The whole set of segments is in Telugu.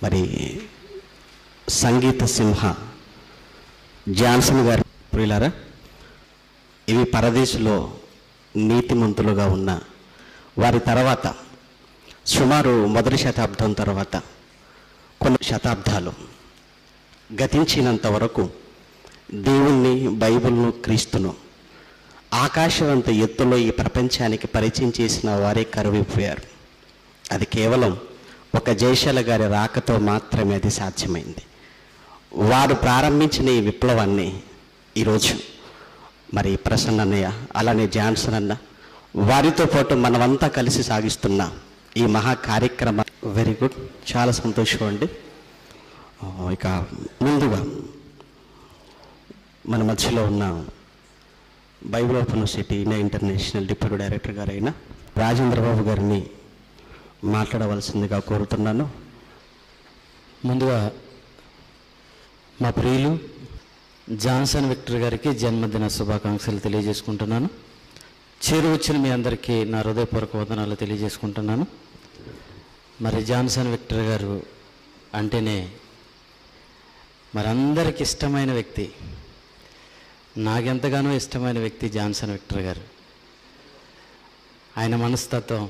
మరి సంగీత సింహ జాన్సన్ గారి ప్రియులారా, ఇవి పరదేశంలో నీతిమంతులుగా ఉన్న వారి తర్వాత సుమారు మొదటి శతాబ్దం తర్వాత కొన్ని శతాబ్దాలు గతించినంత వరకు దేవుణ్ణి, బైబిల్ను, క్రీస్తును ఆకాశవంత ఎత్తులో ఈ ప్రపంచానికి పరిచయం చేసిన వారే కరువైపోయారు. అది కేవలం ఒక జయశాల గారి రాకతో మాత్రమే అది సాధ్యమైంది. వారు ప్రారంభించిన ఈ విప్లవాన్ని ఈరోజు మరి ప్రసన్న అన్నయ్య, అలానే జాన్సన్ అన్న, వారితో పాటు మనమంతా కలిసి సాగిస్తున్న ఈ మహా కార్యక్రమం వెరీ గుడ్, చాలా సంతోషం అండి. ఇక ముందుగా మన మధ్యలో ఉన్న Bible open university India international deputy director గారైన రాజేంద్రబాబు గారిని మాట్లాడవలసిందిగా కోరుతున్నాను. ముందుగా మా ప్రియులు జాన్సన్ విక్టర్ గారికి జన్మదిన శుభాకాంక్షలు తెలియజేసుకుంటున్నాను. చేరువచ్చిన మీ అందరికీ నా హృదయపూర్వక వందనాలు తెలియజేసుకుంటున్నాను. మరి జాన్సన్ విక్టర్ గారు అంటేనే మరందరికి ఇష్టమైన వ్యక్తి, నాకెంతగానో ఇష్టమైన వ్యక్తి జాన్సన్ విక్టర్ గారు. ఆయన మనస్తత్వం,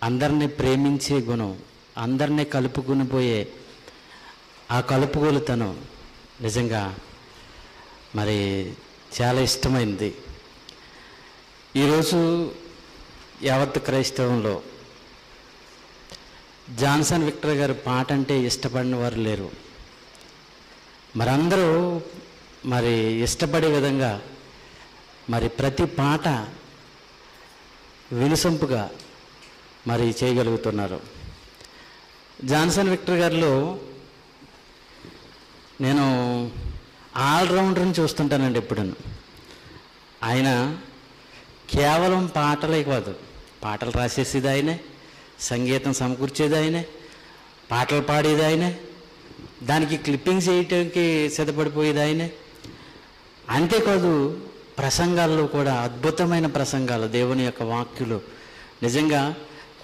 అందరినీ ప్రేమించే గుణం, అందరినీ కలుపుకుని పోయే ఆ కలుపుగోలుతనం నిజంగా మరి చాలా ఇష్టమైంది. ఈరోజు యావత్ క్రైస్తవంలో జాన్సన్ విక్టర్ గారు పాట అంటే ఇష్టపడిన వారు లేరు. మరందరూ మరి ఇష్టపడే విధంగా మరి ప్రతి పాట వినసొంపుగా మరి చేయగలుగుతున్నారు. జాన్సన్ విక్టర్ గారిలో నేను ఆల్రౌండర్ని చూస్తుంటానండి ఎప్పుడు. ఆయన కేవలం పాటలే కాదు, పాటలు రాసేసేది ఆయనే, సంగీతం సమకూర్చేది ఆయనే, పాటలు పాడేది ఆయనే, దానికి క్లిప్పింగ్స్ చేయటానికి సిద్ధపడిపోయేది ఆయనే. అంతేకాదు ప్రసంగాల్లో కూడా అద్భుతమైన ప్రసంగాలు, దేవుని యొక్క వాక్యులు. నిజంగా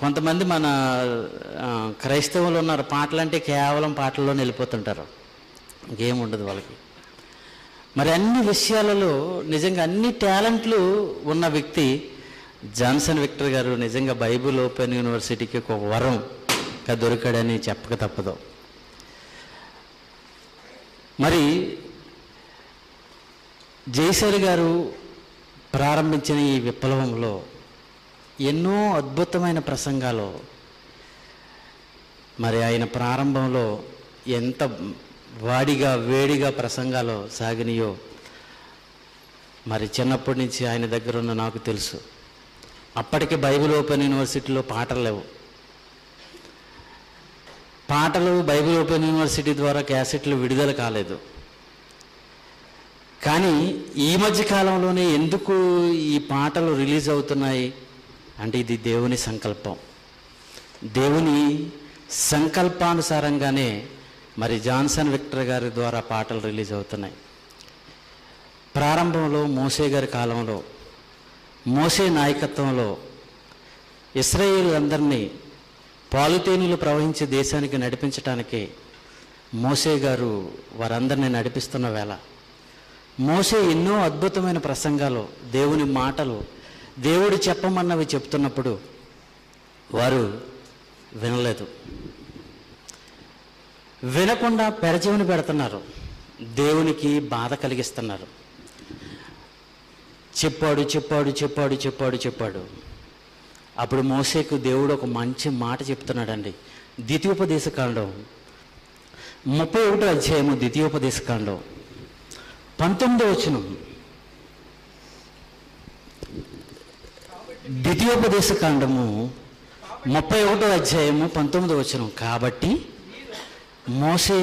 కొంతమంది మన క్రైస్తవులు ఉన్నారు, పాటలంటే కేవలం పాటల్లో వెళ్ళిపోతుంటారు, ఇంకేముండదు వాళ్ళకి. మరి అన్ని విషయాలలో నిజంగా అన్ని టాలెంట్లు ఉన్న వ్యక్తి జాన్సన్ విక్టర్ గారు. నిజంగా బైబిల్ ఓపెన్ యూనివర్సిటీకి ఒక వరంగా దొరికాడని చెప్పక తప్పదు. మరి జయశాలి గారు ప్రారంభించిన ఈ విప్లవంలో ఎన్నో అద్భుతమైన ప్రసంగాలు, మరి ఆయన ప్రారంభంలో ఎంత వాడిగా వేడిగా ప్రసంగాలు సాగినాయో మరి చిన్నప్పటి నుంచి ఆయన దగ్గర ఉన్న నాకు తెలుసు. అప్పటికే బైబిల్ ఓపెన్ యూనివర్సిటీలో పాటలు లేవు. పాటలు బైబిల్ ఓపెన్ యూనివర్సిటీ ద్వారా క్యాసెట్లు విడుదల కాలేదు. కానీ ఈ మధ్య కాలంలోనే ఎందుకు ఈ పాటలు రిలీజ్ అవుతున్నాయి అంటే ఇది దేవుని సంకల్పం. దేవుని సంకల్పానుసారంగానే మరి జాన్సన్ విక్టర్ గారి ద్వారా పాటలు రిలీజ్ అవుతున్నాయి. ప్రారంభంలో మోసే గారి కాలంలో, మోసే నాయకత్వంలో ఇశ్రాయేలులందరినీ పాలుతేనీలు ప్రవహించే దేశానికి నడిపించటానికి మోసే గారు వారందరినీ నడిపిస్తున్న వేళ మోసే ఎన్నో అద్భుతమైన ప్రసంగాలు, దేవుని మాటలు, దేవుడు చెప్పమన్నవి చెప్తున్నప్పుడు వారు వినలేదు. వినకుండా పెరచెవిని పెడుతున్నారు, దేవునికి బాధ కలిగిస్తున్నారు. చెప్పాడు చెప్పాడు చెప్పాడు చెప్పాడు చెప్పాడు అప్పుడు మోసేకు దేవుడు ఒక మంచి మాట చెప్తున్నాడండి. ద్వితీయోపదేశకాండం 31వ అధ్యాయము, ద్వితీయోపదేశకాండం 19వ వచనం. ద్వితీయోపదేశకాండము 31వ అధ్యాయము 19వ వచనం. కాబట్టి మోసే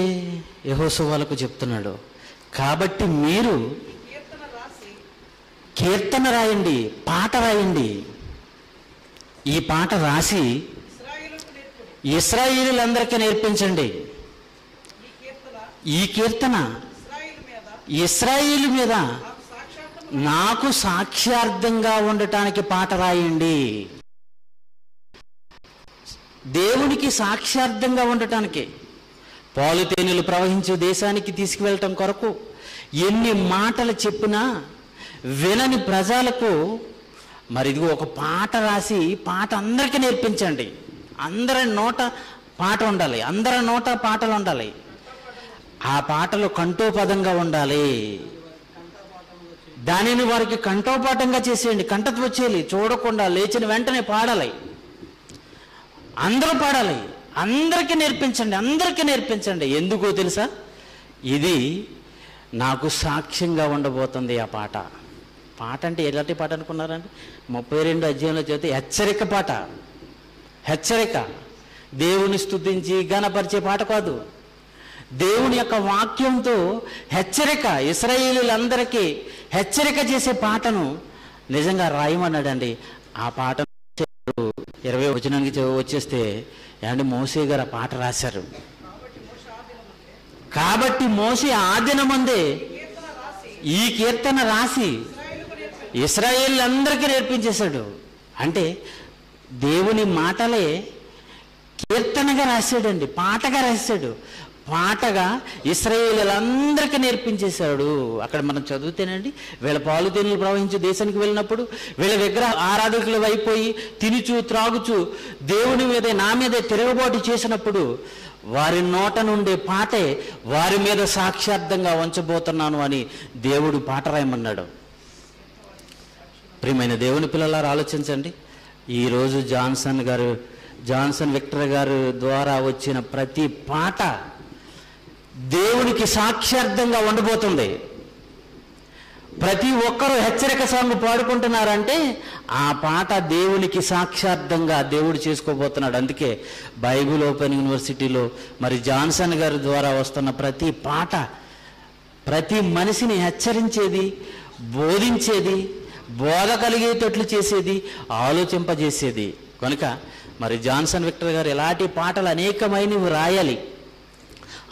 యెహోషువలకు చెప్తున్నాడు, కాబట్టి మీరు కీర్తన రాయండి, పాట రాయండి. ఈ పాట రాసి ఇశ్రాయేలీయులందరికీ నేర్పించండి. ఈ కీర్తన ఇశ్రాయేలు మీద నాకు సాక్ష్యార్థంగా ఉండటానికి పాట రాయండి. దేవునికి సాక్ష్యార్థంగా ఉండటానికి. పాలు తేనెలు ప్రవహించే దేశానికి తీసుకువెళ్ళటం కొరకు ఎన్ని మాటలు చెప్పినా వినని ప్రజలకు మరి ఇదిగో ఒక పాట రాసి పాట అందరికీ నేర్పించండి. అందరి నోట పాట ఉండాలి, అందరి నోట పాటలు ఉండాలి. ఆ పాటలు కంఠోపదంగా ఉండాలి. దానిని వారికి కంఠోపాఠంగా చేసేయండి. కంఠత వచ్చేయాలి, చూడకుండా లేచిన వెంటనే పాడాలి. అందరూ పాడాలి. అందరికీ నేర్పించండి, అందరికీ నేర్పించండి. ఎందుకో తెలుసా? ఇది నాకు సాక్ష్యంగా ఉండబోతుంది. ఆ పాట పాట అంటే ఎలాంటి పాట అనుకున్నారండి? 32 అధ్యాయంలో చదివితే హెచ్చరిక పాట. హెచ్చరిక, దేవుని స్తుతించి ఘనపరిచే పాట కాదు. దేవుని యొక్క వాక్యంతో హెచ్చరిక, ఇశ్రాయేలీయులందరికీ హెచ్చరిక చేసే పాటను నిజంగా రాయమన్నాడండి. ఆ పాట 20వ వచనానికి వచ్చేస్తే ఏమంటే మోసే గారు ఆ పాట రాశారు. కాబట్టి మోసే ఆదినమందే ఈ కీర్తన రాసి ఇశ్రాయేలీయులందరికీ నేర్పించేశాడు. అంటే దేవుని మాటలే కీర్తనగా రాశాడండి, పాటగా రాశాడు. పాటగా ఇశ్రాయేలీయులందరికీ నేర్పించేశాడు. అక్కడ మనం చదివితేనండి, వీళ్ళ పాలు తేనెలు ప్రవహించే దేశానికి వెళ్ళినప్పుడు వీళ్ళ విగ్రహ ఆరాధకులు అయిపోయి తినుచు త్రాగుచు దేవుని మీదే నా మీదే తిరగబాటు చేసినప్పుడు వారి నోట నుండే పాటే వారి మీద సాక్షార్థంగా ఉంచబోతున్నాను అని దేవుడు పాట రాయమన్నాడు. ప్రియమైన దేవుని పిల్లలారా ఆలోచించండి. ఈరోజు జాన్సన్ విక్టర్ గారు ద్వారా వచ్చిన ప్రతి పాట దేవునికి సాక్షార్థంగా ఉండబోతుంది. ప్రతి ఒక్కరూ హెచ్చరిక సాంగ్ పాడుకుంటున్నారంటే ఆ పాట దేవునికి సాక్షార్థంగా దేవుడు చేసుకోబోతున్నాడు. అందుకే బైబిల్ ఓపెన్ యూనివర్సిటీలో మరి జాన్సన్ గారి ద్వారా వస్తున్న ప్రతి పాట ప్రతి మనిషిని హెచ్చరించేది, బోధించేది, బోధ కలిగేటట్లు చేసేది, ఆలోచింపజేసేది. కనుక మరి జాన్సన్ విక్టర్ గారు ఎలాంటి పాటలు అనేకమైనవి రాయాలి,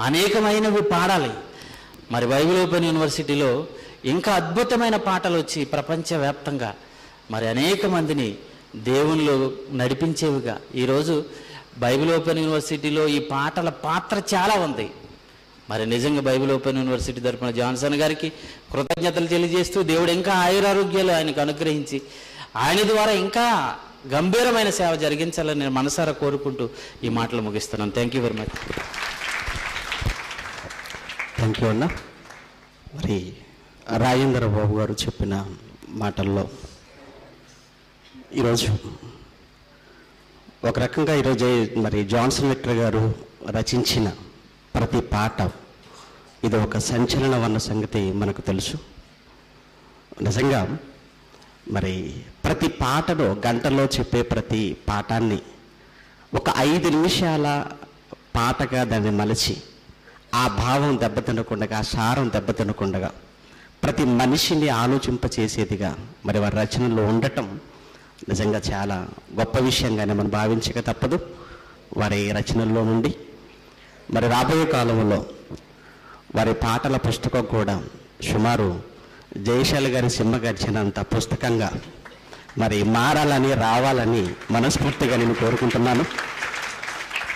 అనేకమైనవి పాడాలి. మరి బైబిల్ ఓపెన్ యూనివర్సిటీలో ఇంకా అద్భుతమైన పాటలు వచ్చి ప్రపంచవ్యాప్తంగా మరి అనేక మందిని దేవునిలో నడిపించేవిగా ఈరోజు బైబిల్ ఓపెన్ యూనివర్సిటీలో ఈ పాటల పాత్ర చాలా ఉంది. మరి నిజంగా బైబిల్ ఓపెన్ యూనివర్సిటీ తరపున జాన్సన్ గారికి కృతజ్ఞతలు తెలియజేస్తూ దేవుడు ఇంకా ఆయురారోగ్యాలు ఆయనకు అనుగ్రహించి ఆయన ద్వారా ఇంకా గంభీరమైన సేవ జరిగించాలని నేను మనసారా కోరుకుంటూ ఈ మాటలు ముగిస్తున్నాను. Thank you very much. Thank you అన్న. మరి రాజేంద్ర బాబు గారు చెప్పిన మాటల్లో ఈరోజు ఒక రకంగా ఈరోజు మరి జాన్సన్ విక్టర్ గారు రచించిన ప్రతి పాట ఇది ఒక సంచలనం అన్న సంగతి మనకు తెలుసు. నిజంగా మరి ప్రతి పాటలో గంటలో చెప్పే ప్రతి పాఠాన్ని ఒక 5 నిమిషాల పాటగా దాన్ని మలిచి ఆ భావం దెబ్బతినకుండా, ఆ సారం దెబ్బతినకుండా ప్రతి మనిషిని ఆలోచింపచేసేదిగా మరి వారి రచనలో ఉండటం నిజంగా చాలా గొప్ప విషయంగానే మనం భావించక తప్పదు. వారి రచనల్లో నుండి మరి రాబోయే కాలంలో వారి పాటల పుస్తకం కూడా సుమారు జయశాలి గారి సింహగర్జనంత పుస్తకంగా మరి మారాలని, రావాలని మనస్ఫూర్తిగా నేను కోరుకుంటున్నాను.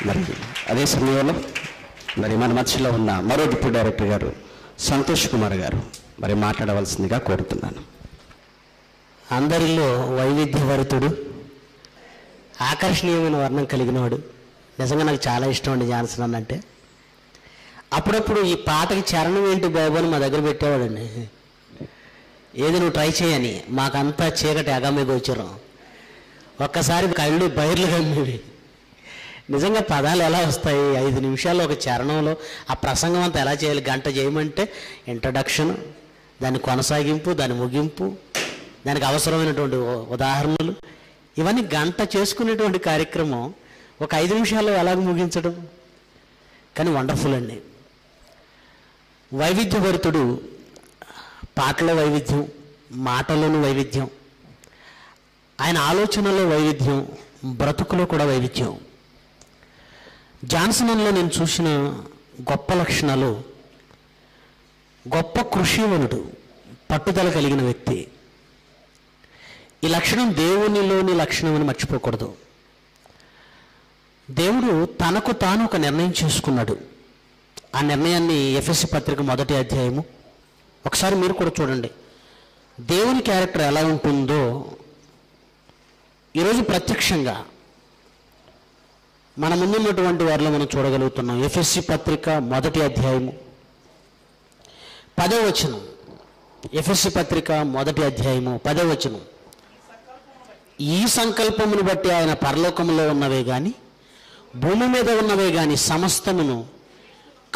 మరి అదే సమయంలో మరి మన మధ్యలో ఉన్న మరో డిప్యూటీ డైరెక్టర్ గారు సంతోష్ కుమార్ గారు మరి మాట్లాడవలసిందిగా కోరుతున్నాను. అందరిలో వైవిధ్యభరితుడు, ఆకర్షణీయమైన వర్ణం కలిగినవాడు. నిజంగా నాకు చాలా ఇష్టం అండి జాన్సన్ అన్న అంటే. అప్పుడప్పుడు ఈ పాటకి చరణం ఏంటి బాబు అని మా దగ్గర పెట్టేవాడండి. ఏది నువ్వు ట్రై చేయని, మాకంతా చీకటి అగామే గోచరం. ఒక్కసారి కళ్ళు బైర్లు కమ్మేవి. నిజంగా పదాలు ఎలా వస్తాయి? 5 నిమిషాల్లో ఒక చరణంలో ఆ ప్రసంగం అంతా ఎలా చేయాలి? గంట చేయమంటే ఇంట్రడక్షన్, దాని కొనసాగింపు, దాని ముగింపు, దానికి అవసరమైనటువంటి ఉదాహరణలు, ఇవన్నీ గంట చేసుకునేటువంటి కార్యక్రమం ఒక 5 నిమిషాల్లో ఎలాగ ముగించడం? కానీ వండర్ఫుల్ అండి. వైవిధ్యభరితుడు, పాటలో వైవిధ్యం, మాటలోనూ వైవిధ్యం, ఆయన ఆలోచనలో వైవిధ్యం, బ్రతుకులో కూడా వైవిధ్యం. జాన్సన్లో నేను చూసిన గొప్ప లక్షణాలు, గొప్ప కృషివనుడు, పట్టుదల కలిగిన వ్యక్తి. ఈ లక్షణం దేవునిలోని లక్షణం అని మర్చిపోకూడదు. దేవుడు తనకు తాను ఒక నిర్ణయం చేసుకున్నాడు. ఆ నిర్ణయాన్ని ఎఫెసీ పత్రిక 1వ అధ్యాయము ఒకసారి మీరు కూడా చూడండి. దేవుని క్యారెక్టర్ ఎలా ఉంటుందో ఈరోజు ప్రత్యక్షంగా మన ముందున్నటువంటి వారిలో మనం చూడగలుగుతున్నాం. ఎఫెసీ పత్రిక 1వ అధ్యాయము 10వ వచనం. ఎఫెసీ పత్రిక 1వ అధ్యాయము 10వ వచనం. ఈ సంకల్పమును బట్టి ఆయన పరలోకములో ఉన్నవే గాని భూమి మీద ఉన్నవే గాని సమస్తమును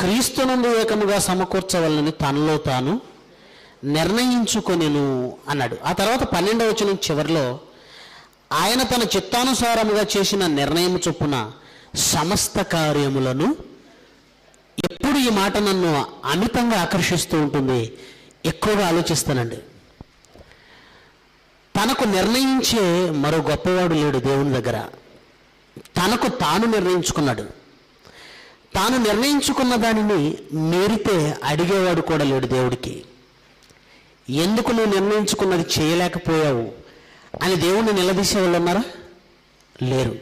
క్రీస్తునందు ఏకముగా సమకూర్చవలనని తనలో తాను నిర్ణయించుకొనెను అన్నాడు. ఆ తర్వాత 12వ వచనం చివరిలో ఆయన తన చిత్తానుసారముగా చేసిన నిర్ణయం చొప్పున సమస్త కార్యములను, ఎప్పుడు ఈ మాట నన్ను అమితంగా ఆకర్షిస్తూ ఉంటుంది, ఎక్కువగా ఆలోచిస్తానండి. తనకు నిర్ణయించే మరో గొప్పవాడు లేడు దేవుని దగ్గర. తనకు తాను నిర్ణయించుకున్నాడు. తాను నిర్ణయించుకున్న దానిని మీరితే అడిగేవాడు కూడా లేడు దేవుడికి. ఎందుకు నువ్వు నిర్ణయించుకున్నది చేయలేకపోయావు అని దేవుణ్ణి నిలదీసే వాళ్ళు ఉన్నారా? లేరు.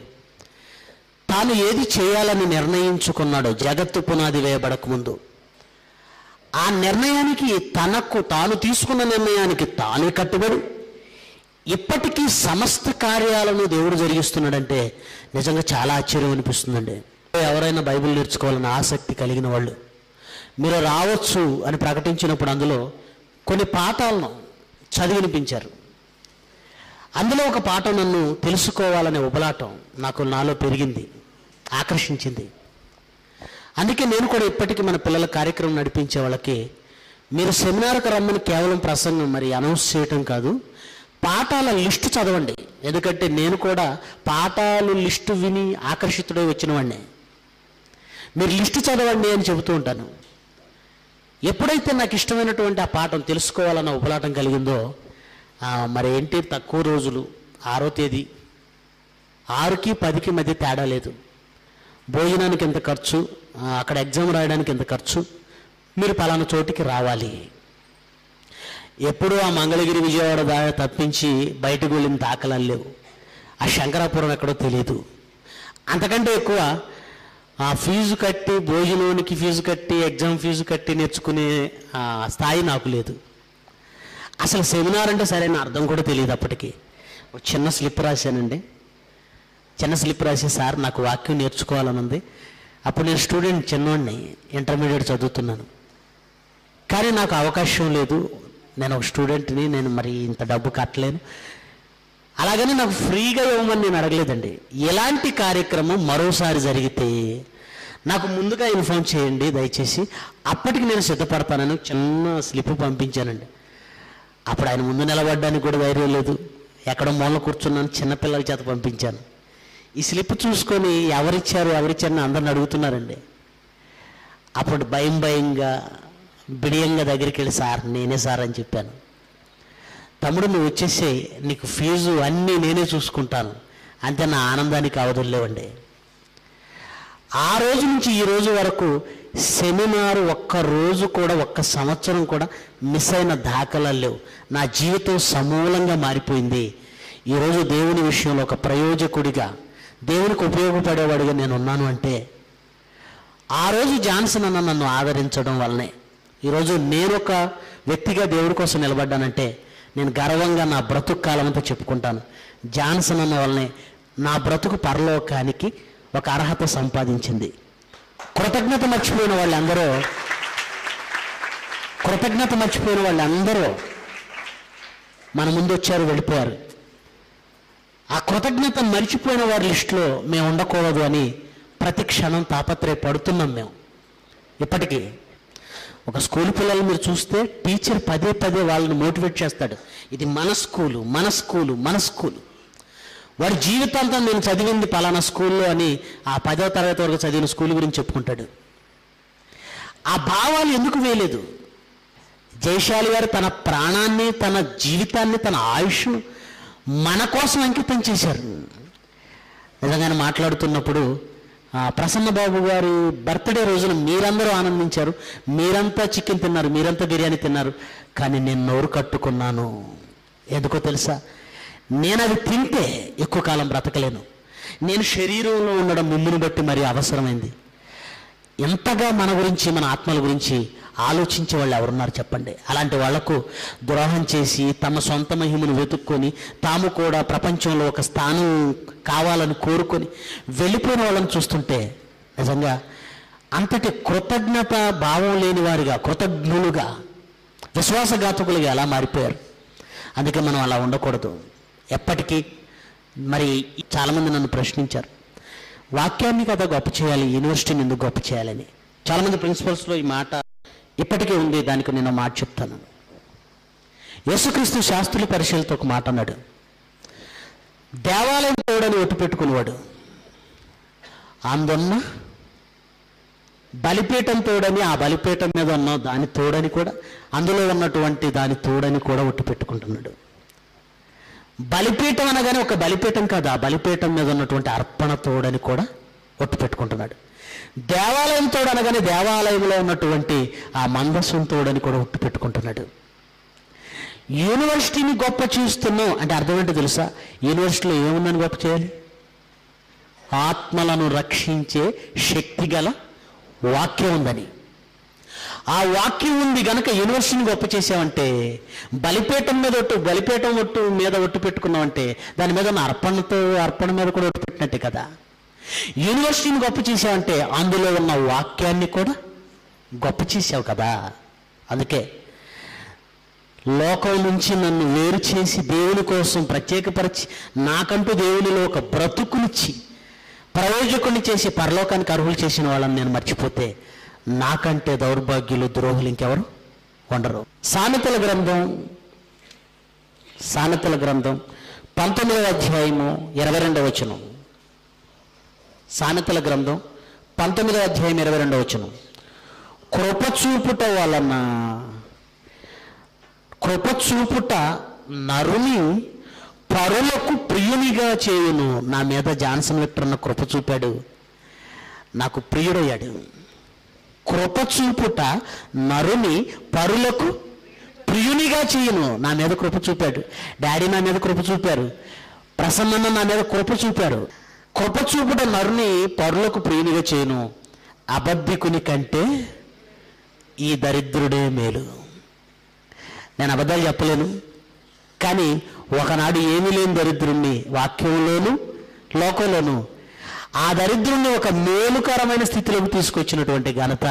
తాను ఏది చేయాలని నిర్ణయించుకున్నాడో జగత్తు పునాది వేయబడకముందు ఆ నిర్ణయానికి, తాను తీసుకున్న నిర్ణయానికి తానే కట్టుబడి ఇప్పటికీ సమస్త కార్యాలను దేవుడు జరిగిస్తున్నాడంటే నిజంగా చాలా ఆశ్చర్యం అనిపిస్తుందండి. ఎవరైనా బైబిల్ నేర్చుకోవాలని ఆసక్తి కలిగిన వాళ్ళు మీరు రావచ్చు అని ప్రకటించినప్పుడు అందులో కొన్ని పాఠాలను చదివి వినిపించారు. అందులో ఒక పాఠం నన్ను తెలుసుకోవాలనే ఉబలాటం నాలో పెరిగింది, ఆకర్షించింది. అందుకే నేను కూడా ఇప్పటికీ మన పిల్లల కార్యక్రమం నడిపించే వాళ్ళకి మీరు సెమినార్కి రమ్మని కేవలం ప్రసంగం మరి అనౌన్స్ చేయటం కాదు, పాఠాల లిస్టు చదవండి. ఎందుకంటే నేను కూడా పాఠాలు లిస్టు విని ఆకర్షితుడై వచ్చిన వాడిని. మీరు లిస్టు చదవండి అని చెబుతూ ఉంటాను. ఎప్పుడైతే నాకు ఇష్టమైనటువంటి ఆ పాఠం తెలుసుకోవాలన్న ఉపలాటం కలిగిందో, మరి ఏంటి తక్కువ రోజులు, 6వ తేదీ, 6కి 10కి మధ్య తేడా లేదు, భోజనానికి ఎంత ఖర్చు, అక్కడ ఎగ్జామ్ రాయడానికి ఎంత ఖర్చు, మీరు పలానా చోటికి రావాలి. ఎప్పుడూ ఆ మంగళగిరి విజయవాడ తప్పించి బయటకు వెళ్ళిన దాఖలాలు లేవు. ఆ శంకరాపురం ఎక్కడో తెలియదు. అంతకంటే ఎక్కువ ఆ ఫీజు కట్టి, భోజనానికి ఫీజు కట్టి, ఎగ్జామ్ ఫీజు కట్టి నేర్చుకునే స్థాయి నాకు లేదు. అసలు సెమినార్ అంటే సరైన అర్థం కూడా తెలియదు. అప్పటికి ఒక చిన్న స్లిప్ రాశానండి. చిన్న స్లిప్ రాసి, సార్ నాకు వాక్యం నేర్చుకోవాలని ఉంది. అప్పుడు నేను స్టూడెంట్, చిన్నవాడిని, ఇంటర్మీడియట్ చదువుతున్నాను. కానీ నాకు అవకాశం లేదు, నేను ఒక స్టూడెంట్ని, నేను మరి ఇంత డబ్బు కట్టలేను. అలాగని నాకు ఫ్రీగా ఇవ్వమని నేను అడగలేదండి. ఎలాంటి కార్యక్రమం మరోసారి జరిగితే నాకు ముందుగా ఇన్ఫార్మ్ చేయండి దయచేసి, అప్పటికి నేను సిద్ధపడతానని చిన్న స్లిప్ పంపించానండి. అప్పుడు ఆయన ముందు నిలబడడానికి కూడా ధైర్యం లేదు, ఎక్కడో మూల కూర్చున్నాను, చిన్నపిల్లల చేత పంపించాను. ఈ స్లిప్ చూసుకొని ఎవరిచ్చారు అందరిని అడుగుతున్నారండి. అప్పుడు భయంగా బిడియంగా దగ్గరికి వెళ్ళి, సార్ నేనే సార్ అని చెప్పాను. తమ్ముడు నువ్వు వచ్చేసి నీకు ఫీజు అన్నీ నేనే చూసుకుంటాను అంతే, నా ఆనందానికి అవధుల్లేవండి. ఆ రోజు నుంచి ఈ రోజు వరకు సెమినారు ఒక్క రోజు కూడా, ఒక్క సంవత్సరం కూడా మిస్ అయిన దాఖలాలు లేవు. నా జీవితం సమూలంగా మారిపోయింది. ఈరోజు దేవుని విషయంలో ఒక ప్రయోజకుడిగా, దేవునికి ఉపయోగపడేవాడిగా నేను ఉన్నాను అంటే ఆ రోజు జాన్సన్ అన్న నన్ను ఆదరించడం వల్లనే ఈరోజు నేను ఒక వ్యక్తిగా దేవుడి కోసం నిలబడ్డానంటే నేను గర్వంగా నా బ్రతుకు కాలమంతా చెప్పుకుంటాను. జాన్సన్ అన్న వల్లనే నా బ్రతుకు పరలోకానికి ఒక అర్హత సంపాదించింది. కృతజ్ఞత మర్చిపోయిన వాళ్ళందరూ మన ముందు వచ్చారు, వెళ్ళిపోయారు. ఆ కృతజ్ఞత మర్చిపోయిన వారి లిస్టులో మేము ఉండకూడదు అని ప్రతి క్షణం తాపత్రయపడుతున్నాం మేము. ఇప్పటికీ ఒక స్కూల్ పిల్లలు మీరు చూస్తే టీచర్ పదే వాళ్ళని మోటివేట్ చేస్తాడు, ఇది మన స్కూలు. వాడి జీవితాంతం నేను చదివింది పలానా స్కూల్లో అని ఆ 10వ తరగతి వరకు చదివిన స్కూల్ గురించి చెప్పుకుంటాడు. ఆ భావాలు ఎందుకు వేయలేదు? జయశాలి గారు తన ప్రాణాన్ని, తన జీవితాన్ని, తన ఆయుష్ మన కోసం అంకితం చేశారు. నిజంగానే మాట్లాడుతున్నప్పుడు ప్రసన్నబాబు గారి బర్త్డే రోజున మీరందరూ ఆనందించారు, మీరంతా చికెన్ తిన్నారు, మీరంతా బిర్యానీ తిన్నారు, కానీ నేను నోరు కట్టుకున్నాను. ఎందుకో తెలుసా? నేను అవి తింటే ఎక్కువ కాలం బ్రతకలేను. నేను శరీరంలో ఉండడం మిమ్మును బట్టి మరీ అవసరమైంది. ఎంతగా మన గురించి, మన ఆత్మల గురించి ఆలోచించే వాళ్ళు ఎవరున్నారు చెప్పండి? అలాంటి వాళ్లకు ద్రోహం చేసి తమ సొంత మహిమను వెతుక్కొని తాము కూడా ప్రపంచంలో ఒక స్థానం కావాలని కోరుకొని వెళ్ళిపోయిన వాళ్ళని చూస్తుంటే నిజంగా అంతటి కృతజ్ఞత భావం లేని వారిగా, కృతజ్ఞులుగా, విశ్వాసఘాతకులుగా ఎలా మారిపోయారు. అందుకే మనం అలా ఉండకూడదు ఎప్పటికీ. మరి చాలామంది నన్ను ప్రశ్నించారు, వాక్యాన్ని కదా గొప్ప చేయాలి, యూనివర్సిటీని ఎందుకు గొప్ప చేయాలని. చాలామంది ప్రిన్సిపల్స్లో ఈ మాట ఇప్పటికే ఉంది. దానికి నేను మాట చెప్తాను. యేసుక్రీస్తు శాస్త్రుల పరిశీలతో ఒక మాట అన్నాడు, దేవాలయం తోడని ఒట్టు పెట్టుకునేవాడు అందున్న బలిపీఠం తోడని, ఆ బలిపీఠం మీద ఉన్న దాని తోడని కూడా, అందులో ఉన్నటువంటి దాని తోడని కూడా ఒట్టు పెట్టుకుంటున్నాడు. బలిపీఠం అనగానే ఒక బలిపీఠం కాదు, ఆ బలిపీఠం మీద ఉన్నటువంటి అర్పణ తోడని కూడా ఒట్టు పెట్టుకుంటున్నాడు. దేవాలయం తోడు అనగానే దేవాలయంలో ఉన్నటువంటి ఆ మందసం తోడని కూడా ఒట్టు పెట్టుకుంటున్నాడు. యూనివర్సిటీని గొప్ప చూస్తున్నాం అంటే అర్థం ఏంటో తెలుసా? యూనివర్సిటీలో ఏముందని గొప్ప చేయాలి? ఆత్మలను రక్షించే శక్తి గల వాక్యం ఉందని. ఆ వాక్యం ఉంది గనక యూనివర్సిటీని గొప్ప చేసామంటే, బలిపీఠం మీద ఒట్టు పెట్టుకున్నామంటే దాని మీద ఉన్న అర్పణ మీద కూడా ఒట్టు పెట్టినట్టే కదా. యూనివర్సిటీని గొప్ప చేసావంటే అందులో ఉన్న వాక్యాన్ని కూడా గొప్ప చేసావు కదా. అందుకే లోకం నుంచి నన్ను వేరు చేసి దేవుని కోసం ప్రత్యేకపరిచి నాకంటూ దేవునిలో ఒక బ్రతుకునిచ్చి ప్రయోజకుని చేసి పరలోకానికి అర్హులు చేసిన వాళ్ళని నేను మర్చిపోతే నాకంటే దౌర్భాగ్యులు, ద్రోహులు ఇంకెవరు ఉండరు. సామెతల గ్రంథం 19వ అధ్యాయము 22వ వచనం. సామెతల గ్రంథం 19వ అధ్యాయం 22వ వచనం. కృపచూపుట నరుని పరులకు ప్రియునిగా చేయును. నా మీద జాన్సన్ విక్టర్ అన్న కృప చూపాడు, నాకు ప్రియుడయ్యాడు. కృపచూపుట నరుని పరులకు ప్రియునిగా చేయును. నా మీద కృప చూపాడు. డాడీ నా మీద కృప చూపారు, ప్రసన్న నా మీద కృప చూపారు. కృపచూపుట నరుని పరులకు ప్రియునిగా చేయును. అబద్ధికుని కంటే ఈ దరిద్రుడే మేలు. నేను అబద్ధాలు చెప్పలేను, కానీ ఒకనాడు ఏమీ లేని దరిద్రుణ్ణి వాక్యంలోను లోకంలోను ఆ దరిద్రుణ్ణి ఒక మేలుకరమైన స్థితిలోకి తీసుకొచ్చినటువంటి ఘనత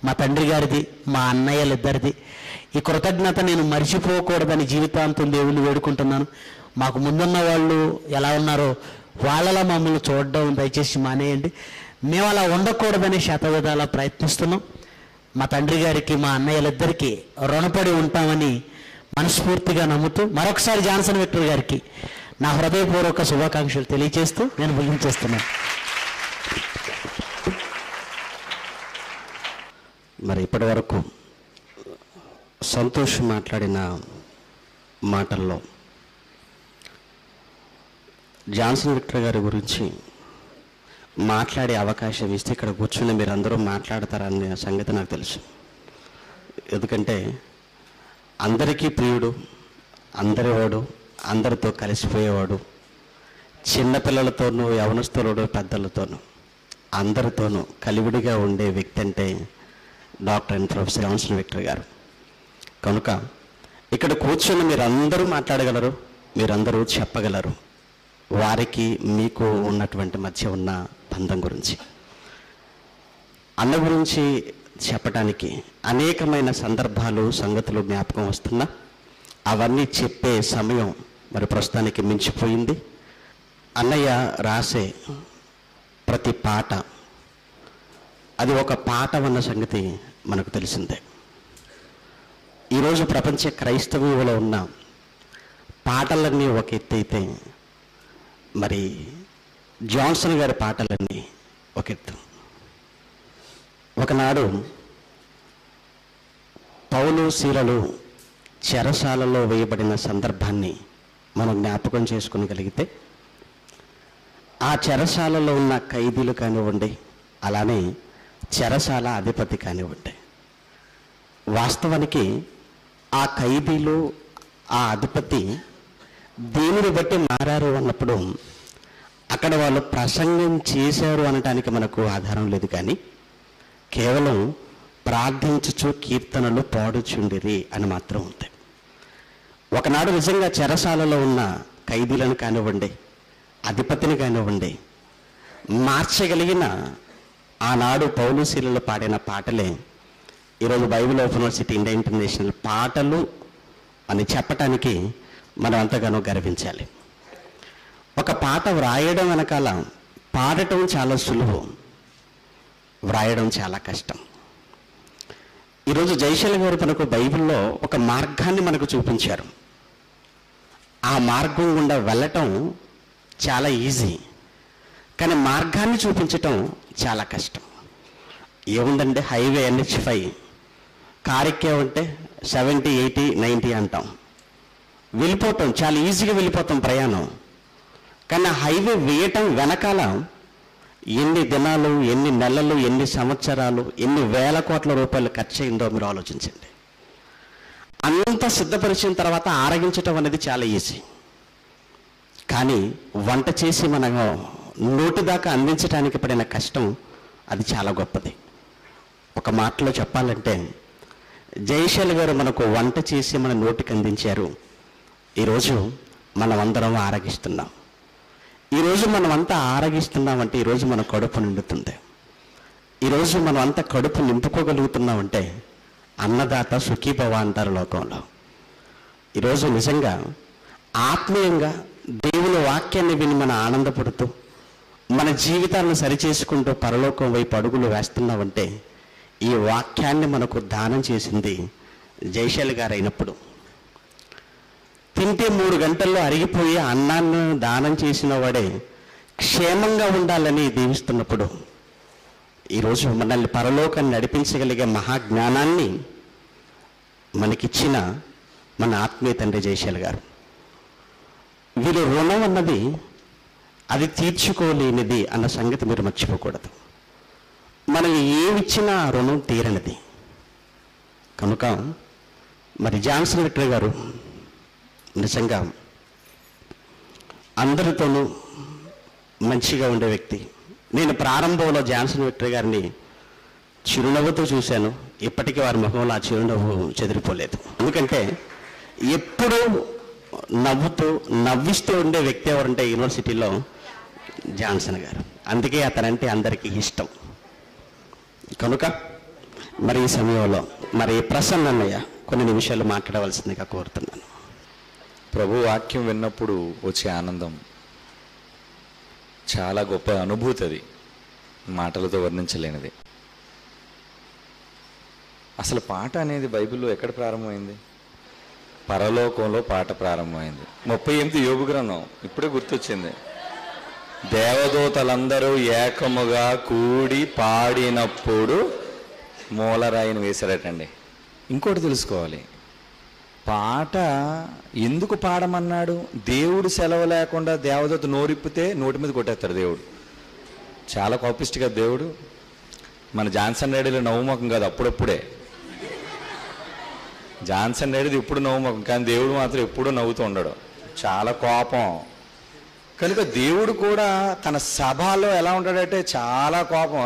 మా తండ్రి గారిది, మా అన్నయ్యలిద్దరిది. ఈ కృతజ్ఞత నేను మర్చిపోకూడదని జీవితాంతం దేవుణ్ణి వేడుకుంటున్నాను. మాకు ముందున్న వాళ్ళు ఎలా ఉన్నారో వాళ్ళలా మమ్మల్ని చూడడం దయచేసి మానేయండి. మేము అలా ఉండకూడదని శతవిధాలా ప్రయత్నిస్తున్నాం. మా తండ్రి గారికి, మా అన్నయ్యలిద్దరికీ రుణపడి ఉంటామని మనస్ఫూర్తిగా నమ్ముతూ మరొకసారి జాన్సన్ విక్టర్ గారికి నా హృదయపూర్వక శుభాకాంక్షలు తెలియజేస్తూ నేను ముగించేస్తున్నాను. మరి ఇప్పటి వరకు సంతోష్ మాట్లాడిన మాటల్లో జాన్సన్ విక్టర్ గారి గురించి మాట్లాడే అవకాశం ఇస్తే ఇక్కడ కూర్చుని మీరు అందరూ మాట్లాడతారనే సంగతి నాకు తెలుసు. ఎందుకంటే అందరికీ ప్రియుడు, అందరివాడు, అందరితో కలిసిపోయేవాడు, చిన్నపిల్లలతోనూ యవనస్తులతో పెద్దలతోనూ అందరితోనూ కలివిడిగా ఉండే వ్యక్తి అంటే doctor and professor Johnson Victor గారు. కనుక ఇక్కడ కూర్చొని మీరందరూ మాట్లాడగలరు, మీరందరూ చెప్పగలరు వారికి మీకు ఉన్నటువంటి మధ్య ఉన్న బంధం గురించి. అన్న గురించి చెప్పడానికి అనేకమైన సందర్భాలు, సంగతులు జ్ఞాపకం వస్తున్నా అవన్నీ చెప్పే సమయం మరి ప్రస్తుతానికి మించిపోయింది. అన్నయ్య రాసే ప్రతి పాట అది ఒక పాట అన్న సంగతి మనకు తెలిసిందే. ఈరోజు ప్రపంచ క్రైస్తవంలో ఉన్న పాటలన్నీ ఒక ఎత్తు అయితే మరి జాన్సన్ గారి పాటలన్నీ ఒక ఎత్తు. ఒకనాడు పౌలు శీలలు చెరసాలలో వేయబడిన సందర్భాన్ని మనం జ్ఞాపకం చేసుకునగలిగితే ఆ చెరసాలలో ఉన్న ఖైదీలు కానివ్వండి, అలానే చెరసాల అధిపతి కానివ్వండి, వాస్తవానికి ఆ ఖైదీలు, ఆ అధిపతి దేవుని బట్టి మారారు అన్నప్పుడు అక్కడ వాళ్ళు ప్రసంగం చేశారు అనటానికి మనకు ఆధారం లేదు. కానీ కేవలం ప్రార్థించుచు కీర్తనలు పాడుచుండిరి అని మాత్రం ఉంది. ఒకనాడు నిజంగా చెరసాలలో ఉన్న ఖైదీలను కానివ్వండి, అధిపతిని కానివ్వండి, మార్చగలిగిన ఆనాడు పౌలు శీలలు పాడిన పాటలే ఈరోజు Bible open university India international పాటలు అని చెప్పటానికి మనం ఎంతగానో గర్వించాలి. ఒక పాట వ్రాయడం వెనకాల పాడటం చాలా సులువు, వ్రాయడం చాలా కష్టం. ఈరోజు జయశైల గారు మనకు బైబిల్లో ఒక మార్గాన్ని మనకు చూపించారు. ఆ మార్గం గుండా వెళ్ళటం చాలా ఈజీ, కానీ మార్గాన్ని చూపించటం చాలా కష్టం. ఏముందండి, హైవే NH5 కారు ఎక్కేమంటే 70, 80, 90 అంటాం, వెళ్ళిపోతాం, చాలా ఈజీగా వెళ్ళిపోతాం ప్రయాణం. కానీ హైవే వేయటం వెనకాల ఎన్ని దినాలు, ఎన్ని నెలలు, ఎన్ని సంవత్సరాలు, ఎన్ని వేల కోట్ల రూపాయలు ఖర్చు అయిందో మీరు ఆలోచించండి. అంతా సిద్ధపరిచిన తర్వాత ఆరగించటం అనేది చాలా ఈజీ, కానీ వంట చేసి మన నోటి దాకా అందించడానికి పడిన కష్టం అది చాలా గొప్పది. ఒక మాటలో చెప్పాలంటే జయశైల గారు మనకు వంట చేసి మన నోటికి అందించారు. ఈరోజు మనం అందరం ఆరగిస్తున్నాం. ఈరోజు మనం అంతా ఆరగిస్తున్నామంటే ఈరోజు మన కడుపు నిండుతుంది. ఈరోజు మనం అంతా కడుపు నింపుకోగలుగుతున్నామంటే అన్నదాత సుఖీభవ అంటారు లోకంలో. ఈరోజు నిజంగా ఆత్మీయంగా దేవుని వాక్యాన్ని విని మన ఆనందపడుతూ మన జీవితాలను సరిచేసుకుంటూ పరలోకం వైపు అడుగులు వేస్తున్నామంటే ఈ వాక్యాన్ని మనకు దానం చేసింది జయశైల గారు అయినప్పుడు, తింటే 3 గంటల్లో అరిగిపోయి అన్నాన్ని దానం చేసిన వాడే క్షేమంగా ఉండాలని దీవిస్తున్నప్పుడు ఈరోజు మనల్ని పరలోకాన్ని నడిపించగలిగే మహాజ్ఞానాన్ని మనకిచ్చిన మన ఆత్మీయ తండ్రి జయశైల గారు. వీరు రుణం అన్నది అది తీర్చుకోలేనిది అన్న సంగతి మీరు మర్చిపోకూడదు. మనం ఏమిచ్చినా రుణం తీరనిది. కనుక మరి జాన్సన్ విక్టర్ గారు నిజంగా అందరితోనూ మంచిగా ఉండే వ్యక్తి. నేను ప్రారంభంలో జాన్సన్ విక్టర్ గారిని చిరునవ్వుతో చూశాను. ఇప్పటికీ వారి ముఖంలో ఆ చిరునవ్వు చెదిరిపోలేదు. ఎందుకంటే ఎప్పుడూ నవ్విస్తూ ఉండే వ్యక్తి ఎవరంటే యూనివర్సిటీలో జాన్సన్ గారు. అందుకే అతనంటే అందరికీ ఇష్టం. కనుక మరి ఈ సమయంలో మరి ప్రసన్నయ్య కొన్ని నిమిషాలు మాట్లాడవలసిందిగా కోరుతున్నాను. ప్రభు వాక్యం విన్నప్పుడు వచ్చే ఆనందం చాలా గొప్ప అనుభూతి, అది మాటలతో వర్ణించలేనిది. అసలు పాట అనేది బైబిల్లో ఎక్కడ ప్రారంభమైంది? పరలోకంలో పాట ప్రారంభమైంది. 38 యోబు గ్రంథం ఇప్పుడే గుర్తొచ్చింది. దేవదూతలందరూ ఏకముగా కూడి పాడినప్పుడు మూలరాయిని వేశారటండి. ఇంకోటి తెలుసుకోవాలి, పాట ఎందుకు పాడమన్నాడు? దేవుడు సెలవు లేకుండా దేవదూత నోరిప్పితే నోటి మీద కొట్టేస్తాడు దేవుడు. చాలా కోపిస్ట్గా దేవుడు. మన జాన్సన్ రెడ్డిలో నవ్వుముఖం కాదు, అప్పుడప్పుడే. జాన్సన్ రెడ్డిది ఇప్పుడు నవ్వుముఖం, కానీ దేవుడు మాత్రం ఎప్పుడూ నవ్వుతూ ఉండడు, చాలా కోపం. కనుక దేవుడు కూడా తన సభలో ఎలా ఉంటాడంటే చాలా కోపం.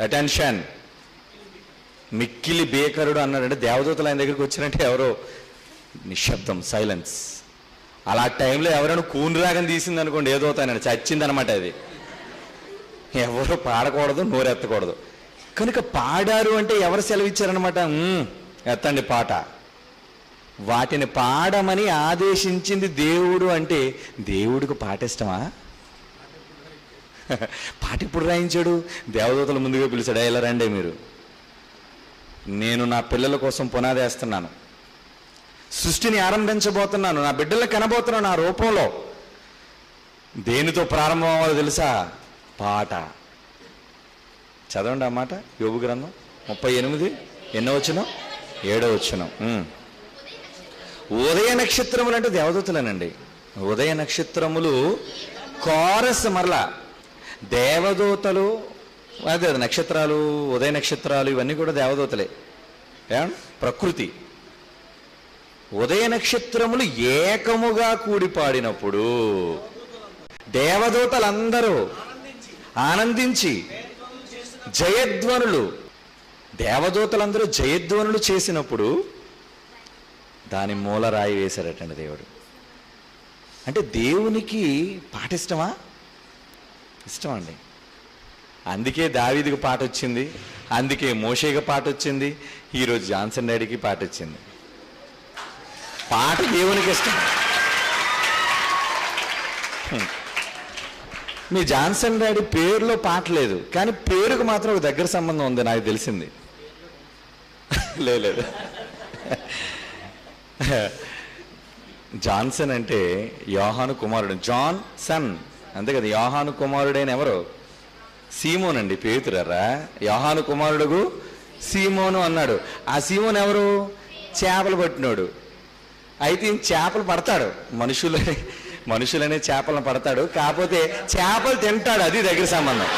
అటెన్షన్, మిక్కిలి బేకరుడు అన్నాడంటే దేవదూతలు ఆయన దగ్గరికి వచ్చినట్టే ఎవరో నిశ్శబ్దం, సైలెన్స్. అలా టైంలో ఎవరైనా కూనురాగం తీసింది అనుకోండి, ఏదో ఆయన చచ్చిందనమాట. అది ఎవరు పాడకూడదు, నోరెత్తకూడదు. కనుక పాడారు అంటే ఎవరు సెలవిచ్చారనమాట? ఎత్తండి పాట. వాటిని పాడమని ఆదేశించింది దేవుడు. అంటే దేవుడికి పాట ఇష్టమా? పాట ఇప్పుడు రాయించాడు, దేవదూతలు ముందుగా పిలిచాడు, ఇలా రండి మీరు, నేను నా పిల్లల కోసం పునాది వేస్తున్నాను, సృష్టిని ఆరంభించబోతున్నాను, నా బిడ్డలకు కనబోతున్నాను నా రూపంలో. దేనితో ప్రారంభం అవ్వాలో తెలుసా? పాట. చదవండి ఆ మాట, యోబు గ్రంథం 38 ఎన్నో వచనం? 7వ వచనం. ఉదయ నక్షత్రములు అంటే దేవదూతలేనండి. ఉదయ నక్షత్రములు కోరస్, మరలా దేవదూతలు, అదే నక్షత్రాలు, ఉదయ నక్షత్రాలు ఇవన్నీ కూడా దేవదూతలే. ప్రకృతి. ఉదయ నక్షత్రములు ఏకముగా కూడి పాడినప్పుడు దేవదూతలందరూ ఆనందించి జయధ్వనులు, దేవదూతలందరూ జయధ్వనులు చేసినప్పుడు దాని మూలరాయి వేశారటండి దేవుడు. అంటే దేవునికి పాట ఇష్టమా? ఇష్టం అండి. అందుకే దావీదుకి పాట వచ్చింది, అందుకే మోషేకి పాట వచ్చింది, ఈరోజు జాన్సన్ డాడీకి పాట వచ్చింది. పాట దేవునికి ఇష్టం. మీ జాన్సన్ డాడీ పేరులో పాట లేదు, కానీ పేరుకు మాత్రం ఒక దగ్గర సంబంధం ఉంది, నాకు తెలిసింది. లేదు, జాన్సన్ అంటే యోహాను కుమారుడు, జాన్ సన్, అంతే కదా. యోహాను కుమారుడైన ఎవరు? సీమోన్ అండి. పేతురరా యోహాను కుమారుడు సీమోను అన్నాడు. ఆ సీమోన్ ఎవరు? చేపలు పట్టినోడు. అయితే చేపలు పడతాడు, మనుషులనే చేపలను పడతాడు, కాకపోతే చేపలు తింటాడు, అది దగ్గర సంబంధం.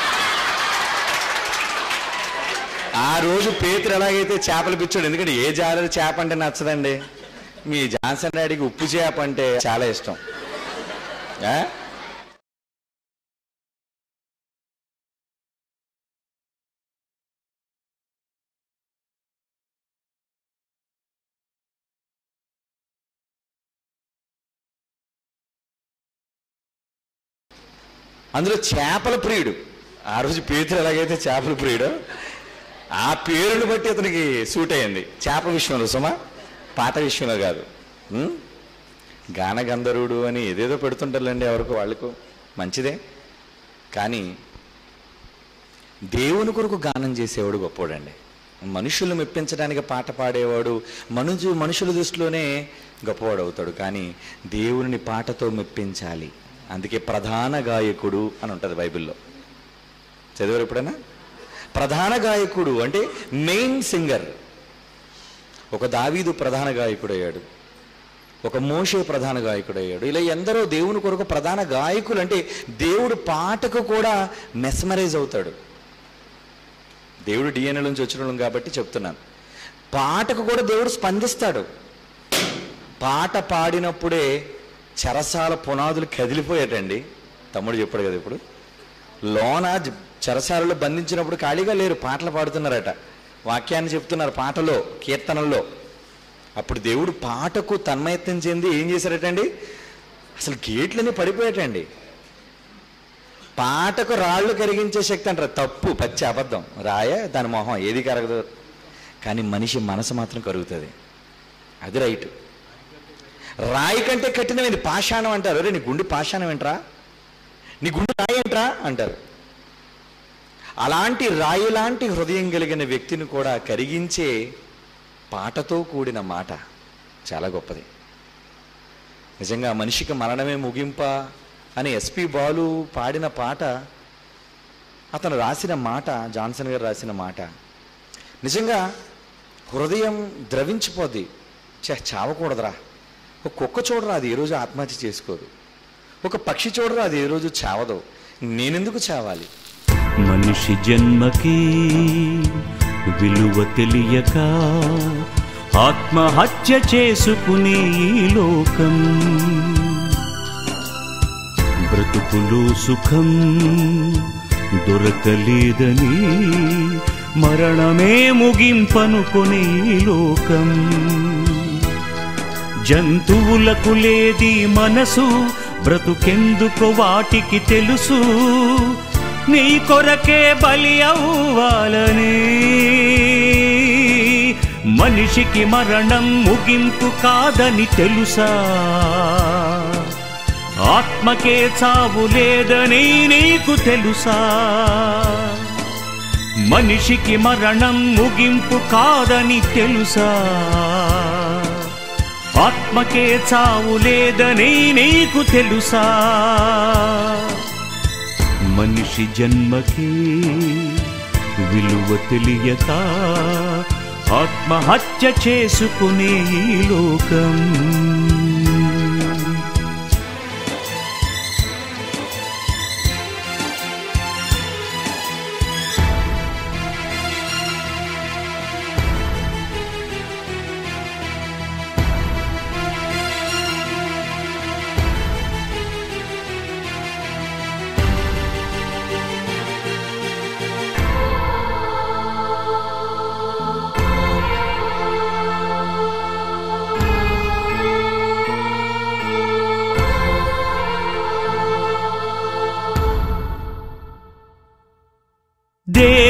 ఆ రోజు పేతురు ఎలాగైతే చేపలు పిచ్చాడు, ఎందుకంటే ఏ జాలరు చేప అంటే నచ్చదండి. మీ జాన్సన్ డాడీకి ఉప్పు చేప అంటే చాలా ఇష్టం. అందులో చేపల ప్రియుడు. ఆ రోజు పేతురు ఎలాగైతే చేపల ప్రియుడు, ఆ పేరుని బట్టి అతనికి సూట్ అయ్యింది. చేప విషయంలో సుమా, పాట విషయంలో కాదు. గానగంధర్వుడు అని ఏదేదో పెడుతుంటారులేండి ఎవరికి వాళ్ళకు, మంచిదే. కానీ దేవుని కొరకు గానం చేసేవాడు గొప్పవాడండి. మనుషులు మెప్పించడానికి పాట పాడేవాడు మనుషుల దృష్టిలోనే గొప్పవాడు అవుతాడు. కానీ దేవుని పాటతో మెప్పించాలి, అందుకే ప్రధాన గాయకుడు అని ఉంటుంది బైబిల్లో. చదివారు ఎప్పుడైనా? ప్రధాన గాయకుడు అంటే మెయిన్ సింగర్. ఒక దావీదు ప్రధాన గాయకుడు అయ్యాడు, ఒక మోషే ప్రధాన గాయకుడు అయ్యాడు. ఇలా ఎందరో దేవుని కొరకు ప్రధాన గాయకులు. అంటే దేవుడు పాటకు కూడా మెస్మరైజ్ అవుతాడు. దేవుడు డిఎన్ఏ నుంచి వచ్చిన కాబట్టి చెప్తున్నాను, పాటకు కూడా దేవుడు స్పందిస్తాడు. పాట పాడినప్పుడే చెరసాల పునాదులు కదిలిపోయాటండి. తమ్ముడు చెప్పాడు కదా, ఇప్పుడు లోన చెరసాలలో బంధించినప్పుడు ఖాళీగా లేరు, పాటలు పాడుతున్నారట, వాక్యాన్ని చెప్తున్నారు పాటలో, కీర్తనల్లో. అప్పుడు దేవుడు పాటకు తన్మయత్నం చెంది ఏం చేశారటండి, అసలు గేట్లన్నీ పడిపోయాటండి. పాటకు రాళ్ళు కరిగించే శక్తి అంటారు, తప్పు, పచ్చి అబద్ధం. దాని మొహం ఏది కరగదు, కానీ మనిషి మనసు మాత్రం కరుగుతుంది, అది రైట్. రాయి కంటే కఠినమైంది పాషాణం అంటారు. నీ గుండె పాషాణం ఏంట్రా, నీ గుండె రాయి ఏంట్రా అంటారు. అలాంటి రాయి లాంటి హృదయం కలిగిన వ్యక్తిని కూడా కరిగించే పాటతో కూడిన మాట చాలా గొప్పది. నిజంగా మనిషికి మరణమే ముగింప అని ఎస్పి బాలు పాడిన పాట, అతను రాసిన మాట, జాన్సన్ గారు రాసిన మాట, నిజంగా హృదయం ద్రవించిపోద్ది. చావకూడదురా, ఒక కుక్క చూడరా అది ఏ రోజు ఆత్మహత్య చేసుకోదు, ఒక పక్షి చూడరా అది ఏ రోజు చావదు, నేనెందుకు చావాలి? మనిషి జన్మకి విలువ తెలియక ఆత్మహత్య చేసుకునే ఈ లోకం, బ్రతుకులో సుఖం దొరకలేదని మరణమే ముగింపనుకునే ఈ లోకం. జంతువులకు లేది మనసు, బ్రతుకెందుకు వాటికి తెలుసు, నీ కొరకే బలి అవ్వాలని. మనిషికి మరణం ముగింపు కాదని తెలుసా, ఆత్మకే చావు లేదని నీకు తెలుసా. మనిషికి మరణం ముగింపు కాదని తెలుసా, ఆత్మకే చావు లేదని నీకు తెలుసా. మనిషి జన్మకి విలువ తెలియక ఆత్మహత్య చేసుకునే ఈ లోకం.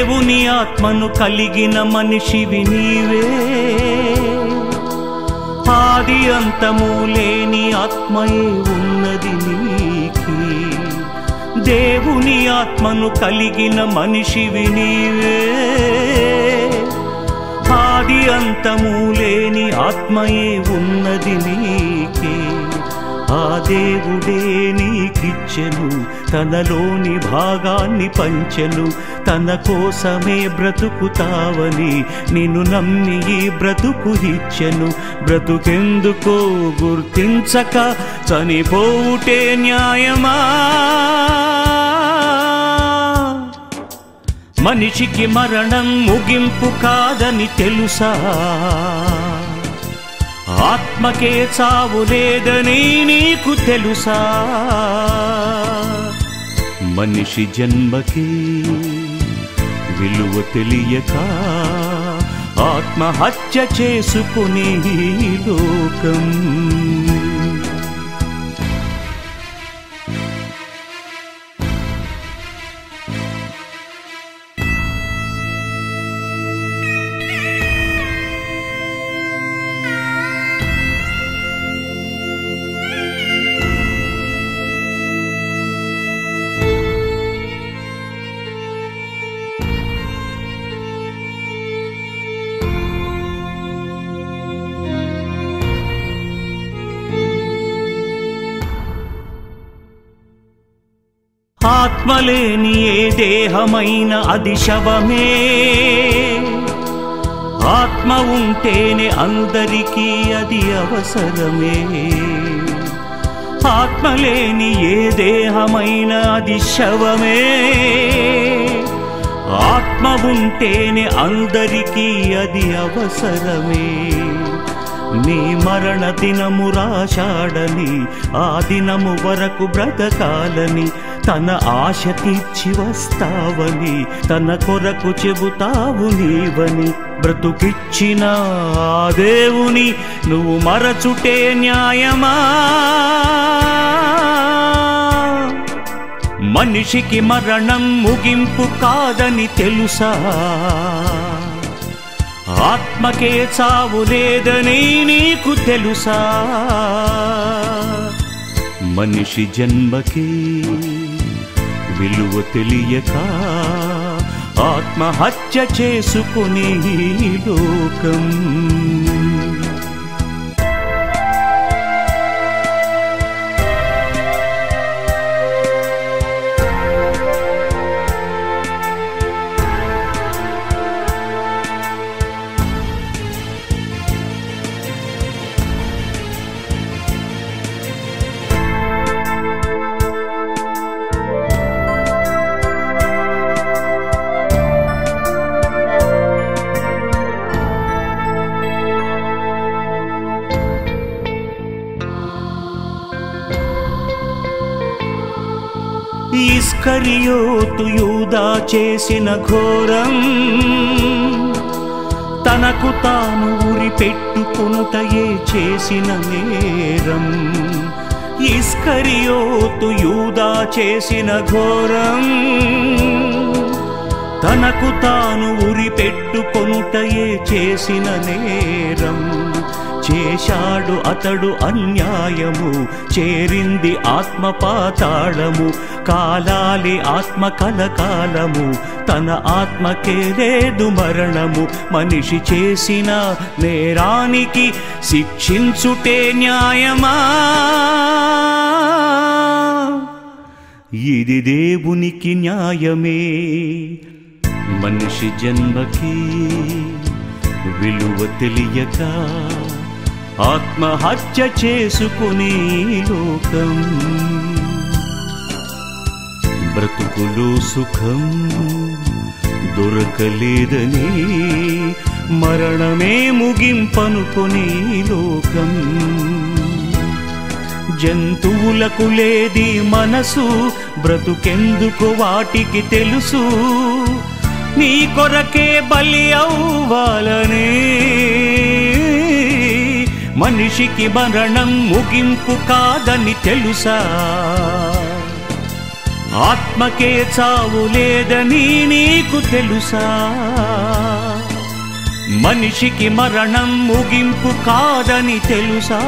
దేవుని ఆత్మను కలిగిన మనిషివి నీవే, ఆది అంతము లేని ఆత్మయే ఉన్నది నీకి. దేవుని ఆత్మను కలిగిన మనిషివి నీవే, ఆది అంతము లేని ఆత్మయే ఉన్నది నీకే. ఆ దేవుడే నీకిచ్చెను, తనలోని భాగాన్ని పంచెను, తన కోసమే బ్రతుకుతావని నిన్ను నమ్మి ఈ బ్రతుకు ఇచ్చెను. బ్రతుకెందుకో గుర్తించక చనిపోవుటే న్యాయమా? మనిషికి మరణం ముగింపు కాదని తెలుసా? ఆత్మకే చావు లేదని నీకు తెలుసా? మనిషి జన్మకి విలువ తెలియక ఆత్మహత్య చేసుకునే ఈ లోకం. ఆత్మలేని ఏ దేహమైన అది శవమే, ఆత్మ ఉంటేనే అందరికీ అది అవసరమే. ఆత్మలేని ఏ దేహమైన అది శవమే, ఆత్మ ఉంటేనే అందరికీ అది అవసరమే. నీ మరణ దినము రాశాడని ఆ దినము వరకు బ్రతకాలని తన ఆశ తీర్చి వస్తావని తన కొరకు చెబుతావు నీవని బ్రతుకిచ్చిన ఆ దేవుని నువ్వు మరచుటే న్యాయమా? మనిషికి మరణం ముగింపు కాదని తెలుసా? ఆత్మకే చావు లేదని నీకు తెలుసా? మనిషి జన్మకి విలువ తెలియక ఆత్మహత్య చేసుకునే ఈ లోకం. ఇస్కరియోతు యూదా చేసిన ఘోరం తనకు తాను ఉరి పెట్టుకొనుటయే చేసిన నేరం. ఇస్కరియోతు యూదా చేసిన ఘోరం తనకు తాను ఉరి పెట్టుకొనుటయే చేసిన నేరం. చేశాడు అతడు అన్యాయము, చేరింది ఆత్మ పాతాళము. కాలాలి ఆత్మ కలకాలము, తన ఆత్మకే లేదు మరణము. మనిషి చేసిన నేరానికి శిక్షించుటే న్యాయమా? ఇది దేవునికి న్యాయమే. మనిషి జన్మకి విలువ తెలియక ఆత్మహత్య చేసుకునే లోకం. బ్రతుకులో సుఖం దొరకలేదని మరణమే ముగింపనుకొని లోకం. జంతువులకు లేది మనసు, బ్రతుకెందుకు వాటికి తెలుసు. నీ కొరకే బలి అవ్వాలని మనిషికి మరణం ముగింపు కాదని తెలుసా? ఆత్మకే చావు లేదని నీకు తెలుసా? మనిషికి మరణం ముగింపు కాదని తెలుసా?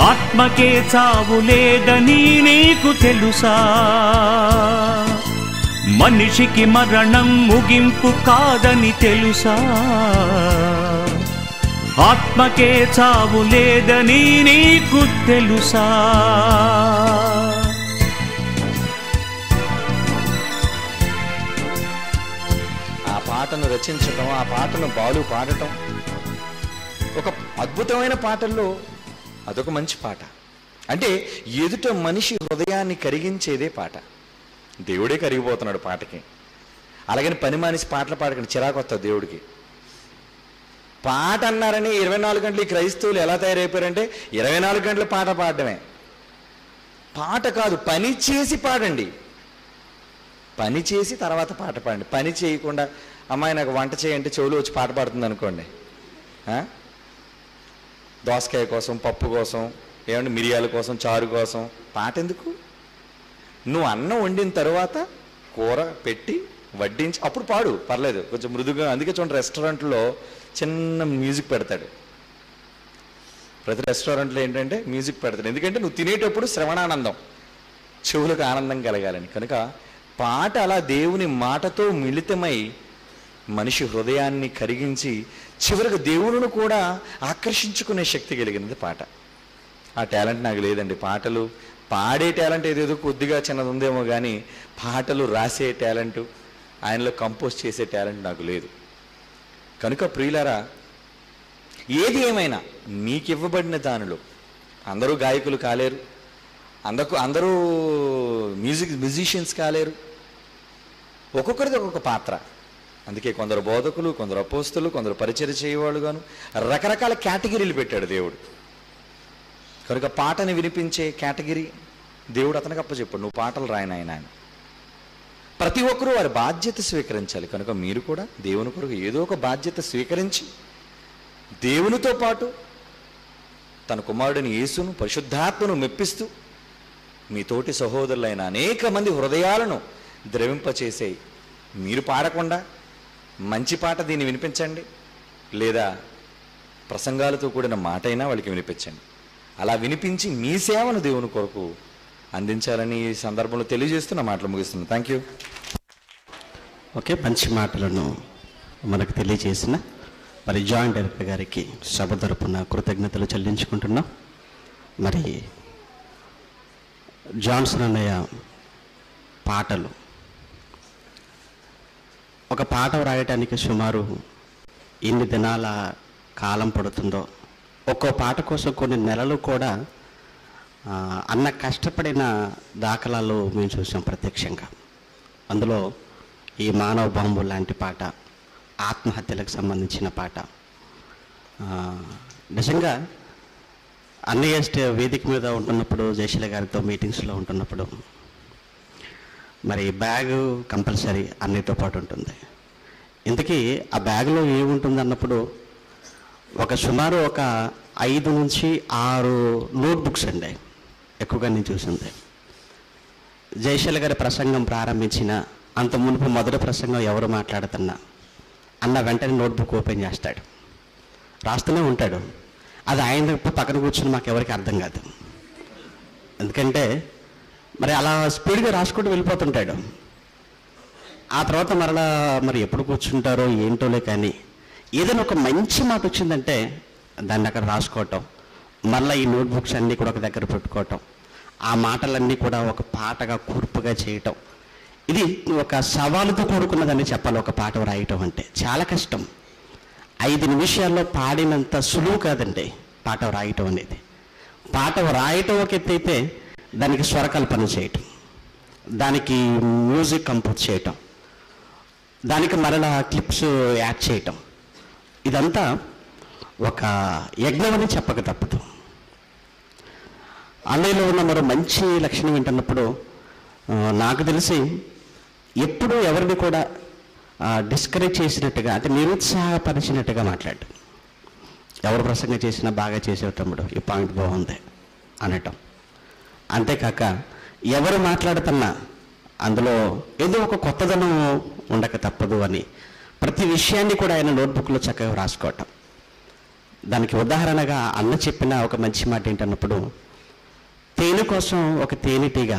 ఆత్మకే చావు లేదని నీకు తెలుసా? మనిషికి మరణం ముగింపు కాదని తెలుసా? ఆత్మకే చావు లేదని నీకు తెలుసా? పాటను రచించటం, ఆ పాటను బాలు పాడటం, ఒక అద్భుతమైన పాటల్లో అదొక మంచి పాట. అంటే ఎదుట మనిషి హృదయాన్ని కరిగించేదే పాట. దేవుడే కరిగిపోతున్నాడు పాటకి. అలాగని పని మానేసి పాటలు పాడకండి, చిరాకు వస్తుంది దేవుడికి. పాట అన్నారని 24 గంటలు ఈ క్రైస్తవులు ఎలా తయారైపోయారంటే 24 గంటల పాట పాడటమే. పాట కాదు, పని చేసి పాడండి. పని చేసి తర్వాత పాట పాడండి. పని చేయకుండా అమ్మాయి నాకు వంట చేయంటే చెవులు వచ్చి పాట పాడుతుంది అనుకోండి. దోసకాయ కోసం, పప్పు కోసం, ఏమంటే మిరియాల కోసం, చారు కోసం పాట ఎందుకు? నువ్వు అన్నం వండిన తర్వాత కూర పెట్టి వడ్డించి అప్పుడు పాడు, పర్లేదు, కొంచెం మృదుగా. అందుకే చూడండి రెస్టారెంట్లో చిన్న మ్యూజిక్ పెడతాడు. ప్రతి రెస్టారెంట్లో ఏంటంటే మ్యూజిక్ పెడతాడు. ఎందుకంటే నువ్వు తినేటప్పుడు శ్రవణానందం, చెవులకు ఆనందం కలగాలని. కనుక పాట అలా దేవుని మాటతో మిళితమై మనిషి హృదయాన్ని కరిగించి చివరికి దేవుని కూడా ఆకర్షించుకునే శక్తి కలిగినది పాట. ఆ టాలెంట్ నాకు లేదండి. పాటలు పాడే టాలెంట్ ఏదేదో కొద్దిగా చిన్నది ఉందేమో కానీ పాటలు రాసే టాలెంటు, ఆయనలో కంపోజ్ చేసే టాలెంట్ నాకు లేదు. కనుక ప్రియులారా, ఏది ఏమైనా మీకు ఇవ్వబడిన దానిలో అందరూ గాయకులు కాలేరు, అందరూ మ్యూజిషియన్స్ కాలేరు. ఒక్కొక్కరిది ఒక్కొక్క పాత్ర. అందుకే కొందరు బోధకులు, కొందరు అపోస్తులు, కొందరు పరిచర్య చేయవాళ్ళు గాను రకరకాల కేటగిరీలు పెట్టాడు దేవుడు. కనుక పాటని వినిపించే కేటగిరీ దేవుడు అతనికి అప్పచెప్పాడు. నువ్వు పాటలు రాయను ఆయన. ప్రతి ఒక్కరూ వారి బాధ్యత స్వీకరించాలి. కనుక మీరు కూడా దేవుని కొరకు ఏదో ఒక బాధ్యత స్వీకరించి దేవునితో పాటు తన కుమారుడిని యేసును, పరిశుద్ధాత్మను మెప్పిస్తూ మీ తోటి సహోదరులైన అనేక మంది హృదయాలను ద్రవింపచేసే మీరు పాడకుండా మంచి పాట దీన్ని వినిపించండి, లేదా ప్రసంగాలతో కూడిన మాట అయినా వాళ్ళకి వినిపించండి. అలా వినిపించి మీ సేవను దేవుని కొరకు అందించాలని ఈ సందర్భంలో తెలియజేస్తూ నా మాటలు ముగిస్తున్నాను. Thank you. ఓకే, మంచి మాటలను మనకు తెలియజేసిన మరి జాయింట్ డైరెక్టర్ గారికి సభ తరపున కృతజ్ఞతలు చెల్లించుకుంటున్నాం. మరి జాన్సన్ అన్నయ్య పాటలు, ఒక పాట వ్రాయటానికి సుమారు ఎన్ని దినాల కాలం పడుతుందో, ఒక్కో పాట కోసం కొన్ని నెలలు కూడా అన్న కష్టపడిన దాఖలాలు మేము చూసాం ప్రత్యక్షంగా. అందులో ఈ మానవ బాంబు లాంటి పాట, ఆత్మహత్యలకు సంబంధించిన పాట, నిజంగా అన్నయ్య వేదిక మీద ఉంటున్నప్పుడు, జయశీల గారితో మీటింగ్స్లో ఉంటున్నప్పుడు మరి బ్యాగు కంపల్సరీ అన్నిటితో పాటు ఉంటుంది. ఇంతకీ ఆ బ్యాగ్లో ఏముంటుంది అన్నప్పుడు సుమారు ఒక 5 నుంచి 6 నోట్బుక్స్ అండి ఎక్కువగా నేను చూసింది. జయశీల గారి ప్రసంగం ప్రారంభించిన అంత మునుపు మొదటి ప్రసంగం ఎవరు మాట్లాడుతున్నా అన్న వెంటనే నోట్బుక్ ఓపెన్ చేస్తాడు, రాస్తూనే ఉంటాడు. అది ఆయన పక్కన కూర్చుని మాకెవరికి అర్థం కాదు. ఎందుకంటే మరి అలా స్పీడ్గా రాసుకుంటూ వెళ్ళిపోతుంటాడు. ఆ తర్వాత మరలా మరి ఎప్పుడు కూర్చుంటారో ఏంటోలే, కానీ ఏదైనా ఒక మంచి మాట వచ్చిందంటే దాన్ని అక్కడ రాసుకోవటం, మళ్ళీ ఈ నోట్బుక్స్ అన్నీ కూడా ఒక దగ్గర పెట్టుకోవటం, ఆ మాటలన్నీ కూడా ఒక పాటగా కూర్పుగా చేయటం, ఇది ఒక సవాలుతో కూడుకున్నదని చెప్పాలి. ఒక పాట రాయటం అంటే చాలా కష్టం. 5 నిమిషాల్లో పాడినంత సులువు కాదండి పాట రాయటం అనేది. పాట రాయటం ఒక ఎత్తు అయితే దానికి స్వరకల్పన చేయటం, దానికి మ్యూజిక్ కంపోజ్ చేయటం, దానికి మరలా క్లిప్స్ యాడ్ చేయటం, ఇదంతా ఒక యజ్ఞం అని చెప్పక తప్పదు. అన్నయ్యలో ఉన్న మరో మంచి లక్షణం ఏంటన్నప్పుడు నాకు తెలిసి ఎప్పుడూ ఎవరిని కూడా డిస్కరేజ్ చేసినట్టుగా, అంటే నిరుత్సాహపరిచినట్టుగా మాట్లాడటం. ఎవరు ప్రసంగం చేసినా బాగా చేసేటప్పుడు ఈ పాయింట్ బాగుంది అనటం. అంతేకాక ఎవరు మాట్లాడుతున్నా అందులో ఏదో ఒక కొత్తదనం ఉండక తప్పదు అని ప్రతి విషయాన్ని కూడా ఆయన నోట్బుక్లో చక్కగా రాసుకోవటం. దానికి ఉదాహరణగా అన్న చెప్పిన ఒక మంచి మాట ఏంటన్నప్పుడు, తేనె కోసం ఒక తేనెటీగ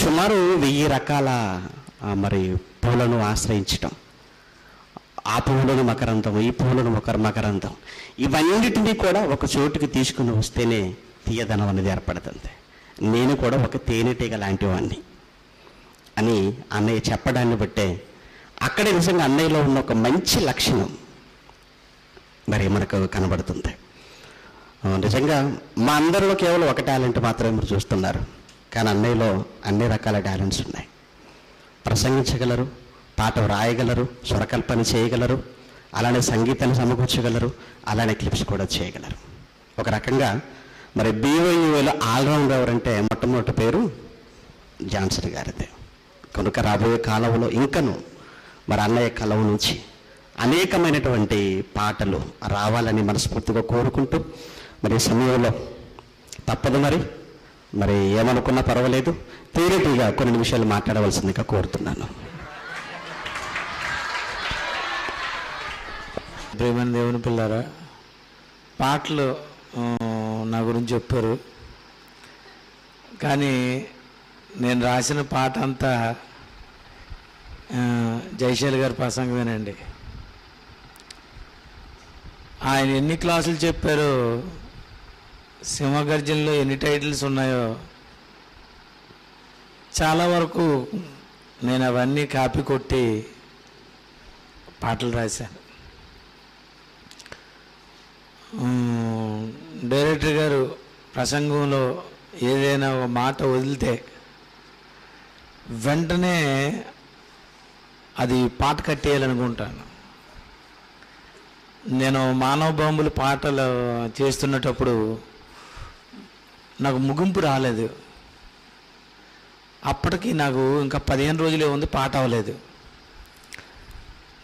సుమారు 1000 రకాల మరి పూలను ఆశ్రయించటం, ఆ పువ్వులను మకరందం, ఈ పువ్వులను మకరందం, ఇవన్నిటినీ కూడా ఒక చోటుకి తీసుకుని వస్తేనే తీయదనం అనేది ఏర్పడుతుంది. నేను కూడా ఒక తేనెటీగ లాంటి వాడిని అని అన్నయ్య చెప్పడాన్ని బట్టే అక్కడే నిజంగా అన్నయ్యలో ఉన్న ఒక మంచి లక్షణం మరి మనకు కనబడుతుంది. నిజంగా మా అందరిలో కేవలం ఒక టాలెంట్ మాత్రమే మీరు చూస్తున్నారు, కానీ అన్నయ్యలో అన్ని రకాల టాలెంట్స్ ఉన్నాయి. ప్రసంగించగలరు, పాట వ్రాయగలరు, స్వరకల్పన చేయగలరు, అలానే సంగీతాన్ని సమకూర్చగలరు, అలానే క్లిప్స్ కూడా చేయగలరు. ఒక రకంగా మరి BYUలో ఆల్రౌండర్ ఎవరంటే మొట్టమొదటి పేరు జాన్సన్ గారిదే. కనుక రాబోయే కాలంలో ఇంకను మరి అన్నయ్య కలం నుంచి అనేకమైనటువంటి పాటలు రావాలని మనస్ఫూర్తిగా కోరుకుంటూ, మరి సమయంలో తప్పదు మరి ఏమనుకున్నా పర్వాలేదు, తేలికగా కొన్ని నిమిషాలు మాట్లాడవలసిందిగా కోరుతున్నాను. ప్రేమ దేవుని పిల్లారా, పాటలు నా గురించి చెప్పారు, కానీ నేను రాసిన పాట అంతా జయశైల్ గారి ప్రసంగమేనండి. ఆయన ఎన్ని క్లాసులు చెప్పారో, సింహగర్జనలో ఎన్ని టైటిల్స్ ఉన్నాయో చాలా వరకు నేను అవన్నీ కాపీ కొట్టి పాటలు రాశాను. డైరెక్టర్ గారు ప్రసంగంలో ఏదైనా ఒక మాట వదిలితే వెంటనే అది పాట కట్టేయాలనుకుంటాను. నేను మానవ బాంబులు పాటలు చేస్తున్నప్పుడు నాకు ముగింపు రాలేదు. అప్పటికి నాకు ఇంకా 15 రోజులే ఉంది, పాట అవ్వలేదు.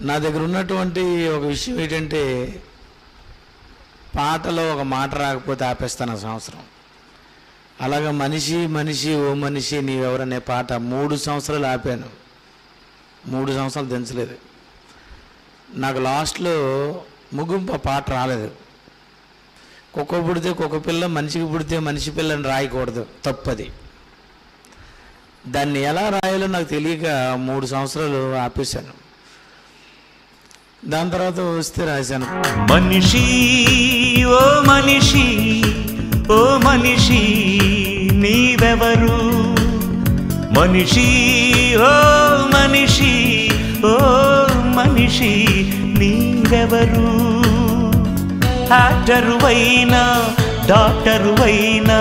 నా దగ్గర ఉన్నటువంటి ఒక విషయం ఏంటంటే, పాటలో ఒక మాట రాకపోతే ఆపేస్తాను ఆ సంవత్సరం. అలాగా మనిషి మనిషి ఓ మనిషి నీవెవరనే పాట 3 సంవత్సరాలు ఆపాను. 3 సంవత్సరాలు దించలేదు. నాకు లాస్ట్లో ముగింపు పాట రాలేదు. కుక్క పుడితే కుక్క పిల్ల, మనిషికి పుడితే మనిషి పిల్లని రాయకూడదు, తప్పది. దాన్ని ఎలా రాయాలో నాకు తెలియక 3 సంవత్సరాలు ఆపేశాను. దాని తర్వాత వస్తే రాశాను. మనిషి ఓ మనిషి, ఓ మనిషి నీవెవరు, మనిషి ఓ మనిషి, ఓ మనిషి నీవెవరు. యాక్టరువైనా, డాక్టరువైనా,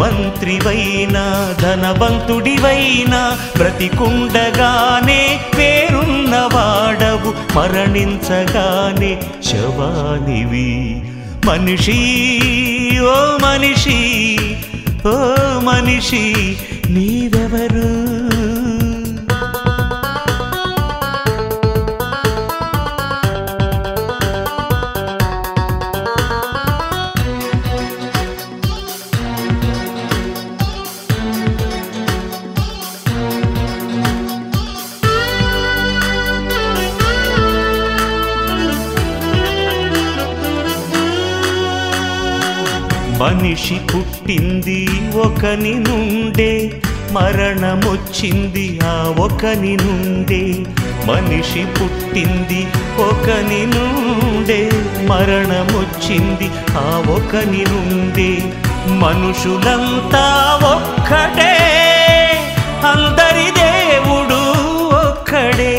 మంత్రివైనా, ధనవంతుడివైనా, బ్రతికుండగానే పేరున్నవాడవు, మరణించగానే శవానివి. మనిషి ఓ మనిషి, ఓ మనిషి నీవెవరు. మనిషి పుట్టింది ఒకని నుండే, మరణమొచ్చింది ఆ ఒకని నుండే. మనిషి పుట్టింది ఒకని నుండే, మరణమొచ్చింది ఆ ఒకని నుండే. మనుషులంతా ఒక్కడే, అందరి దేవుడు ఒక్కడే.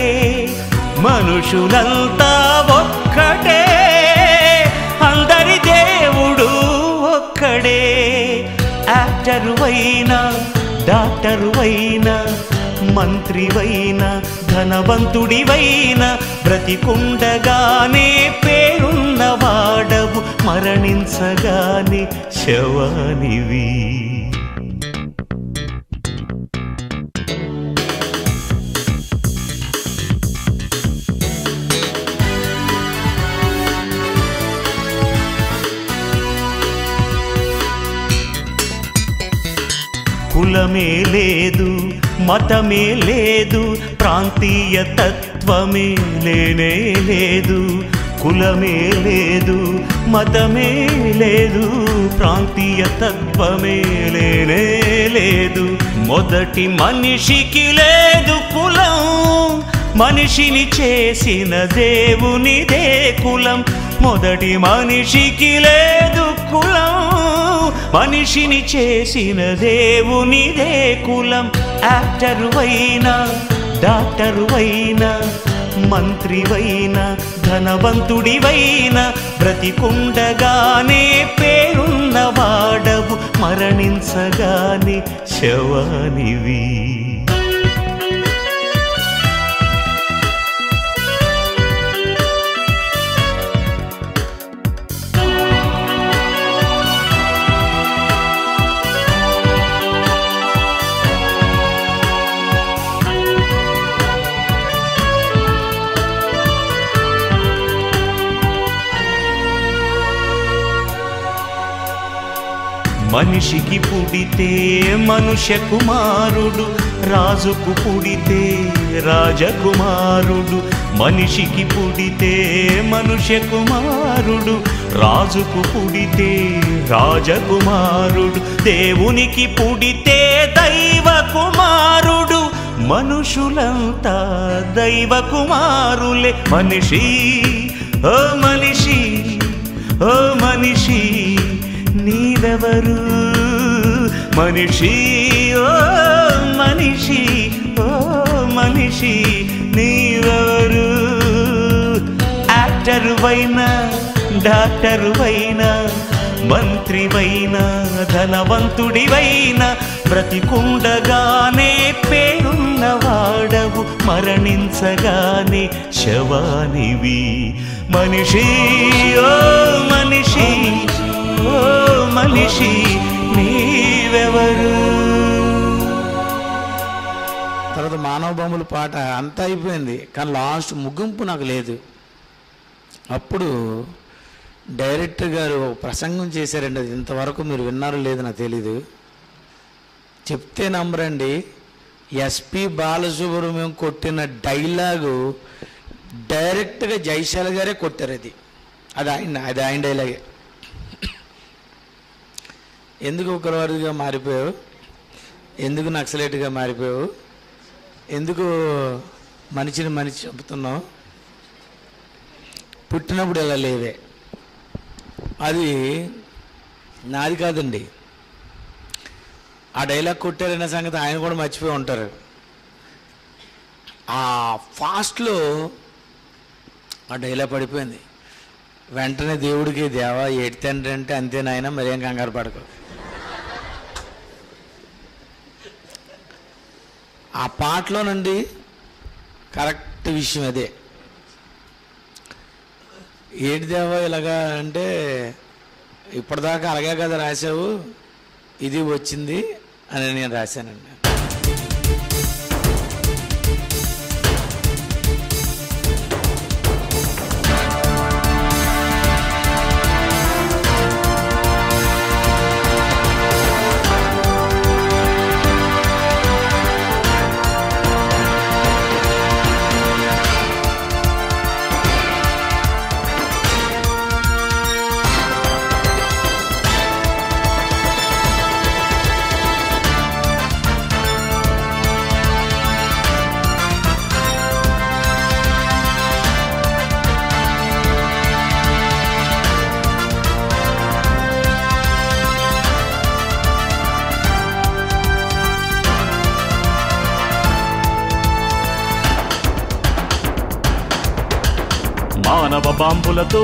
మనుషులంతా ఒక్కడే, అందరి దేవుడు ఒక్కడే. యాక్టరువైనా, డాక్టరువైనా, మంత్రివైనా, ధనవంతుడివైనా, బ్రతికుండగానే పేరున్నవాడవు, మరణించగానే శవానివి. కులమే లేదు, మతమే లేదు, ప్రాంతీయ తత్వమే లేనే లేదు. కులమే లేదు, మతమే లేదు, ప్రాంతీయ తత్వమే లేనే లేదు. మొదటి మనిషికి లేదు కులం, మనిషిని చేసిన దేవునిదే కులం. మొదటి మనిషికి లేదు కులం, మనిషిని చేసిన దేవునిదే కులం. యాక్టరువైనా, డాక్టరువైనా, మంత్రివైనా, ధనవంతుడివైనా, బ్రతికుండగానే పేరున్నవాడవు, మరణించగానే శవానివి. మనిషికి పుడితే మనుష్య కుమారుడు, రాజుకు పుడితే రాజకుమారుడు. మనిషికి పుడితే మనుష్య కుమారుడు, రాజుకు పుడితే రాజకుమారుడు. దేవునికి పుడితే దైవ కుమారుడు, మనుషులంతా దైవ కుమారులే. మనిషి ఓ మనిషి, ఓ మనిషి నీవెవరు? మనిషి ఓ మనిషి, ఓ మనిషి నీవెవరు? యాక్టరువైనా, డాక్టరువైనా, మంత్రివైనా, ధనవంతుడివైనా, బ్రతికుండగానే పేరున్నవాడవు, మరణించగానే శవానివి. మనిషి ఓ మనిషి, ఓ మనిషి నీవెవరు? తర్వాత మానవ బొమ్మల పాట అంతా అయిపోయింది, కానీ లాస్ట్ ముగింపు నాకు లేదు. అప్పుడు డైరెక్టర్ గారు ప్రసంగం చేశారండి, అది ఇంతవరకు మీరు విన్నారో లేదో నాకు తెలీదు. చెప్తే నమ్మరండి, ఎస్పి బాలసుబ్రహ్మణ్యం కొట్టిన డైలాగు డైరెక్ట్గా జైశాల గారే కొట్టారు. అది ఆయన డైలాగే. ఎందుకు ఉగ్రవాదిగా మారిపోయావు, ఎందుకు నక్సలైట్గా మారిపోయావు, ఎందుకు మనిషిని మనిషి చెబుతున్నావు, పుట్టినప్పుడు ఇలా లేవే. అది నాది కాదండి, ఆ డైలాగ్ కొట్టారనే సంగతి ఆయన కూడా మర్చిపోయి ఉంటారు. ఆ ఫాస్ట్లో ఆ డైలాగ్ పడిపోయింది. వెంటనే దేవుడికి, దేవా ఏటి తండ్రి అంటే అంతే నాయన, మరేం కంగారు పడకు. ఆ పాటలోనండి కరెక్ట్ విషయం అదే. ఏటి దేవా ఇలాగా అంటే, ఇప్పటిదాకా అలాగే కదా రాశావు, ఇది వచ్చింది అని నేను రాశానండి. మానవ బాంబులతో,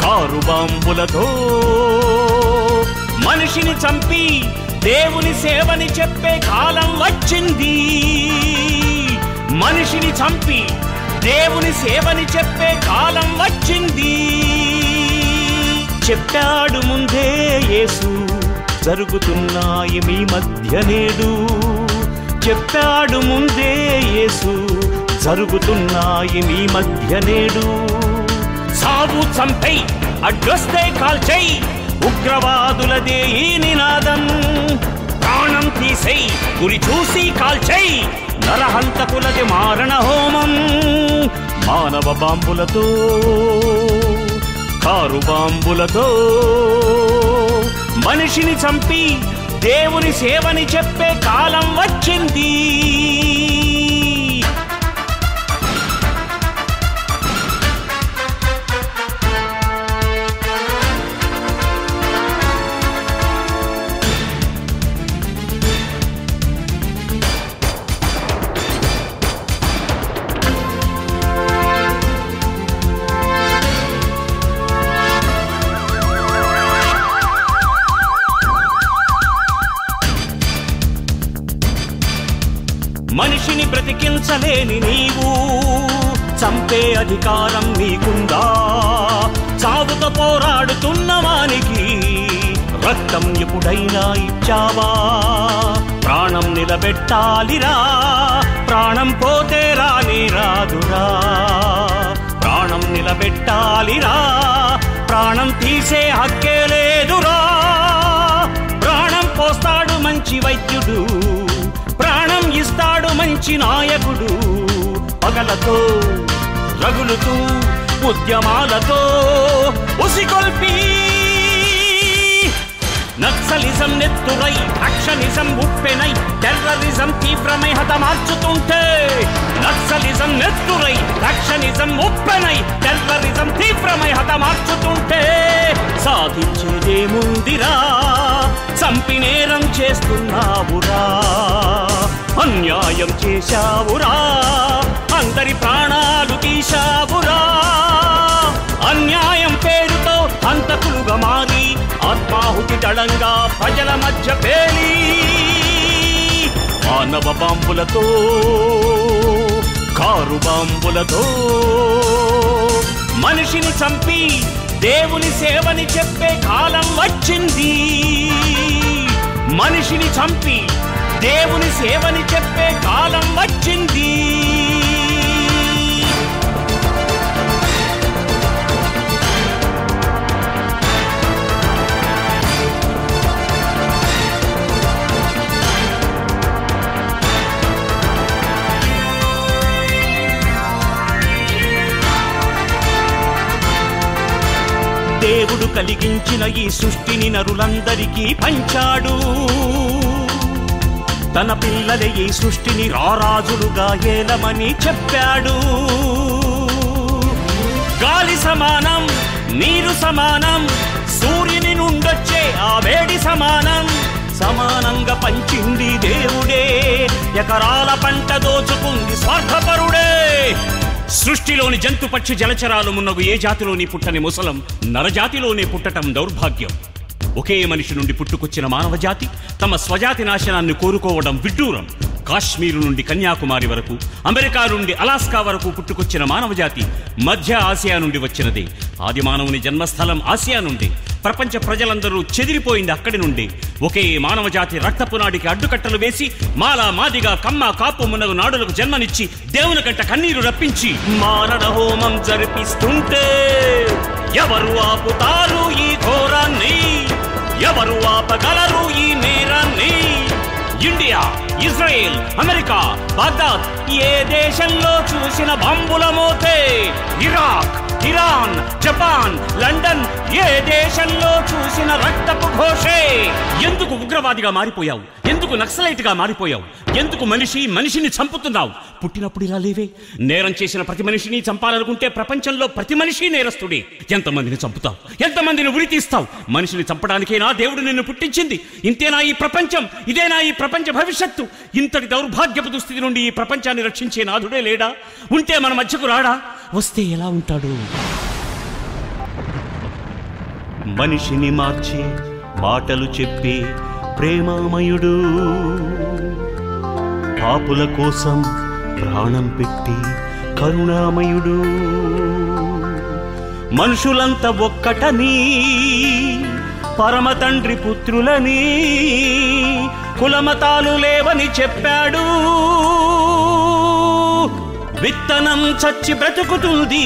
కారు బాంబులతో మనిషిని చంపి దేవుని సేవని చెప్పే కాలం వచ్చింది. మనిషిని చంపి దేవుని సేవని చెప్పే కాలం వచ్చింది. చెప్పాడు ముందే యేసు, జరుగుతున్నాయి మీ మధ్య నేడు. చెప్పాడు ముందే యేసు, జరుగుతున్నాయి మీ మధ్య నేడు. సావు చంపై, అడ్రస్తే కాల్చై, ఉగ్రవాదులదే ఈ నినాదం. ప్రాణం తీసేయ్, గురి చూసి కాల్చేయ్. నరహంతకులది మారణ హోమం, మానవ బాంబులతో కారు బాంబులతో మనిషిని చంపి దేవుని సేవని చెప్పే కాలం వచ్చింది. మనిషిని బ్రతికించలేని నీవు, చంపే అధికారం నీకుందా? చావుతో పోరాడుతున్న వానికి రక్తం ఎప్పుడైనా ఇచ్చావా? ప్రాణం నిలబెట్టాలిరా, ప్రాణం పోతే రాని రాదురా. ప్రాణం నిలబెట్టాలిరా, ప్రాణం తీసే హక్కే లేదురా. ప్రాణం పోస్తాడు మంచి వైద్యుడు, ప్రాణం ఇస్తాడు మంచి నాయకుడు. పగలతో రగులుతూ ఉద్యమాలతో ఉసిగొల్పి నక్సలిజం నెత్తురై, యాక్షనిజం ఉప్పెనై, టెర్రరిజం తీవ్రమై హతమార్చుతుంటే, నక్సలిజం నెత్తురై, యాక్షనిజం ఉప్పెనై, టెర్రరిజం తీవ్రమై హతమార్చుతుంటే సాధించేదేముందిరా? చంపి నేరం చేస్తున్నావురా, అన్యాయం చేశావురా, అందరి ప్రాణాలు తీశావురా. అన్యాయం పేరుతో హంతకులుగా మారి ఆత్మాహుతి దళంగా ప్రజల మధ్య పేలి మానవ బాంబులతో కారు బాంబులతో మనిషిని చంపి దేవుని సేవని చెప్పే కాలం వచ్చింది. మనిషిని చంపి దేవుని సేవని చెప్పే కాలం వచ్చింది. దేవుడు కలిగించిన ఈ సృష్టిని నరులందరికీ పంచాడు. తన పిల్లలే ఈ సృష్టిని రారాజులుగా ఏలమని చెప్పాడు. గాలి సమానం, నీరు సమానం, సూర్యుని నుండొచ్చే ఆ వేడి సమానం. సమానంగా పంచింది దేవుడే, ఎకరాల పంట దోచుకుంది స్వార్థపరుడే. సృష్టిలోని జంతు పక్షి జలచరాలు మున్నగు ఏ జాతిలోని పుట్టని ముసలం నరజాతిలోనే పుట్టటం దౌర్భాగ్యం. ఒకే మనిషి నుండి పుట్టుకొచ్చిన మానవ జాతి తమ స్వజాతి నాశనాన్ని కోరుకోవడం విడ్డూరం. కాశ్మీరు నుండి కన్యాకుమారి వరకు, అమెరికా నుండి అలాస్కా వరకు పుట్టుకొచ్చిన మానవ జాతి మధ్య ఆసియా నుండి వచ్చినదే. ఆది మానవుని జన్మస్థలం ఆసియా నుండి. ప్రపంచ ప్రజలందరూ చెదిరిపోయింది అక్కడి నుండి. ఒకే మానవ జాతి రక్తపు నాడికి అడ్డుకట్టలు వేసి మాలా మాదిగా కమ్మ కాపు మున్నగు నాడులకు జన్మనిచ్చి దేవుని కంట కన్నీరు రప్పించి మారణ హోమం జరిపిస్తుంటే ఎవరు ఆపుతారు ఈ ఘోరాన్ని? ఎవరు ఆపగలరు ఈ నేరాన్ని? ఇండియా, ఇజ్రాయెల్, అమెరికా, బాగ్దాద్ ఏ దేశంలో చూసిన బాంబుల మోతే, ఇరాక్, ఇరాన్, జపాన్, లండన్ ఏ దేశంలో చూసిన రక్తపు ఘోషే. ఎందుకు ఉగ్రవాదిగా మారిపోయావు? ఎందుకు నక్సలైట్గా మారిపోయావు? ఎందుకు మనిషిని చంపుతున్నావు? పుట్టినప్పుడు ఇలా లేవే. నేరం చేసిన ప్రతి మనిషిని చంపాలనుకుంటే ప్రపంచంలో ప్రతి మనిషి నేరస్తుడే. ఎంతమందిని చంపుతావు? ఎంతమందిని ఉరి తీస్తావు? మనిషిని చంపడానికేనా దేవుడు నిన్ను పుట్టించింది? ఇంతేనా ఈ ప్రపంచం? ఇదేనా ఈ ప్రపంచ భవిష్యత్తు? ఇంతటి దౌర్భాగ్యపు దుస్థితి నుండి ఈ ప్రపంచాన్ని రక్షించే నాథుడే లేడా? ఉంటే మన మధ్యకు రాడా? వస్తే ఎలా ఉంటాడు? మనిషిని మార్చే మాటలు చెప్పే ప్రేమామయుడు, పాపుల కోసం ప్రాణం పెట్టి కరుణామయుడు. మనుషులంతా ఒక్కటని, పరమ తండ్రి పుత్రులని, కులమతాలు లేవని చెప్పాడు. విత్తనం చచ్చి బ్రతుకుతుంది,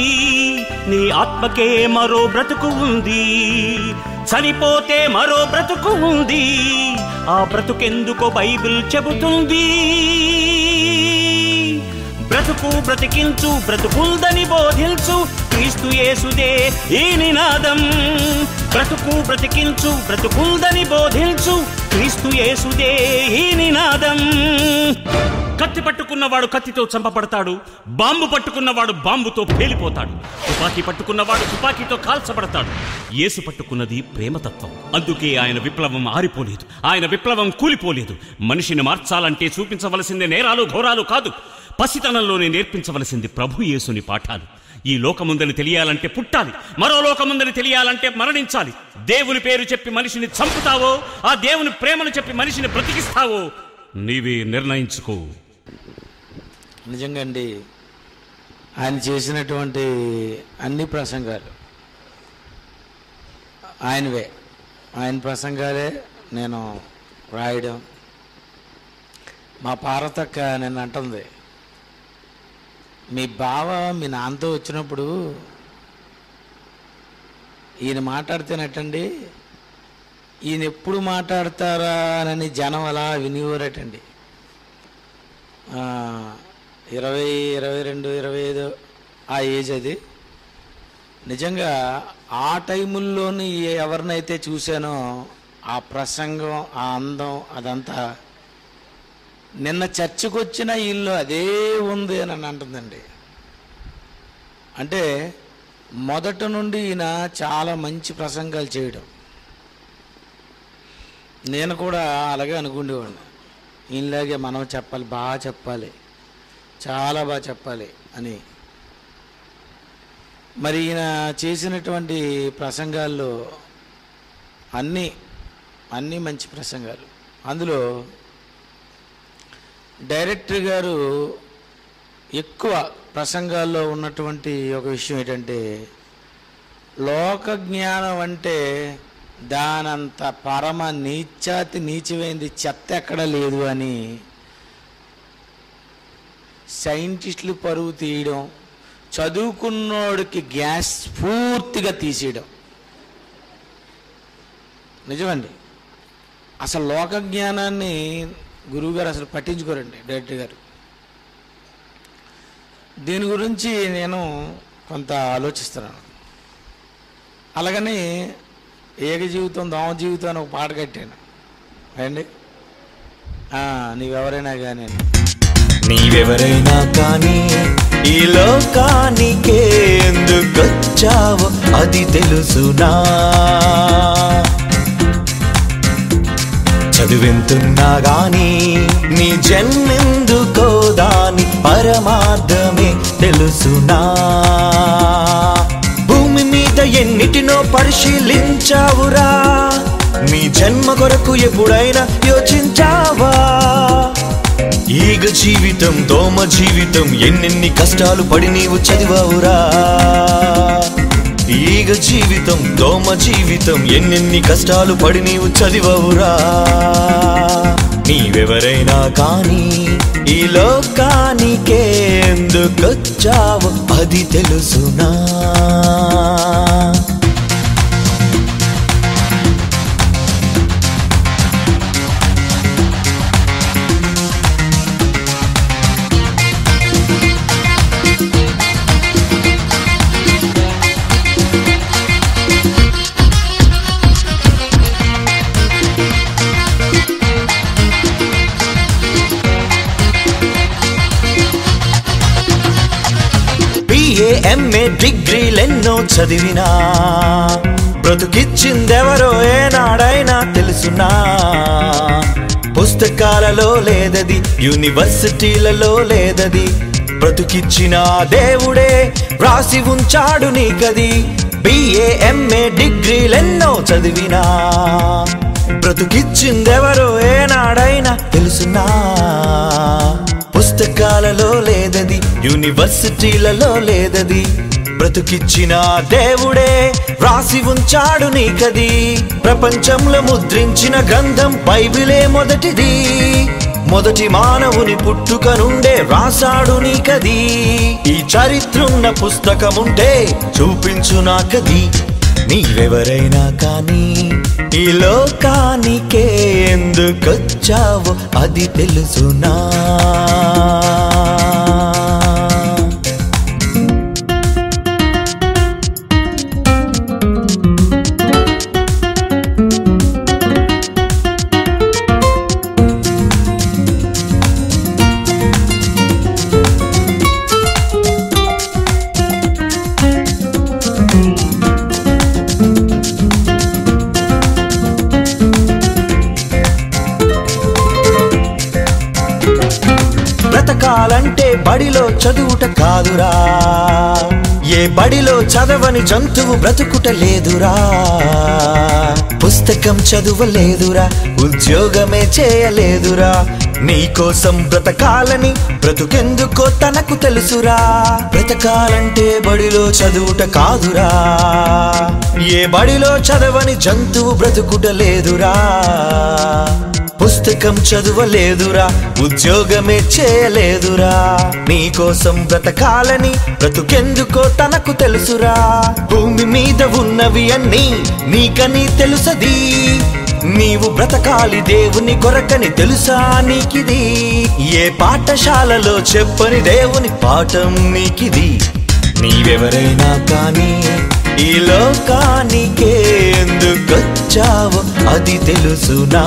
నీ ఆత్మకే మరో బ్రతుకు ఉంది. చనిపోతే మరో బ్రతుకు ఉంది, ఆ బ్రతుకెందుకో బైబిల్ చెబుతుంది. బ్రతుకు బ్రతికించు, బ్రతుకుందని బోధించు, క్రీస్తు యేసుదే ఈ నినాదం. బ్రతుకు బ్రతికించు, బ్రతుకుందని బోధించు, క్రీస్తు యేసుదే ఈ నినాదం. కత్తి పట్టుకున్నవాడు కత్తితో చంపబడతాడు, బాంబు పట్టుకున్నవాడు బాంబుతో పేలిపోతాడు, తుపాకీ పట్టుకున్నవాడు తుపాకీతో కాల్చబడతాడు. యేసు పట్టుకున్నది ప్రేమతత్వం. అందుకే ఆయన విప్లవం ఆరిపోలేదు, ఆయన విప్లవం కూలిపోలేదు. మనిషిని మార్చాలంటే చూపించవలసింది నేరాలు ఘోరాలు కాదు, పసితనంలోనే నేర్పించవలసింది ప్రభు యేసుని పాఠాలు. ఈ లోకముందని తెలియాలంటే పుట్టాలి, మరో లోకముందని తెలియాలంటే మరణించాలి. దేవుని పేరు చెప్పి మనిషిని చంపుతావో, ఆ దేవుని ప్రేమను చెప్పి మనిషిని బ్రతికిస్తావో నీవే నిర్ణయించుకో. నిజంగా అండి, ఆయన చేసినటువంటి అన్ని ప్రసంగాలు ఆయనవే, ఆయన ప్రసంగాలే నేను రాయడం. మా పార్వతక్క నేను అంటుంది, మీ బావ మీ నాన్నతో వచ్చినప్పుడు ఈయన మాట్లాడితేనటండి, ఈయన ఎప్పుడు మాట్లాడతారా అని జనం అలా వినియోరటండి. 20, 22, 25 ఆ ఏజ్ అది. నిజంగా ఆ టైముల్లోని ఎవరినైతే చూశానో ఆ ప్రసంగం, ఆ అందం, అదంతా నిన్న చర్చకు వచ్చిన వీళ్ళు అదే ఉంది అని అంటుందండి. అంటే మొదట నుండి ఈయన చాలా మంచి ప్రసంగాలు చేయడం, నేను కూడా అలాగే అనుకునేవాడిని. ఈయనలాగే మనం చెప్పాలి, బాగా చెప్పాలి, చాలా బాగా చెప్పాలి అని. మరి ఈయన చేసినటువంటి ప్రసంగాల్లో అన్నీ మంచి ప్రసంగాలు. అందులో డైరెక్టర్ గారు ఎక్కువ ప్రసంగాల్లో ఉన్నటువంటి ఒక విషయం ఏంటంటే, లోక జ్ఞానం అంటే దానంత పరమ నీచమైంది చెత్త ఎక్కడ లేదు అని సైంటిస్టులు పరువు తీయడం, చదువుకున్నోడికి గ్యాస్ పూర్తిగా తీసేయడం. నిజమండి, అసలు లోక జ్ఞానాన్ని గురువుగారు అసలు పట్టించుకోరండి డైరెక్టర్ గారు. దీని గురించి నేను కొంత ఆలోచిస్తున్నాను. అలాగని ఏక జీవితం దోమ జీవితం అని ఒక పాట కట్టాను అండి. నీవెవరైనా కానీ, నీవెవరైనా కానీ ఈ లోకానికే ఎందుకొచ్చావో అది తెలుసునా. చదువెంతున్నా గాని నీ జన్మెందుకో దాని పరమార్థమే తెలుసునా. భూమి మీద ఎన్నిటినో పరిశీలించావురా, నీ జన్మ కొరకు ఎప్పుడైనా యోచించావా? ఈగ జీవితం దోమ జీవితం ఎన్నెన్ని కష్టాలు పడి నీవు చదివావురా. ఈగ జీవితం దోమ జీవితం ఎన్నెన్ని కష్టాలు పడి నీవు చదివావురా. నీవెవరైనా కానీ ఈ లోకానికే ఎందుకొచ్చావో అది తెలుసునా. MA డిగ్రీలెన్నో చదివినా బ్రతుకిచ్చిందెవరో ఏనాడైనా తెలుసునా. పుస్తకాలలో లేదది, యూనివర్సిటీలలో లేదది, బ్రతుకిచ్చిన దేవుడే రాసి ఉంచాడు నీకది. BA MA డిగ్రీలెన్నో చదివినా బ్రతుకిచ్చిందెవరో ఏనాడైనా తెలుసునా. పుస్తకాలలో లేదది, యూనివర్సిటీలలో లేదది, బ్రతుకిచ్చిన దేవుడే రాసి ఉంచాడు నీకది. ప్రపంచంలో ముద్రించిన గ్రంథం బైబిలే మొదటిది, మొదటి మానవుని పుట్టుక నుండే రాసాడు నీకది. ఈ చరిత్రున్న పుస్తకముంటే చూపించు నాకది. నీవెవరైనా కానీ ఈ లోకానికే ఎందుకొచ్చావో అది తెలుసునా. బ్రతకాలంటే బడిలో చదువుట కాదురా, ఏ బడిలో చదవని జంతువు బ్రతుకుట లేదురా. పుస్తకం చదువలేదురా, ఉద్యోగమే చేయలేదురా. నీకోసం బ్రతకాలని బ్రతుకెందుకో తనకు తెలుసురా. బ్రతకాలంటే బడిలో చదువుట కాదురా, ఏ బడిలో చదవని జంతువు బ్రతుకుట లేదురా. పుస్తకం చదువలేదురా, ఉద్యోగమే చేయలేదురా. నీకోసం బ్రతకాలని బ్రతుకెందుకో తనకు తెలుసురా. భూమి మీద ఉన్నవి అన్నీ నీకని తెలుసది, నీవు బ్రతకాలి దేవుని కొరకని తెలుసా నీకిది. ఏ పాఠశాలలో చెప్పని దేవుని పాఠం నీకిది. నీవెవరైనా కానీ ఈ లోకానికే ఎందుకొచ్చావో అది తెలుసునా.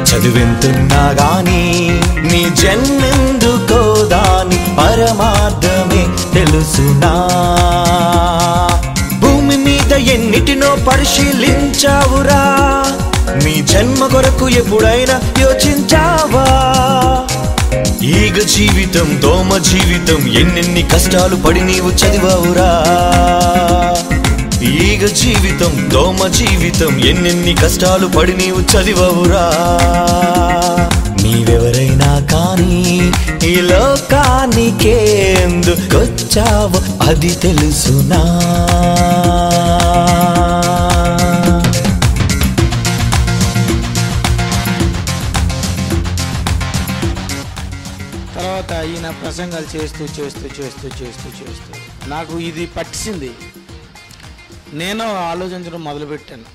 చదువెంతున్నా గాని నీ జన్మెందుకో దాని పరమార్థమే తెలుసునా. భూమి మీద ఎన్నిటినో పరిశీలించావురా, నీ జన్మ కొరకు ఎప్పుడైనా యోచించావా. ఈగ జీవితం దోమ జీవితం ఎన్నెన్ని కష్టాలు పడి నీవు చదివావురా. ఈగ జీవితం దోమ జీవితం ఎన్నెన్ని కష్టాలు పడి నీవు చదివావురా. నీవెవరైనా కానీ ఈ లోకానికే ఎందుకొచ్చావో అది తెలుసునా. తర్వాత ఈయన ప్రసంగాలు చేస్తూ చేస్తూ చేస్తూ చేస్తూ చేస్తూ నాకు ఇది పట్టింది. నేను ఆలోచించడం మొదలుపెట్టాను.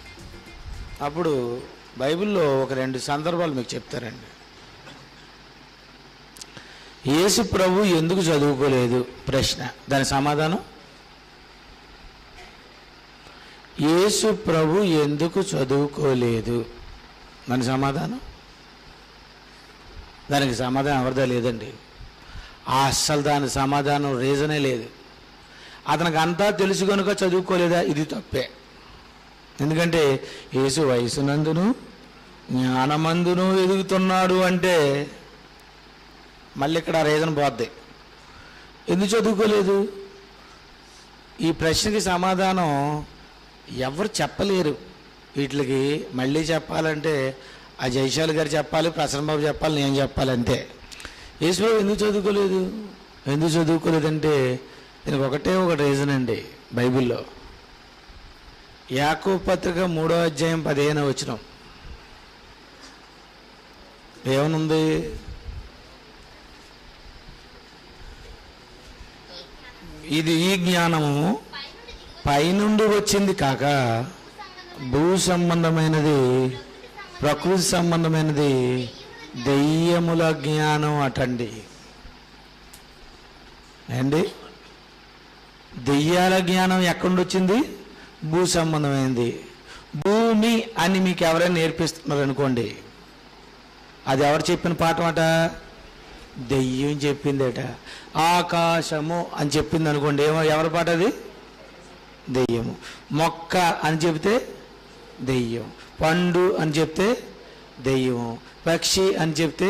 అప్పుడు బైబిల్లో ఒక 2 సందర్భాలు మీకు చెప్తారండి. యేసు ప్రభు ఎందుకు చదువుకోలేదు ప్రశ్న, దాని సమాధానం యేసు ప్రభు ఎందుకు చదువుకోలేదు దాని సమాధానం, దానికి సమాధానం ఎవరిదా లేదండి. అస్సలు దాని సమాధానం రీజనే లేదు. అతనికి అంతా తెలుసు కనుక చదువుకోలేదా, ఇది తప్పే. ఎందుకంటే యేసు వయసునందును జ్ఞానమందును ఎదుగుతున్నాడు అంటే మళ్ళీ ఇక్కడ రీజన్ పోద్ది. ఎందుకు చదువుకోలేదు, ఈ ప్రశ్నకి సమాధానం ఎవరు చెప్పలేరు. వీటికి మళ్ళీ చెప్పాలంటే ఆ జైశాల్ గారు చెప్పాలి, ప్రసన్న బాబు చెప్పాలి, నేను చెప్పాలంతే. యేసుబాబు ఎందుకు చదువుకోలేదు, ఎందుకు చదువుకోలేదంటే దీనికి ఒకటే ఒక రీజన్ అండి. బైబిల్లో యాకోబు పత్రిక 3వ అధ్యాయం 15వ వచనం ఏమనుంది, ఇది ఈ జ్ఞానము పైనుండి వచ్చింది కాక భూ సంబంధమైనది ప్రకృతి సంబంధమైనది దెయ్యముల జ్ఞానం అటండి. అండి దెయ్యాల జ్ఞానం ఎక్కడి వచ్చింది, భూ సంబంధమైనది. భూమి అని మీకు ఎవరైనా నేర్పిస్తున్నారు అనుకోండి, అది ఎవరు చెప్పిన పాఠం అట, దెయ్యం చెప్పిందట. ఆకాశము అని చెప్పింది అనుకోండి, ఏమో ఎవరి పాట అది, దెయ్యము. మొక్క అని చెప్తే దెయ్యం, పండు అని చెప్తే దెయ్యం, పక్షి అని చెప్తే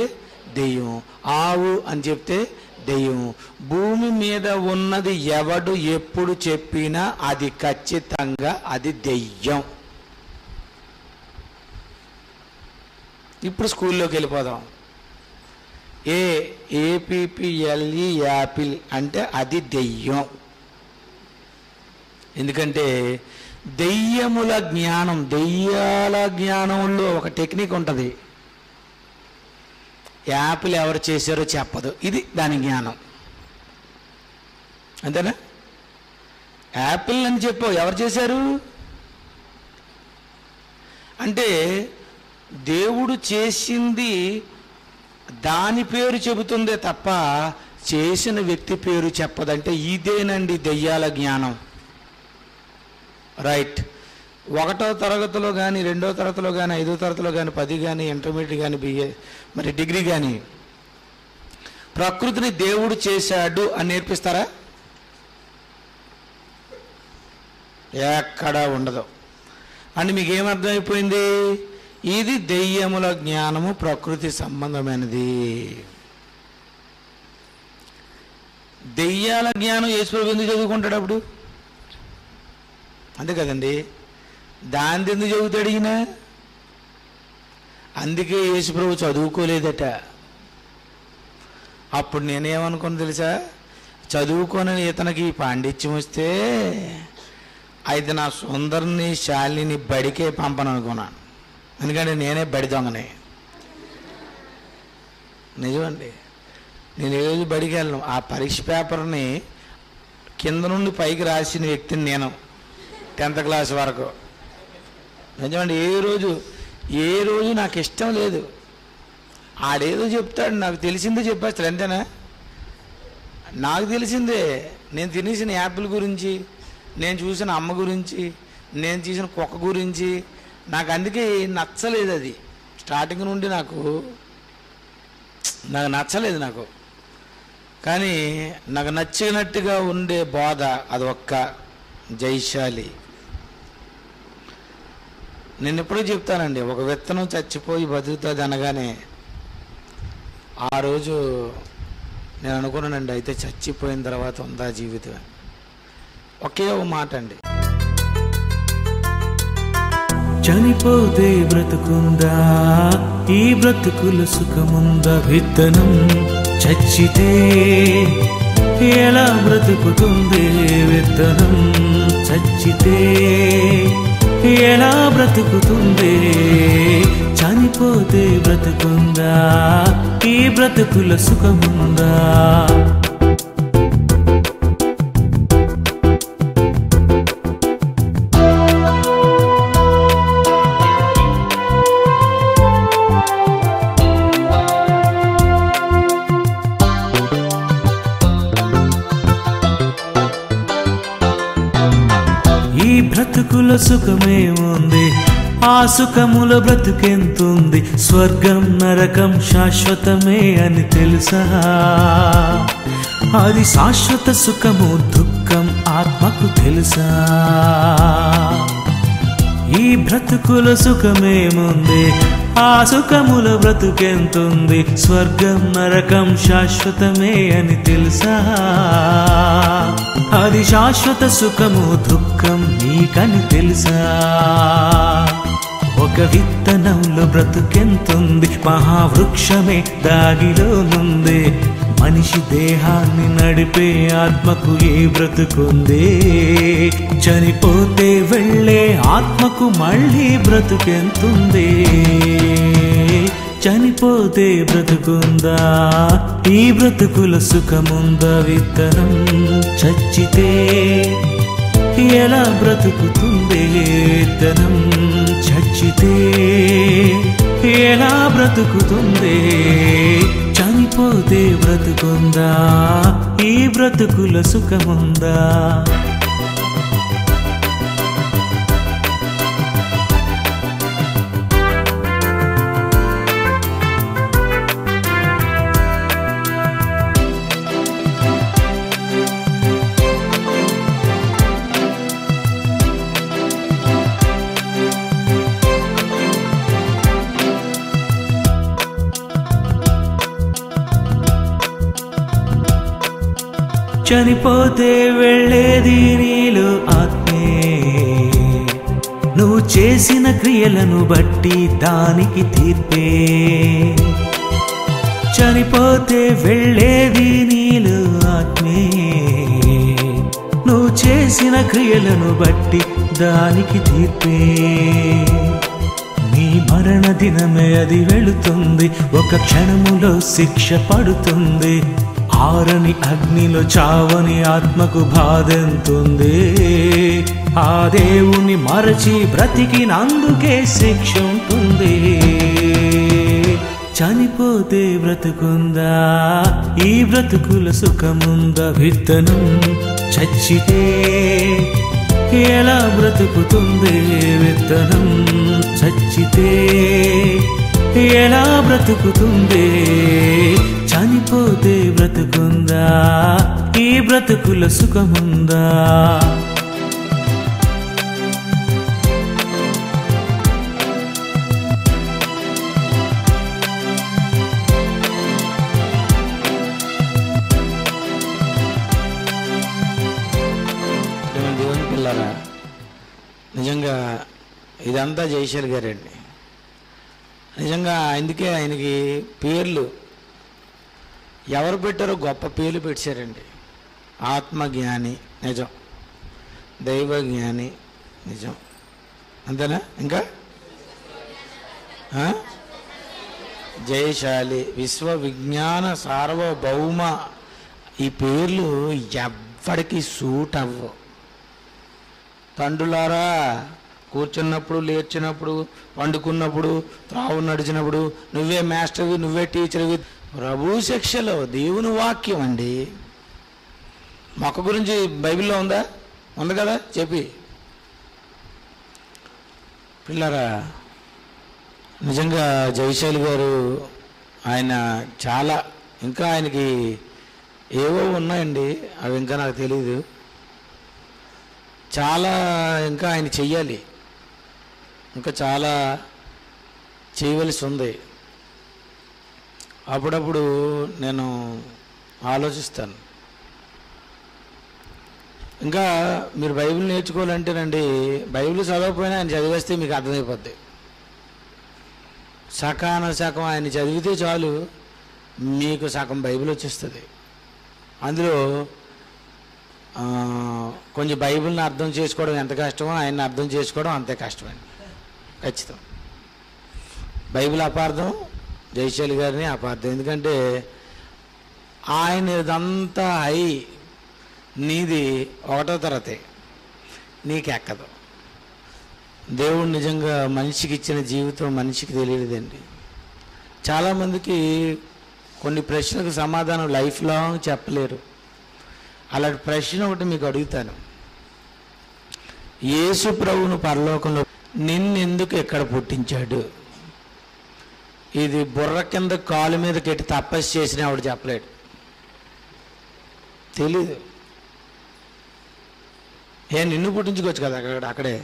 దెయ్యం, ఆవు అని చెప్తే దెయ్యం. భూమి మీద ఉన్నది ఎవడు ఎప్పుడు చెప్పినా అది ఖచ్చితంగా అది దెయ్యం. ఇప్పుడు స్కూల్లోకి వెళ్ళిపోదాం. ఏపీఎల్ఈ యాపిల్ అంటే అది దెయ్యం. ఎందుకంటే దెయ్యముల జ్ఞానం, దెయ్యాల జ్ఞానంలో ఒక టెక్నిక్ ఉంటుంది. యాపిల్ ఎవరు చేశారో చెప్పదు, ఇది దాని జ్ఞానం. అంతేనా? యాపిల్ అని చెప్పు, ఎవరు చేశారు? అంటే దేవుడు చేసింది దాని పేరు చెబుతుందే తప్ప చేసిన వ్యక్తి పేరు చెప్పదంటే ఇదేనండి దెయ్యాల జ్ఞానం. రైట్. 1వ తరగతిలో కానీ 2వ తరగతిలో కానీ 5వ తరగతిలో కానీ 10 కానీ ఇంటర్మీడియట్ కానీ BA మరి డిగ్రీ కానీ ప్రకృతిని దేవుడు చేశాడు అని నేర్పిస్తారా? ఎక్కడా ఉండదు. అంటే మీకు ఏమర్థమైపోయింది? ఇది దెయ్యముల జ్ఞానము, ప్రకృతి సంబంధమైనది. దెయ్యాల జ్ఞానం యేసుప్రభు ఎందుకు చదువుకుంటాడు అప్పుడు? అంతే కదండి. దాన్ని ఎందుకు చదువుతాడు ఈయన? అందుకే యేసుప్రభు చదువుకోలేదట. అప్పుడు నేనేమనుకున్నా తెలుసా? చదువుకోనని ఇతనికి పాండిత్యం వస్తే అయితే నా సుందరిని శాలిని బడికే పంపను అనుకున్నాను. ఎందుకంటే నేనే బడి దొంగనే. నిజమండి. నేను ఏ రోజు బడికి వెళ్ళను. ఆ పరీక్ష పేపర్ని కింద నుండి పైకి రాసిన వ్యక్తిని నేను 10th క్లాస్ వరకు. నిజమండి. ఏ రోజు నాకు ఇష్టం లేదు. ఆడేదో చెప్తాడు, నాకు తెలిసిందే చెప్పేస్తాడు. అంతేనా? నాకు తెలిసిందే. నేను తినేసిన యాపిల్ గురించి, నేను చూసిన అమ్మ గురించి, నేను చూసిన కుక్క గురించి నాకు అందుకే నచ్చలేదు. అది స్టార్టింగ్ నుండి నాకు నచ్చలేదు నాకు. కానీ నాకు నచ్చినట్టుగా ఉండే బోధ అది ఒక్క జైశాలి. నేను ఎప్పుడూ చెప్తానండి, ఒక విత్తనం చచ్చిపోయి బతుకుతుంది అనగానే ఆ రోజు నేను అనుకున్నానండి, అయితే చచ్చిపోయిన తర్వాత ఉందా జీవితం? ఒకే ఒక మాట అండి, చనిపోతే బ్రతుకుందా, ఈ బ్రతుకుల సుఖముందా? విత్తనం చచ్చితే ఎలా బ్రతుకుతుంది? విత్తనం చచ్చితే ఎలా బ్రతుకుతుంది? చనిపోతే బ్రతుకుందా, ఈ బ్రతుకుల సుఖముందా? బ్రతుకుల సుఖమేముంది, ఆ సుఖముల బ్రతుకెంతుంది? స్వర్గం నరకం శాశ్వతమే అని తెలుసా? అది శాశ్వత సుఖము దుఃఖం ఆత్మకు తెలుసా? ఈ బ్రతుకుల సుఖమేముంది, ఆ సుఖముల బ్రతుకెంతుంది? స్వర్గం నరకం శాశ్వతమే అని తెలుసా? అది శాశ్వత సుఖము దుఃఖం నీకని తెలుసా? ఒక విత్తనంలో బ్రతుకెంతుంది, మహావృక్షమే దాగిలోనుంది. మనిషి దేహాన్ని నడిపే ఆత్మకు ఏ బ్రతుకుంది? చనిపోతే వెళ్ళే ఆత్మకు మళ్ళీ బ్రతుకెంతుంది? చనిపోతే బ్రతుకుందా, ఈ బ్రతుకుల సుఖముందా? విత్తనం చచ్చితే ఎలా బ్రతుకుతుంది? విత్తనం చచ్చితే ఎలా బ్రతుకుతుంది? చనిపోతే బ్రతుకుందా, ఈ బ్రతుకుల సుఖముందా? చనిపోతే వెళ్ళేది నీలో ఆత్మే, నువ్వు చేసిన క్రియలను బట్టి దానికి తీర్పే. చనిపోతే వెళ్ళేది నీలో ఆత్మే, నువ్వు చేసిన క్రియలను బట్టి దానికి తీర్పే. నీ మరణ దినమే అది వెళుతుంది, ఒక క్షణములో శిక్ష పడుతుంది. ఆరని అగ్నిలో చావని ఆత్మకు బాధెంతుంది. ఆ దేవుని మరచి బ్రతికినందుకే శిక్ష ఉంటుంది. చనిపోతే బ్రతుకుందా, ఈ బ్రతుకుల సుఖముందా? విత్తనం చచ్చితే ఎలా బ్రతుకుతుంది? విత్తనం చచ్చితే ఎలా బ్రతుకుతుంది? చనిపోతే బ్రతుకుందా, ఈ బ్రతుకుల సుఖముందా? దేవుని పిల్లరా, నిజంగా ఇదంతా జయశీల్ గారండి. నిజంగా అందుకే ఆయనకి పేర్లు ఎవరు పెట్టారో గొప్ప పేర్లు పెట్టారండి. ఆత్మజ్ఞాని నిజం, దైవజ్ఞాని నిజం, అంతేనా? ఇంకా జయశాలి, విశ్వ విజ్ఞాన సార్వభౌమ, ఈ పేర్లు ఎవ్వడికి సూట్ అవ్వవు. తండ్రులారా, కూర్చున్నప్పుడు, లేచినప్పుడు, వండుకున్నప్పుడు, త్రావు నడిచినప్పుడు నువ్వే మాస్టర్వి, నువ్వే టీచర్వి. ప్రభు శిక్షలో దేవుని వాక్యం అండి. మొక్క గురించి బైబిల్లో ఉందా? ఉంది కదా, చెప్పి పిల్లరా. నిజంగా జయశాలి గారు ఆయన చాలా, ఇంకా ఆయనకి ఏవో ఉన్నాయండి, అవి ఇంకా నాకు తెలీదు. చాలా ఇంకా ఆయన చెయ్యాలి, ఇంకా చాలా చేయవలసి ఉంది. అప్పుడప్పుడు నేను ఆలోచిస్తాను, ఇంకా మీరు బైబిల్ నేర్చుకోవాలంటేనండి, బైబిల్ చదవకపోయినా ఆయన చదివేస్తే మీకు అర్థమైపోద్ది. సగం ఆయన చదివితే చాలు, మీకు సగం బైబిల్ వచ్చేస్తుంది. అందులో కొంచెం బైబిల్ని అర్థం చేసుకోవడం ఎంత కష్టమో ఆయన్ని అర్థం చేసుకోవడం అంతే కష్టమండి, ఖచ్చితం. బైబిల్ అపార్థం, జయశాలి గారిని అపార్థం. ఎందుకంటే ఆయన ఇదంతా హై, నీది 1వ తరగతి, నీకెక్కదు. దేవుడు నిజంగా మనిషికి ఇచ్చిన జీవితం మనిషికి తెలియలేదండి. చాలామందికి కొన్ని ప్రశ్నలకు సమాధానం లైఫ్ లాంగ్ చెప్పలేరు. అలాంటి ప్రశ్న ఒకటి మీకు అడుగుతాను. యేసు ప్రభువును పరలోకంలో నిన్నెందుకు ఎక్కడ పుట్టించాడు? ఇది బుర్ర కింద కాలు మీద కెట్టి తపస్సు చేసిన ఆవిడ చెప్పలేడు, తెలీదు. నిన్ను పుట్టించుకోవచ్చు కదా అక్కడే.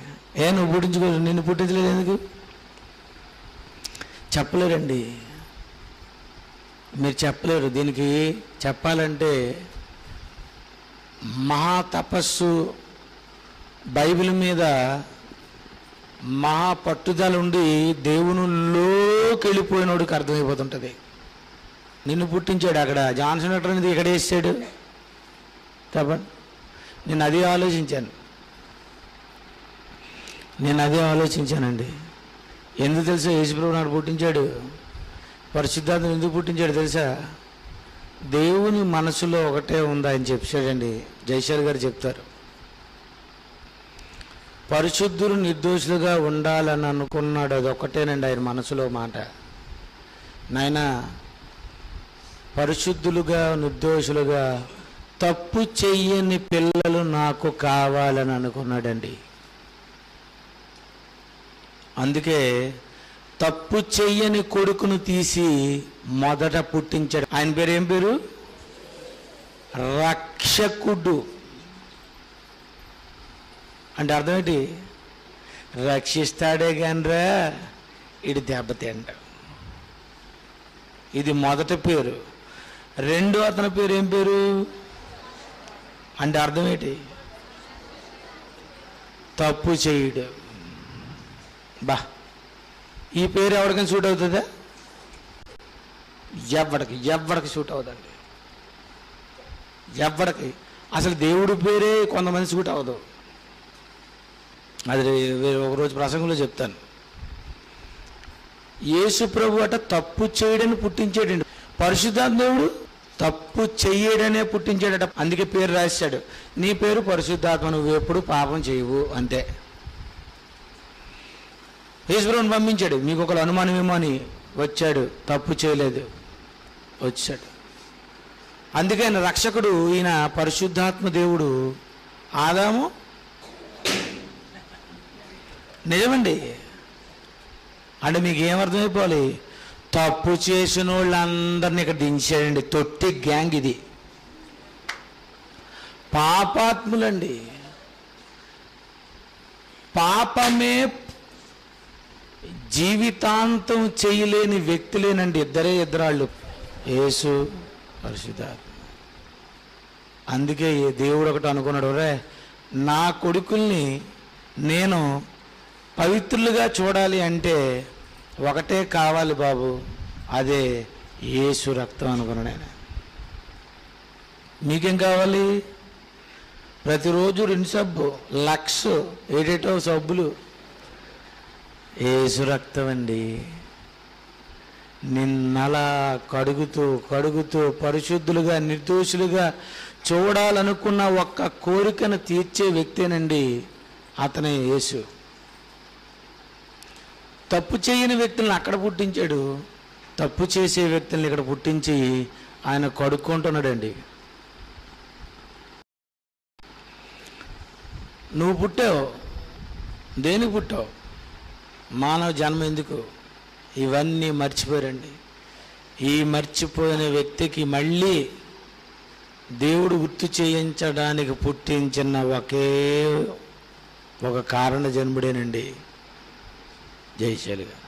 నువ్వు పుట్టించుకోవచ్చు, నిన్ను పుట్టించలేదు ఎందుకు? చెప్పలేరండి, మీరు చెప్పలేరు. దీనికి చెప్పాలంటే మహా తపస్సు, బైబిల్ మీద మహా పట్టుదల ఉండి దేవునిలోకి వెళ్ళిపోయినోడికి అర్థమైపోతుంటుంది. నిన్ను పుట్టించాడు అక్కడ, జాన్సన్ లెటర్ అనేది ఇక్కడ వేసాడు చెప్పండి. నేను అదే ఆలోచించానండి. ఎందుకు తెలుసా యేసుప్రభు నాడు పుట్టించాడు? పరిశుద్ధాత్మను ఎందుకు పుట్టించాడు తెలుసా? దేవుని మనసులో ఒకటే ఉంది ఆయన చెప్పాడండి. జయశాలి గారు చెప్తారు, పరిశుద్ధులు నిర్దోషులుగా ఉండాలని అనుకున్నాడు. అది ఒకటేనండి ఆయన మనసులో మాట. నాయనా, పరిశుద్ధులుగా నిర్దోషులుగా తప్పు చెయ్యని పిల్లలు నాకు కావాలని అనుకున్నాడండి. అందుకే తప్పు చెయ్యని కొడుకును తీసి మొదట పుట్టించాడు. ఆయన పేరు ఏం పేరు? రక్షకుడు. అంటే అర్థం ఏంటి? రక్షిస్తాడే కానరా ఇది దెబ్బతింట. ఇది మొదటి పేరు. రెండో అతని పేరు ఏం పేరు అంటే అర్థం ఏంటి? తప్పు చేయడు. బా, ఈ పేరు ఎవరికైనా సూట్ అవుతుందా? ఎవరికి సూట్ అవుదండి, ఎవరికి. అసలు దేవుడి పేరే కొంతమంది సూట్ అవ్వదు. అది ఒకరోజు ప్రసంగంలో చెప్తాను. యేసు ప్రభు అట తప్పు చేయడని పుట్టించాడండి. పరిశుద్ధాత్మ దేవుడు తప్పు చెయ్యడనే పుట్టించాడట. అందుకే పేరు రాశాడు, నీ పేరు పరిశుద్ధాత్మ, నువ్వు ఎప్పుడు పాపం చేయవు అంతే. ఈశ్వరుని పంపించాడు, మీకు ఒకరు అనుమానమేమో అని వచ్చాడు, తప్పు చేయలేదు, వచ్చాడు. అందుకే ఆయన రక్షకుడు, ఈయన పరిశుద్ధాత్మ దేవుడు. ఆదాము నిజమండి. అంటే మీకు ఏమర్థమైపోవాలి, తప్పు చేసిన వాళ్ళందరినీ ఇక్కడ దించాడండి. తొట్టి గ్యాంగ్ ఇది, పాపాత్ములండి. పాపమే జీవితాంతం చేయలేని వ్యక్తులేనండి ఇద్దరాళ్ళు, యేసు పరిశుద్ధాత్మ. అందుకే దేవుడు ఒకటి అనుకున్నాడు, రే నా కొడుకుల్ని నేను పవిత్రులుగా చూడాలి అంటే ఒకటే కావాలి బాబు, అదే యేసు రక్తం అనుకున్నాడు ఆయన. మీకేం కావాలి? ప్రతిరోజు 2 సబ్బు, 1,00,000 ఏటేటో సబ్బులు, యేసు రక్తం అండి. నిన్నలా కడుగుతూ పరిశుద్ధులుగా నిర్దోషులుగా చూడాలనుకున్న ఒక్క కోరికను తీర్చే వ్యక్తేనండి అతనే యేసు. తప్పు చేయని వ్యక్తులను అక్కడ పుట్టించాడు, తప్పు చేసే వ్యక్తులను ఇక్కడ పుట్టించి ఆయన కడుక్కుంటున్నాడండి. నువ్వు పుట్టావు, దేనికి పుట్టావు? మానవ జన్మ ఎందుకు? ఇవన్నీ మర్చిపోయారండి. ఈ మర్చిపోయిన వ్యక్తికి మళ్ళీ దేవుడు గుర్తు చేయించడానికి పుట్టించిన ఒకే ఒక కారణ జన్ముడేనండి జయశాలి గారు.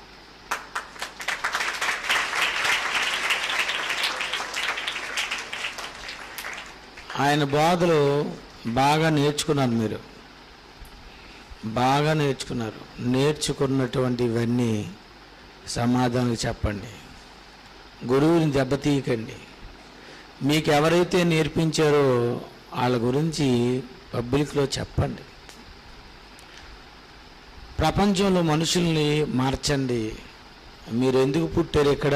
ఆయన బాధలు బాగా నేర్చుకున్నారు, మీరు బాగా నేర్చుకున్నారు. నేర్చుకున్నటువంటి ఇవన్నీ సమాధానం చెప్పండి, గురువుని దెబ్బతీయకండి. మీకు ఎవరైతే నేర్పించారో వాళ్ళ గురించి పబ్లిక్లో చెప్పండి. ప్రపంచంలో మనుషుల్ని మార్చండి. మీరు ఎందుకు పుట్టారు ఇక్కడ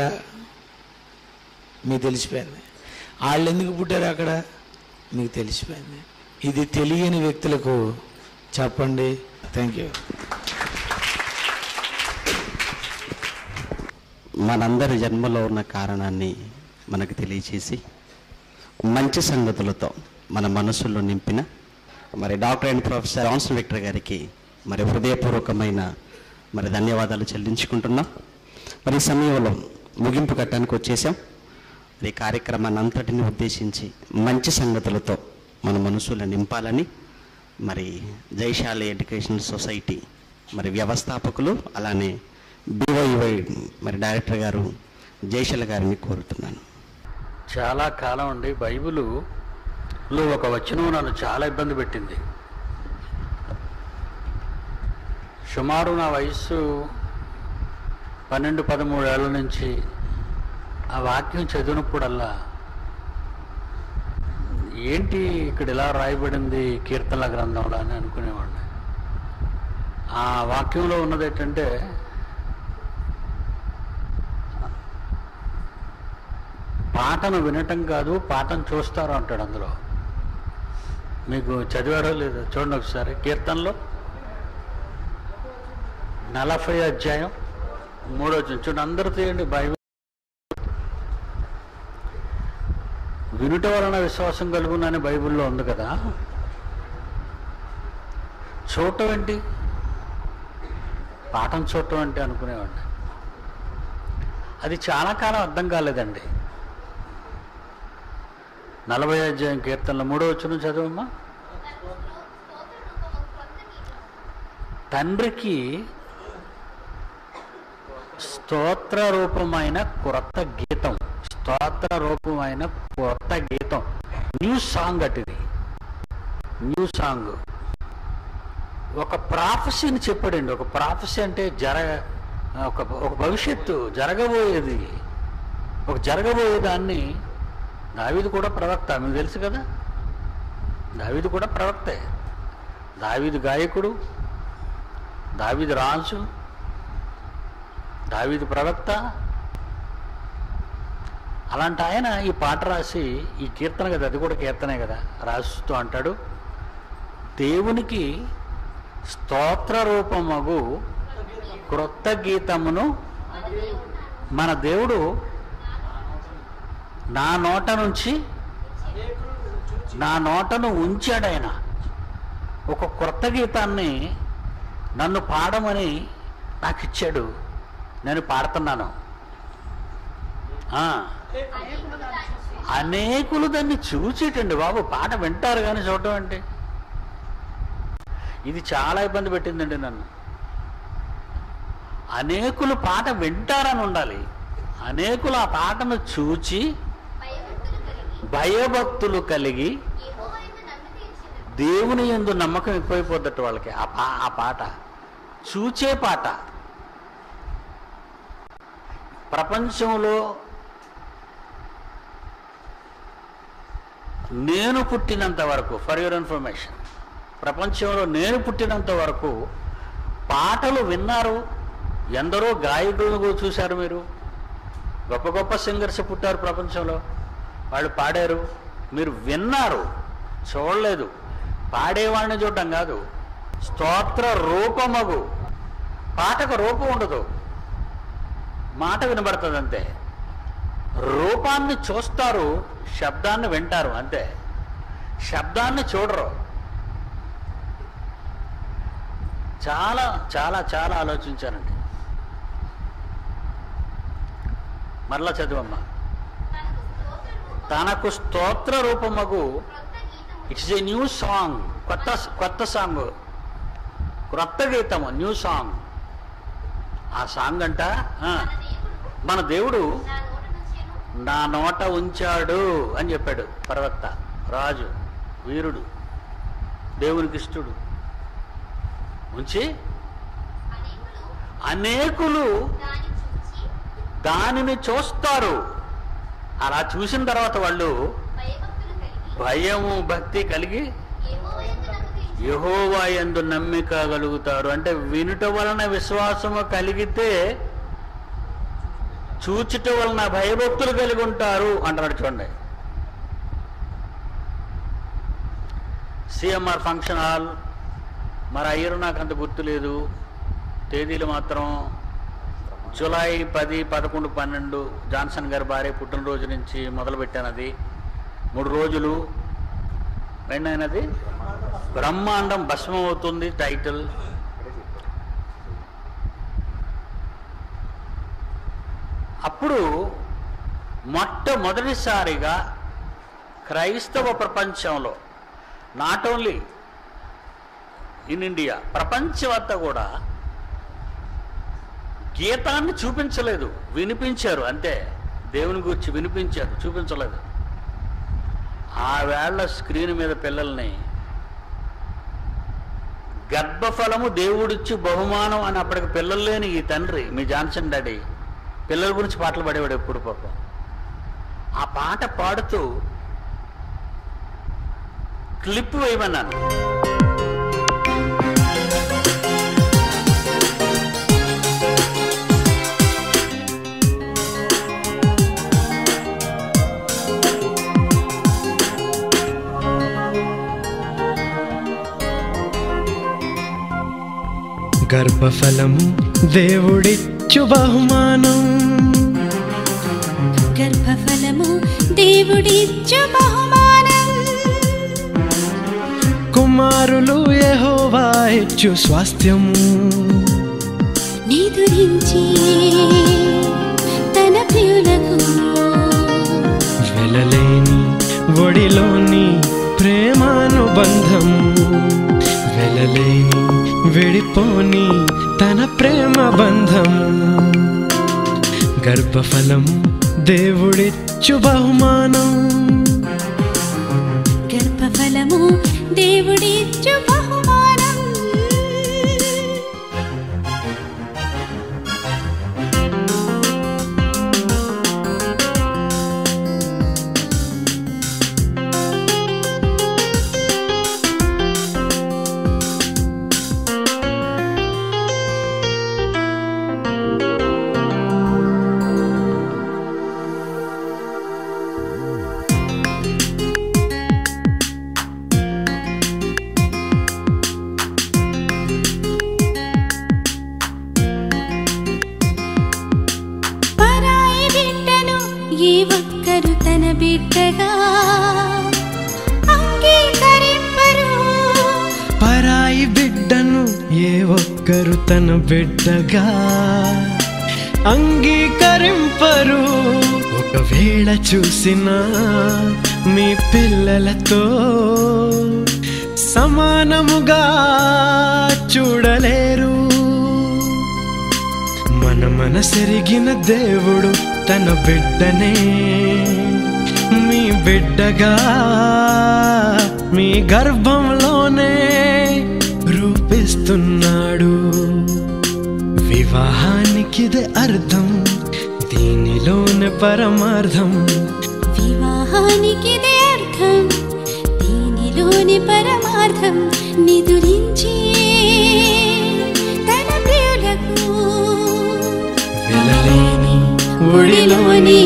మీకు తెలిసిపోయింది, వాళ్ళు ఎందుకు పుట్టారు అక్కడ మీకు తెలిసిపోయింది. ఇది తెలియని వ్యక్తులకు చెప్పండి. Thank you. మనందరి జన్మలో ఉన్న కారణాన్ని మనకు తెలియచేసి మంచి సంగతులతో మన మనసుల్లో నింపిన మరి doctor and professor Johnson Victor గారికి మరి హృదయపూర్వకమైన మరి ధన్యవాదాలు చెల్లించుకుంటున్నాం. మరి ఈ సమయంలో ముగింపు ఘట్టానికి వచ్చేసాం. ఈ కార్యక్రమాన్ని అంతటిని ఉద్దేశించి మంచి సంగతులతో మన మనసులో నింపాలని మరి జయశాలి ఎడ్యుకేషనల్ సొసైటీ మరి వ్యవస్థాపకులు అలానే BYY మరి డైరెక్టర్ గారు జయశాలి గారిని కోరుతున్నాను. చాలా కాలం అండి బైబిల్లో ఒక వచనం నన్ను చాలా ఇబ్బంది పెట్టింది. సుమారు నా వయస్సు 12-13 ఏళ్ళ నుంచి ఆ వాక్యం చదివినప్పుడల్లా ఏంటి ఇక్కడ ఇలా రాయబడింది కీర్తనల గ్రంథంలో అని అనుకునేవాడిని. ఆ వాక్యంలో ఉన్నది ఏంటంటే పాటను వినటం కాదు పాటను చూస్తారు అంటాడు. అందులో మీకు చదివారో లేదో చూడండి ఒకసారి. కీర్తనలో 40 అధ్యాయం 3వ వచనం చూడండి. అందరూ తీయండి బైబిల్. వినుట వలన విశ్వాసం కలుగునని బైబిల్లో ఉంది కదా. చూడటం ఏంటి, పాఠం చూడటం అంటే అనుకునేవాడిని. అది చాలా కాలం అర్థం కాలేదండి. 40 అధ్యాయం కీర్తనలో 3వ వచనం చదవమ్మా. తండ్రికి స్తోత్ర రూపమైన క్రొత్త గీతం, స్తోత్ర రూపమైన కొత్త గీతం, న్యూ సాంగ్ అటుది, న్యూ సాంగ్. ఒక ప్రాఫెసీని చెప్పాడండి. ఒక ప్రాఫెసీ అంటే ఒక భవిష్యత్తు జరగబోయేది, ఒక జరగబోయేదాన్ని. దావీదు కూడా ప్రవక్త, మీకు తెలుసు కదా. దావీదు కూడా ప్రవక్తే. దావీదు గాయకుడు, దావీదు రాజు, దావీదు ప్రవక్త. అలాంటి ఆయన ఈ పాట రాసి, ఈ కీర్తన కదా, అది కూడా కీర్తనే కదా, రాస్తూ అంటాడు, దేవునికి స్తోత్ర రూపమగు క్రొత్త గీతమును మన దేవుడు నా నోటను ఉంచాడు. ఆయన ఒక క్రొత్త గీతాన్ని నన్ను పాడమని నాకు ఇచ్చాడు, నేను పాడుతున్నాను. అనేకులు దాన్ని చూసేటండి బాబు. పాట వింటారు కానీ చూడటం అంటే ఇది చాలా ఇబ్బంది పెట్టిందండి నన్ను. అనేకులు పాట వింటారని ఉండాలి, అనేకులు ఆ పాటను చూచి భయభక్తులు కలిగి దేవుని యందు నమ్మకం ఎక్కువైపోద్దట వాళ్ళకి. ఆ పాట చూచే పాట. ప్రపంచంలో నేను పుట్టినంత వరకు, ఫర్ యువర్ ఇన్ఫర్మేషన్, ప్రపంచంలో నేను పుట్టినంత వరకు పాటలు విన్నారు. ఎందరో గాయకులను చూశారు మీరు. గొప్ప గొప్ప సింగర్స్ పుట్టారు ప్రపంచంలో, వాళ్ళు పాడారు, మీరు విన్నారు, చూడలేదు. పాడేవాడిని చూడటం కాదు, స్తోత్ర రూపమగు. పాటకు రూపం ఉండదు, మాట వినబడుతుంది అంతే. రూపాన్ని చూస్తారు, శబ్దాన్ని వింటారు అంతే, శబ్దాన్ని చూడరు. చాలా చాలా చాలా ఆలోచించానండి. మరలా చదువమ్మా. తనకు స్తోత్ర రూపమగు, ఇట్స్ ఏ న్యూ సాంగ్, కొత్త సాంగ్, క్రొత్త గీతము, న్యూ సాంగ్. ఆ సాంగ్ అంట మన దేవుడు నా నోట ఉంచాడు అని చెప్పాడు ప్రవక్త, రాజు, వీరుడు, దేవునికి ఇష్టడు. ఉంచి అనేకులు దానిని చూస్తారు. అలా చూసిన తర్వాత వాళ్ళు భయము భక్తి కలిగి యెహోవా యందు నమ్మిక కలుగుతారు. అంటే వినుట వలన విశ్వాసము కలిగితే చూచుట వలన భయభక్తులు కలిగి ఉంటారు అంటాడు. చూడండి, సిఎంఆర్ ఫంక్షన్ హాల్, మరి అయ్యరు నాకు అంత గుర్తులేదు, తేదీలు మాత్రం జూలై 10, 11, 12 జాన్సన్ గారి భార్య పుట్టినరోజు నుంచి మొదలుపెట్టాను. అది 3 రోజులు రెండైనది. బ్రహ్మాండం భస్మం అవుతుంది టైటిల్. అప్పుడు మొట్టమొదటిసారిగా క్రైస్తవ ప్రపంచంలో, నాట్ ఓన్లీ ఇన్ ఇండియా, ప్రపంచం అంతా కూడా గీతాన్ని చూపించలేదు, వినిపించారు అంతే. దేవుని గురించి వినిపించారు, చూపించలేదు. ఆ వేళ స్క్రీన్ మీద పిల్లల్ని గర్భఫలము దేవుడిచ్చి బహుమానం అని, అప్పటికి పిల్లలు లేని ఈ తండ్రి, మీ జాన్సన్ డాడీ, పిల్లల గురించి పాటలు పాడేవాడు ఎప్పుడు పాపం. ఆ పాట పాడుతూ క్లిప్ వేయమన్నాను. గర్భఫలము దేవుడిచ్చు బహుమానం, గర్భఫలము దేవుడిచ్చు బహుమానం, కుమారులు యెహోవా ఇచ్చు స్వాస్థ్యము, నిదురించి తన ప్రియులకు వెలలేని ఒడిలోని ప్రేమానుబంధము, వెలలేని విడిపోని తన ప్రేమ బంధము. గర్భఫలము దేవుడిచ్చు బహుమానం, గర్భఫలము దేవుడిచ్చు బహుమానం. బిడ్డగా అంగీకరింపరు. పరాయి బిడ్డను ఏ ఒక్కరు తన బిడ్డగా అంగీకరింపరు. ఒకవేళ చూసినా మీ పిల్లలతో సమానముగా చూడలేరు. మన మనసెరిగిన దేవుడు తన బిడ్డనే మీ బిడ్డగా మీ గర్భంలోనే రూపిస్తున్నాడు. వివాహానికిదే అర్థం, దీనిలోనే పరమార్థం. వివాహానికిదే అర్థం, దీనిలోని పరమార్థం. నిదురించి తన ప్రియులకు వెలలేని ఒడిలోని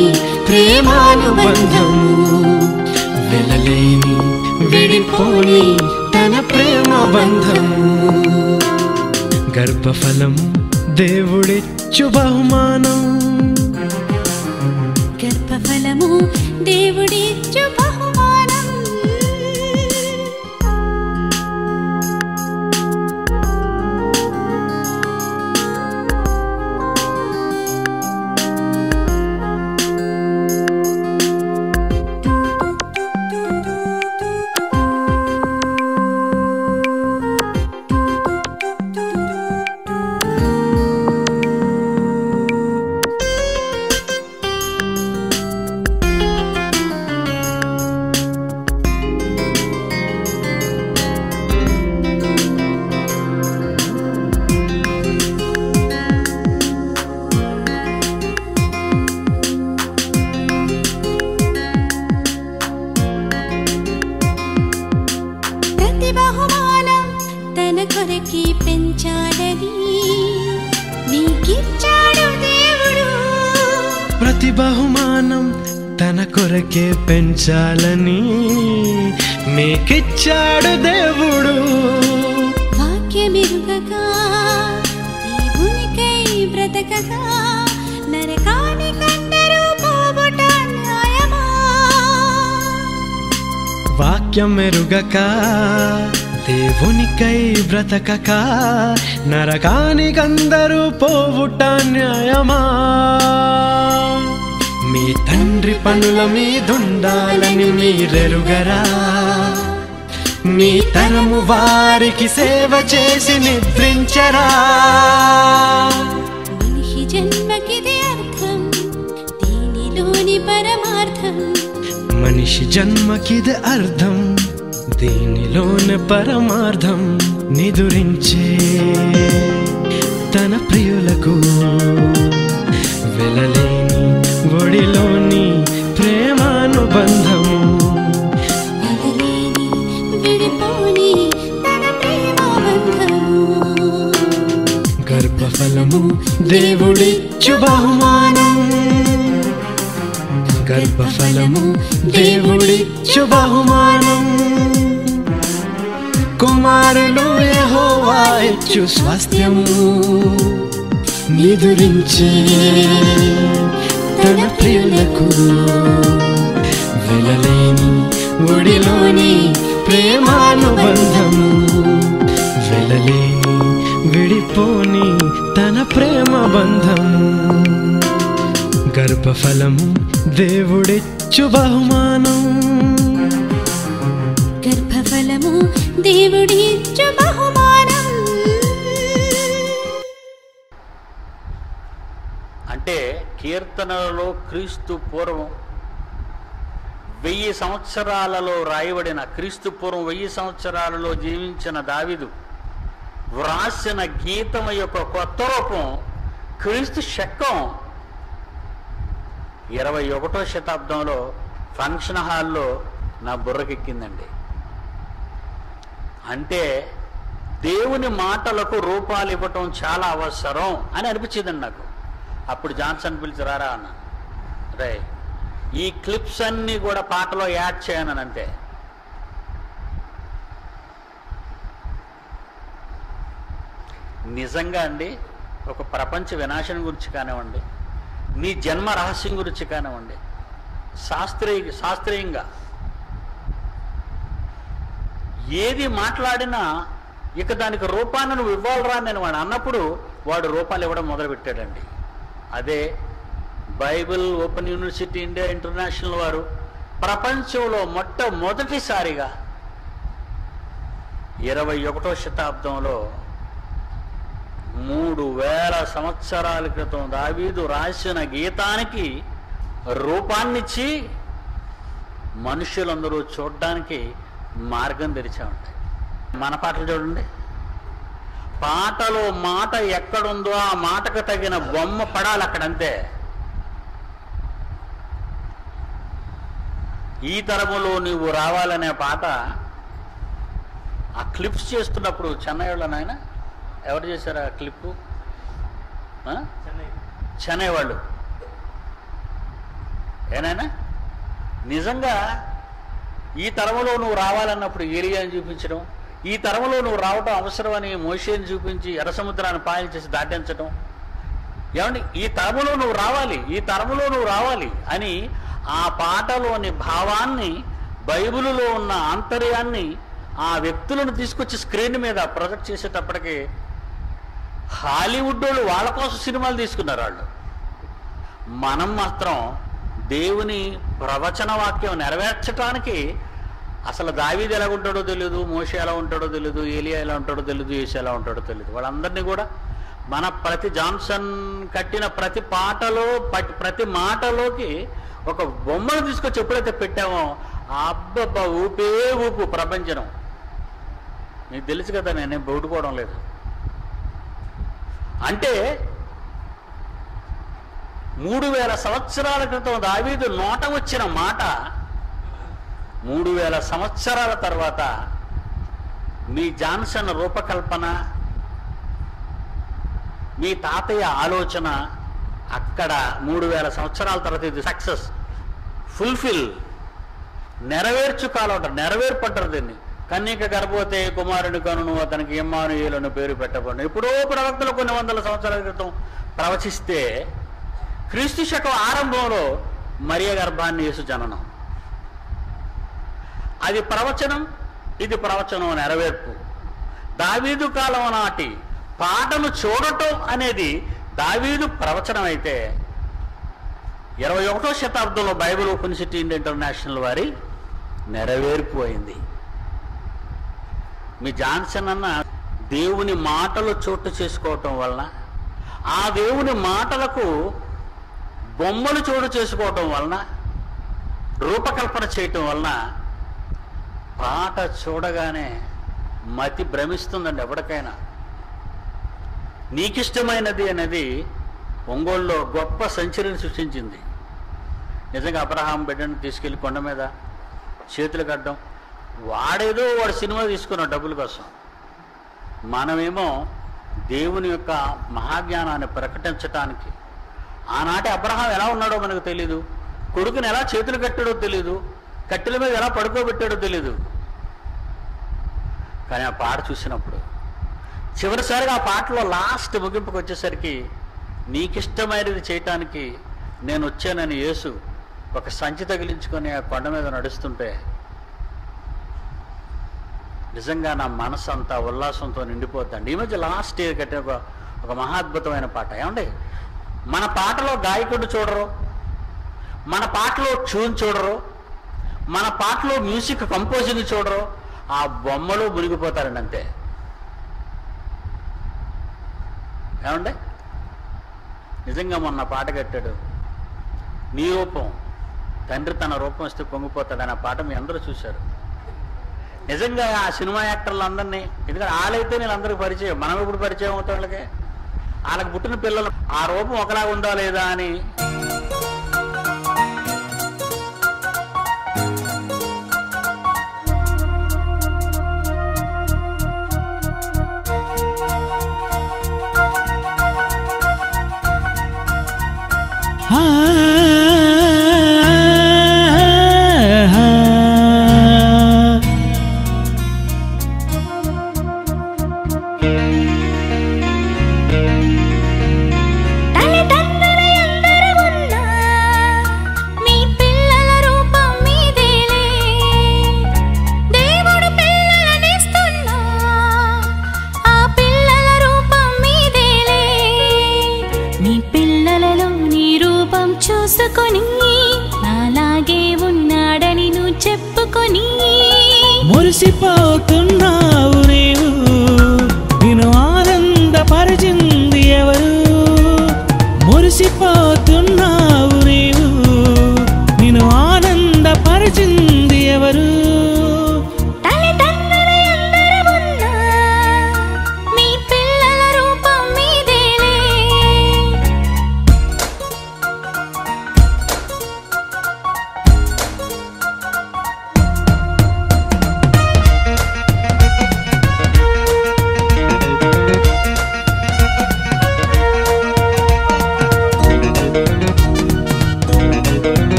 ప్రేమానుబంధం. వెలలేని విడిపోని తన ప్రేమ బంధం. గర్భఫలము దేవుడిచ్చు బహుమానం. గర్భఫలము దేవుడిచ్చు బహుమానం. బహుమానం తన కొరకి పెంచాలని నీకిచ్చాడు దేవుడు. ప్రతి బహుమానం తన కొరకే పెంచాలని మీకిచ్చాడు దేవుడు. వాక్యమెరుగగా దేవునికై బ్రతకగా నరకానికందరూ పోవుట న్యాయమా? వాక్యమెరుగక దేవునికై బ్రతకక నరకానికందరూ పోవుట న్యాయమా? మీ తండ్రి పనుల మీదుండాలని మీరెరుగరా? మీ తరము వారికి సేవ చేసి నిద్రించరా? మనిషి జన్మకిదే అర్థం, దీనిలోని పరమార్థం. మనిషి జన్మకిది అర్థం, దీనిలోని పరమార్థం. నిదురించే తన ప్రియులకు వెలలేని ఒడిలోని ప్రేమానుబంధం. వెలలేని విడిపోని తన ప్రేమాబంధము. గర్భఫలము దేవుడిచ్చు బహుమానం. గర్భఫలము దేవుడిచ్చు బహుమానం. కుమారులు యెహోవా ఇచ్చు స్వాస్థ్యము. నిదురించే తన ప్రియులకు వెలలేని ఒడిలోని ప్రేమానుబంధము. వెలలేని విడిపోని తన ప్రేమ బంధము. గర్భఫలము దేవుడిచ్చు బహుమానం. గర్భఫలము దేవుడిచ్చు బహుమానం. అంటే కీర్తనలలో క్రీస్తు పూర్వం 1000 సంవత్సరాలలో రాయబడిన, క్రీస్తు పూర్వం 1000 సంవత్సరాలలో జీవించిన దావీదు వ్రాసిన గీతం యొక్క కొత్త రూపం క్రీస్తు శకం 21వ శతాబ్దంలో ఫంక్షన్ హాల్లో నా బుర్రకెక్కిందండి. అంటే దేవుని మాటలకు రూపాలు ఇవ్వటం చాలా అవసరం అని అనిపించిందండి నాకు. అప్పుడు జాన్సన్ పిలిచి రారా అన్న, రే ఈ క్లిప్స్ అన్నీ కూడా పాటలో యాడ్ చేయను అంతే. నిజంగా అండి, ఒక ప్రపంచ వినాశనం గురించి కానివ్వండి, నీ జన్మ రహస్యం గురించి కానివ్వండి, శాస్త్రీయంగా ఏది మాట్లాడినా ఇక దానికి రూపాన్ని నువ్వు ఇవ్వాలరా నేను వాడు అన్నప్పుడు వాడు రూపాలు ఇవ్వడం మొదలుపెట్టాడండి. అదే Bible open university India international వారు ప్రపంచంలో మొట్టమొదటిసారిగా 21వ శతాబ్దంలో 3000 సంవత్సరాల క్రితం దావీదు రాసిన గీతానికి రూపాన్నిచ్చి మనుషులందరూ చూడడానికి మార్గం తెరిచా ఉంటాయి. మన పాటలు చూడండి, పాటలో మాట ఎక్కడుందో ఆ మాటకు తగిన బొమ్మ పడాలి అక్కడంతే. ఈ తరములో నువ్వు రావాలనే పాట ఆ క్లిప్స్ చేస్తున్నప్పుడు చెన్నైలో నాయన ఎవరు చేశారు ఆ క్లిప్పు? చెన్నై వాళ్ళు ఏనాయనా నిజంగా ఈ తరములో నువ్వు రావాలన్నప్పుడు ఏలియాని చూపించడం, ఈ తరములో నువ్వు రావటం అవసరమని మోషేని చూపించి ఎర్ర సముద్రాన్ని పాయలు చేసి దాటించడం, ఏమండి ఈ తరములో నువ్వు రావాలి, ఈ తరములో నువ్వు రావాలి అని ఆ పాటలోని భావాన్ని, బైబిలులో ఉన్న ఆంతర్యాన్ని ఆ వ్యక్తులను తీసుకొచ్చి స్క్రీన్ మీద ప్రొజెక్ట్ చేసేటప్పటికి హాలీవుడ్ వాళ్ళు వాళ్ళ కోసం సినిమాలు తీసుకున్నారు వాళ్ళు. మనం మాత్రం దేవుని ప్రవచన వాక్యం నెరవేర్చడానికి అసలు దావీదు ఎలా ఉంటాడో తెలియదు, మోషే ఎలా ఉంటాడో తెలియదు, ఏలియా ఎలా ఉంటాడో తెలియదు, యేసు ఎలా ఉంటాడో తెలియదు. వాళ్ళందరినీ కూడా మన ప్రతి జాన్సన్ కట్టిన ప్రతి పాటలో ప్రతి మాటలోకి ఒక బొమ్మను తీసుకొచ్చి ఎప్పుడైతే పెట్టామో అబ్బబ్బా ఊపే ఊపు ప్రపంచం. మీకు తెలుసు కదా, నేనేం బౌడుకోవడం లేదు. అంటే 3000 సంవత్సరాల క్రితం దావీదు నోట వచ్చిన మాట 3000 సంవత్సరాల తర్వాత మీ జాన్సన్ రూపకల్పన, మీ తాతయ్య ఆలోచన అక్కడ 3000 సంవత్సరాల తర్వాత ఇది సక్సెస్, ఫుల్ఫిల్, నెరవేర్చుకాలంటారు, నెరవేర్పంటారు దీన్ని. కన్యక గర్భవతి కుమారుని కనును అతనికి ఇమ్మానుయేలు పేరు పెట్టబడి ఎప్పుడో ప్రవక్తలు కొన్ని వందల సంవత్సరాల క్రితం ప్రవచిస్తే క్రీస్తు శకం ఆరంభంలో మరియ గర్భాన్ని యేసు జననం. అది ప్రవచనం, ఇది ప్రవచనం నెరవేర్పు. దావీదు కాలం నాటి పాటను చూడటం అనేది దావీదు ప్రవచనం అయితే 21వ శతాబ్దంలో Bible open city India international వారి నెరవేర్పు అయింది. మీ జాన్సన్ అన్న దేవుని మాటలు చోటు చేసుకోవటం వలన, ఆ దేవుని మాటలకు బొమ్మలు చోటు చేసుకోవటం వలన, రూపకల్పన చేయటం వలన పాట చూడగానే మతి భ్రమిస్తుందండి ఎవరికైనా. నీకిష్టమైనది అనేది ఒంగోలులో గొప్ప సెంచరీని సృష్టించింది. నిజంగా అబ్రహాం బిడ్డను తీసుకెళ్లి కొండ మీద చేతులు కట్టడం, వాడేదో వాడు సినిమా తీసుకున్నాడు డబ్బుల కోసం. మనమేమో దేవుని యొక్క మహాజ్ఞానాన్ని ప్రకటించటానికి, ఆనాటి అబ్రహాం ఎలా ఉన్నాడో మనకు తెలీదు, కొడుకుని ఎలా చేతులు కట్టాడో తెలీదు, కట్టెల మీద ఎలా పడుకోబెట్టాడో తెలీదు. కానీ ఆ పాట చూసినప్పుడు చివరిసారిగా ఆ పాటలో లాస్ట్ ముగింపుకు వచ్చేసరికి నీకిష్టమైనది చేయటానికి నేను వచ్చానని యేసు ఒక సంచి తగిలించుకొని ఆ కొండ మీద నడుస్తుంటే నిజంగా నా మనసు అంతా ఉల్లాసంతో నిండిపోద్దండి. ఈ మధ్య లాస్ట్ ఇయర్ కట్టిన ఒక మహాద్భుతమైన పాట. ఏమండి, మన పాటలో గాయకుడు చూడరు, మన పాటలో ట్యూన్ చూడరు, మన పాటలో మ్యూజిక్ కంపోజింగ్ చూడరు, ఆ బొమ్మలు మునిగిపోతారండి అంతే. ఏమండి, నిజంగా మొన్న పాట కట్టాడు, నీ రూపం తండ్రి తన రూపం ఇస్తే పొంగిపోతాడని. ఆ పాట మీ అందరూ చూశారు. నిజంగా ఆ సినిమా యాక్టర్లు అందరినీ, ఎందుకంటే వాళ్ళైతే నేను అందరికి పరిచయం, మనం ఇప్పుడు పరిచయం అవుతాం వాళ్ళకి, వాళ్ళకి పుట్టిన పిల్లలు ఆ రూపం ఒకలా ఉందా లేదా అని తల్లిదండ్రుల చెక్కుకొని మురిసిపోతున్నావు నీవు, నిన్ను ఆనందపరిచింది ఎవరు? మురిసిపోతున్నావు నీవు, నిన్ను ఆనందపరిచింది ఎవరు? తల్లిదండ్రులు ఎందరున్నా మీ పిల్లల రూపం మీదేలే.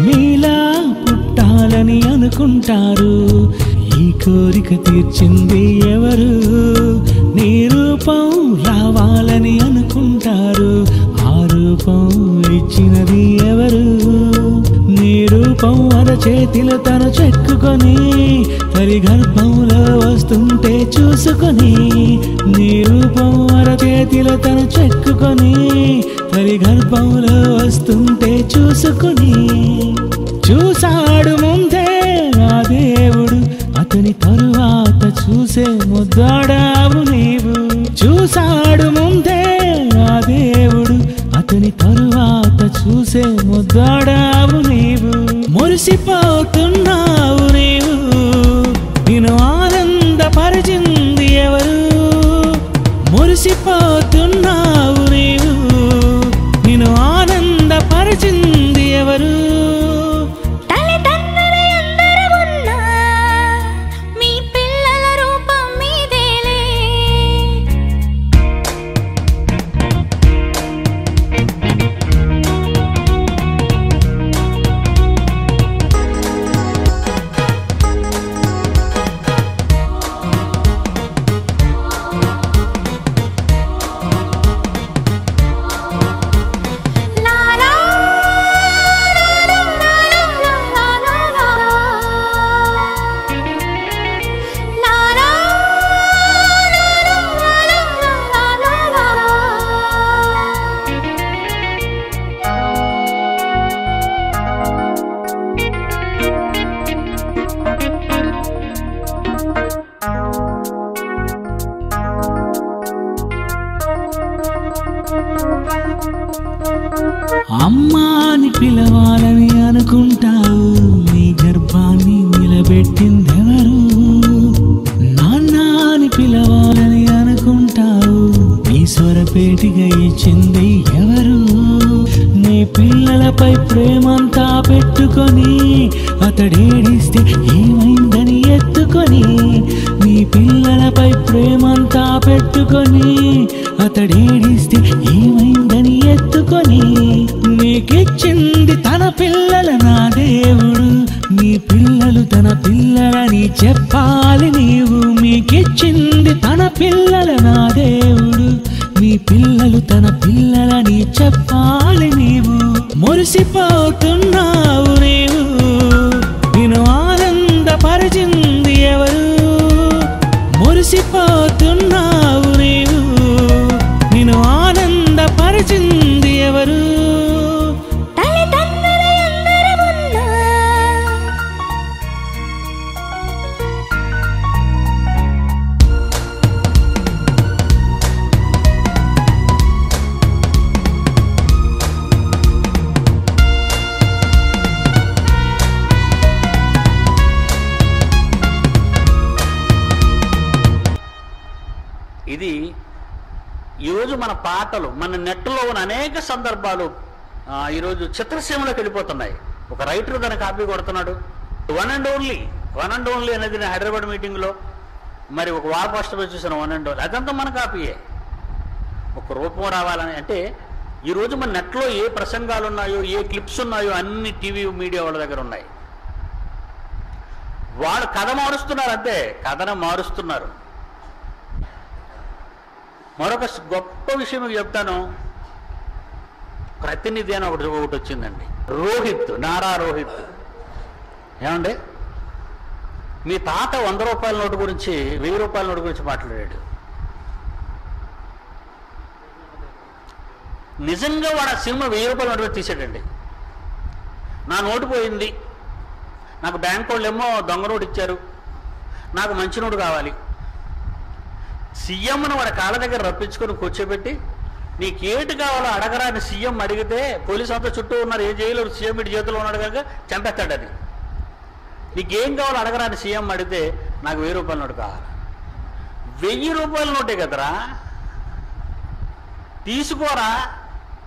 మీలా పుట్టాలని అనుకుంటారు, ఈ కోరిక తీర్చింది ఎవరు? నీ రూపం రావాలని అనుకుంటారు, ఆ రూపం ఇచ్చినది ఎవరు? నీ రూపం అరచేతిలో తను చెక్కుకొని తల్లి గర్భంలో వస్తుంటే చూసుకొని, నీ రూపం అరచేతిలో తను చెక్కుకొని తల్లి గర్భంలో వస్తుంటే చూసుకొని, చూశాడు ముందే ఆ దేవుడు, అతని తరువాత చూసే ముద్దాడావు నీవు. చూశాడు ముందే ఆ దేవుడు, అతని తరువాత చూసే ముద్దాడావు నీవు. మురిసిపోతున్నావు నీవు, నిన్ను ఆనందపరిచింది ఎవరు? మురిసిపోతున్నావు నీవు, నిన్ను ఆనందపరిచింది ఎవరు? తల్లిదండ్రులు ఎందరున్నా మీ పిల్లల రూపం మీదేలే. లాలా అమ్మాని పిలవాలని అనుకుంటావు, నీ గర్భాన్ని నిలబెట్టిందెవరు? నాన్నని పిలవాలని అనుకుంటావు, నీ స్వరపేటిగా ఇచ్చింది ఎవరు? నీ పిల్లలపై ప్రేమంతా పెట్టుకొని అతడేడిస్తే ఏమైందని ఎత్తుకొని, నీ పిల్లలపై ప్రేమంతా పెట్టుకొని అతడేడిస్తే ఏమైందని ఎత్తుకొని, నీకిచ్చింది తన పిల్లల నా దేవుడు, నీ పిల్లలు తన పిల్లలని చెప్పాలి నీవు. మీకిచ్చింది తన పిల్లల నా దేవుడు, నీ పిల్లలు తన పిల్లలని చెప్పాలి నీవు. మురిసిపోతున్నావు నీవు, నిన్ను ఆనందపరిచింది ఎవరు? మురిసిపోతున్నావు నీవు, నిన్ను ఆనందపరిచింది ఎవరు? తల్లిదండ్రులు ఎందరున్నా ఇది ఈరోజు మన పాటలు, మన నెట్లో ఉన్న అనేక సందర్భాలు ఈరోజు చిత్రసీమలోకి వెళ్ళిపోతున్నాయి. ఒక రైటర్ దాన్ని కాపీ కొడుతున్నాడు. వన్ అండ్ ఓన్లీ అనేది నేను హైదరాబాద్ మీటింగ్లో మరి ఒక వాల్ పోస్టర్ చూసాను. వన్ అండ్ ఓన్లీ అదంతా మన కాపీయే. ఒక రూపం రావాలని అంటే ఈరోజు మన నెట్లో ఏ ప్రసంగాలు ఉన్నాయో, ఏ క్లిప్స్ ఉన్నాయో అన్ని టీవీ మీడియా వాళ్ళ దగ్గర ఉన్నాయి. వాళ్ళు కథ మారుస్తున్నారు, అంతే, కథను మారుస్తున్నారు. మరొక గొప్ప విషయం మీకు చెప్తాను. ప్రతినిధి అని ఒకటి వచ్చిందండి, రోహిత్, నారా రోహిత్. ఏమండి, మీ తాత 100 రూపాయల నోటు గురించి 1000 రూపాయల నోటు గురించి మాట్లాడాడు. నిజంగా వాడు ఆ సినిమా 1000 రూపాయల నోటు తీసాడండి. నా నోటు పోయింది, నాకు బ్యాంక్ వాళ్ళు ఏమో దొంగ నోటు ఇచ్చారు, నాకు మంచి నోటు కావాలి. సీఎంను వాడి కాళ్ళ దగ్గర రప్పించుకొని కూర్చోబెట్టి నీకేటి కావాలో అడగరా అని సీఎం అడిగితే పోలీసు అంతా చుట్టూ ఉన్నారు, ఏం చేయలేరు, సీఎం ఇటు చేతిలో ఉన్నాడు కనుక చంపేస్తాడని. నీకేం కావాలో అడగరా అని సీఎం అడిగితే నాకు 1000 రూపాయల నోటు కావాలి. 1000 రూపాయల నోటే కదరా, తీసుకోరా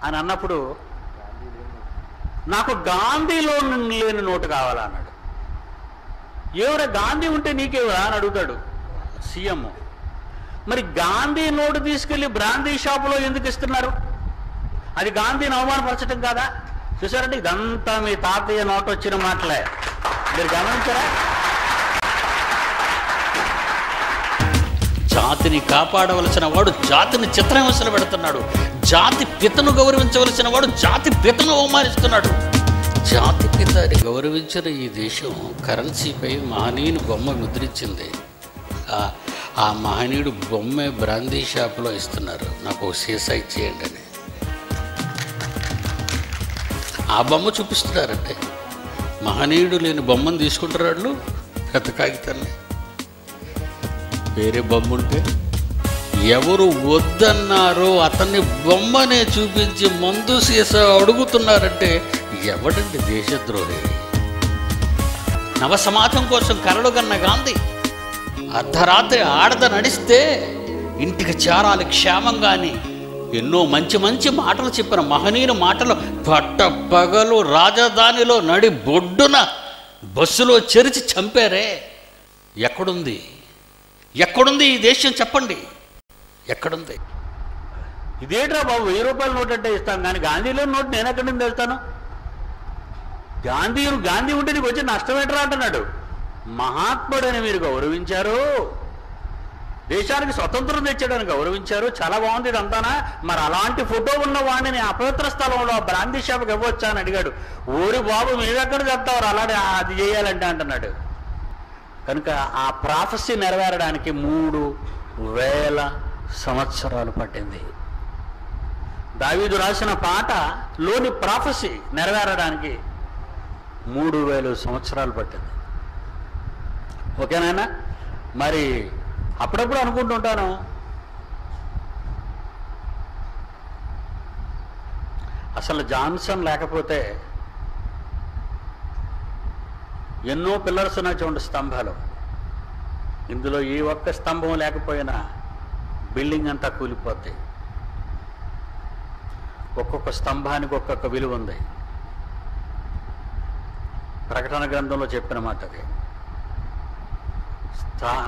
అని అన్నప్పుడు నాకు గాంధీలో లేని నోటు కావాలా అన్నాడు. ఎవరా గాంధీ ఉంటే నీకేవరా అని అడుగుతాడు సీఎం. మరి గాంధీ నోటు తీసుకెళ్లి బ్రాందీ షాపులో ఎందుకు ఇస్తున్నారు? అది గాంధీని అవమానపరచడం కాదా? చూసారంటే ఇదంతా మీ తాతయ్య నోటు వచ్చిన మాటలే, మీరు గమనించారా? జాతిని కాపాడవలసిన వాడు జాతిని చిత్రహింసలు పెడుతున్నాడు. జాతి పితను గౌరవించవలసిన వాడు జాతి పితను అవమానిస్తున్నాడు. జాతి పితని గౌరవించిన ఈ దేశం కరెన్సీపై మహనీయుని బొమ్మ ముద్రించింది. ఆ మహనీయుడు బొమ్మే బ్రాందీ షాపులో ఇస్తున్నారు, నాకు ఒక సీసా ఇచ్చేయండి అని. ఆ బొమ్మ చూపిస్తున్నారంటే మహనీయుడు లేని బొమ్మను తీసుకుంటారు వాళ్ళు పెద్ద కాగితాన్ని. వేరే బొమ్మ ఉంటే ఎవరు వద్దన్నారో అతన్ని బొమ్మనే చూపించి మందు సీసా అడుగుతున్నారంటే ఎవడండి దేశద్రోహి? నవ సమాజం కోసం కలలు కన్న గాంధీ అర్ధరాత్రి ఆడద నడిస్తే ఇంటికి చేరాలి క్షేమంగా అని ఎన్నో మంచి మంచి మాటలు చెప్పిన మహనీయుల మాటలు పట్ట పగలు రాజధానిలో నడి బొడ్డున బస్సులో చెరిచి చంపారే. ఎక్కడుంది ఎక్కడుంది ఈ దేశం చెప్పండి, ఎక్కడుంది? ఇదేట్రా బాబు 1000 రూపాయల నోటు అంటే ఇస్తాను, కానీ గాంధీలో నోటు నేను ఎక్కడి నుంచి వెళ్తాను? గాంధీ ఉంటే నీకు వచ్చి నష్టం ఏంట్రా అంటున్నాడు. మహాత్ముడని మీరు గౌరవించారు, దేశానికి స్వతంత్రం తెచ్చాడని గౌరవించారు, చాలా బాగుంది ఇదంతానా. మరి అలాంటి ఫోటో ఉన్న వాడిని అపవిత్ర స్థలంలో బ్రాందీ షాప్కి ఇవ్వచ్చా అని అడిగాడు. ఓరి బాబు మీ దగ్గర చెప్తావారు అలాంటి అది చేయాలంటే అంటున్నాడు. కనుక ఆ ప్రాఫెసీ నెరవేరడానికి 3000 సంవత్సరాలు పట్టింది. దావీదు రాసిన పాటలోని ప్రాఫెసీ నెరవేరడానికి 3000 సంవత్సరాలు పట్టింది. ఓకేనాయనా? మరి అప్పుడప్పుడు అనుకుంటుంటాను, అసలు జాన్సన్ లేకపోతే ఎన్నో పిల్లర్స్ ఉన్నాయి చూడండి స్తంభాలు, ఇందులో ఏ ఒక్క స్తంభం లేకపోయినా బిల్డింగ్ అంతా కూలిపోతాయి. ఒక్కొక్క స్తంభానికి ఒక్కొక్క విలువ ఉంది. ప్రకటన గ్రంథంలో చెప్పిన మాట అది.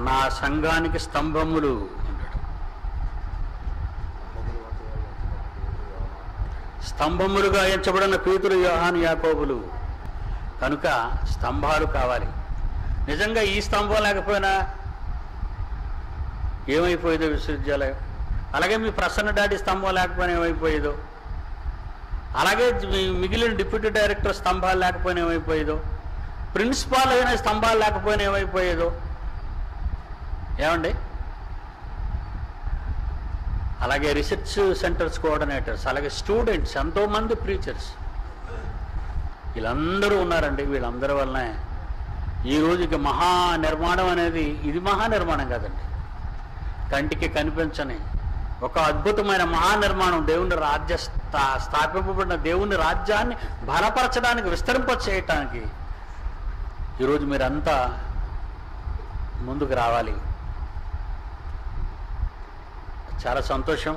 నా సంఘానికి స్తంభములు అన్నాడు. స్తంభములుగా ఎంచబడిన పేతురు, యోహాను, యాకోబులు. కనుక స్తంభాలు కావాలి. నిజంగా ఈ స్తంభం లేకపోయినా ఏమైపోయేదో విశ్వవిద్యాలయం. అలాగే మీ ప్రసన్న డాడీ స్తంభం లేకపోయినా ఏమైపోయేదో, అలాగే మిగిలిన డిప్యూటీ డైరెక్టర్ స్తంభాలు లేకపోయినా ఏమైపోయేదో, ప్రిన్సిపాల్ అయిన స్తంభాలు లేకపోయినా ఏమైపోయేదో. ఏమండి? అలాగే రీసెర్చ్ సెంటర్స్ కోఆర్డినేటర్స్, అలాగే స్టూడెంట్స్, ఎంతోమంది ప్రీచర్స్, వీళ్ళందరూ ఉన్నారండి. వీళ్ళందరి వల్లనే ఈ రోజుకి మహానిర్మాణం అనేది, ఇది మహానిర్మాణం కాదండి, కంటికి కనిపించని ఒక అద్భుతమైన మహానిర్మాణం, దేవుని రాజ్య స్థాపింపబడిన దేవుని రాజ్యాన్ని బలపరచడానికి, విస్తరింపచేయటానికి ఈరోజు మీరంతా ముందుకు రావాలి. చాలా సంతోషం.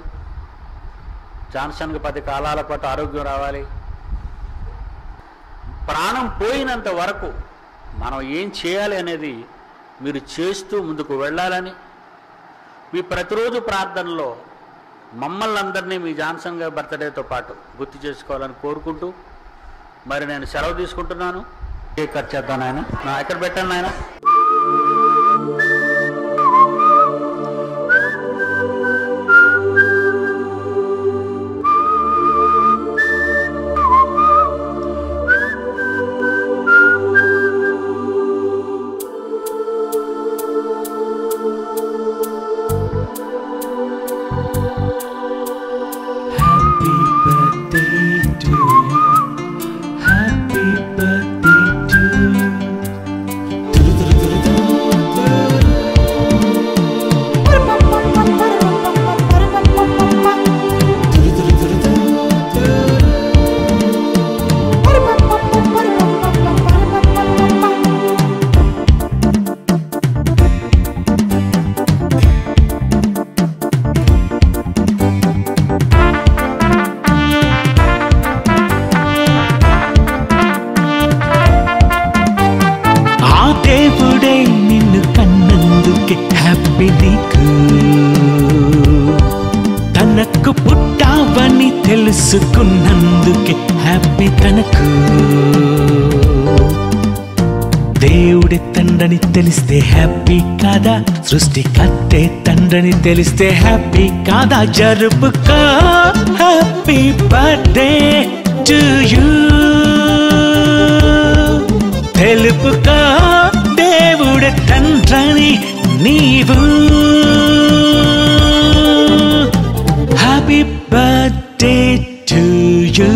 జాన్సన్కి 10 కాలాల పాటు ఆరోగ్యం రావాలి. ప్రాణం పోయినంత వరకు మనం ఏం చేయాలి అనేది మీరు చేస్తూ ముందుకు వెళ్ళాలని, మీ ప్రతిరోజు ప్రార్థనలో మమ్మల్ని అందరినీ మీ జాన్సన్ గారి బర్త్డేతో పాటు గుర్తు చేసుకోవాలని కోరుకుంటూ మరి నేను సెలవు తీసుకుంటున్నాను. కేక్ కట్ చేద్దాం నాయన. ఎక్కడ పెట్టాను నాయన? Happy birthday to you. Happy birthday to you. దేవుడే నిన్ను కన్నందుకే హ్యాపీ నీకు. తనకు పుట్టావని తెలుసుకున్నందుకే హ్యాపీ తనకు. దేవుడి తండ్రని తెలిస్తే హ్యాపీ కాదా? సృష్టికర్తే తండ్రని తెలిస్తే హ్యాపీ కాదా? జరుపుకో హ్యాపీ బర్త్డే టు యూ. తెలుపుకో దేవుడి తండ్రని నీవు. Happy birthday to you.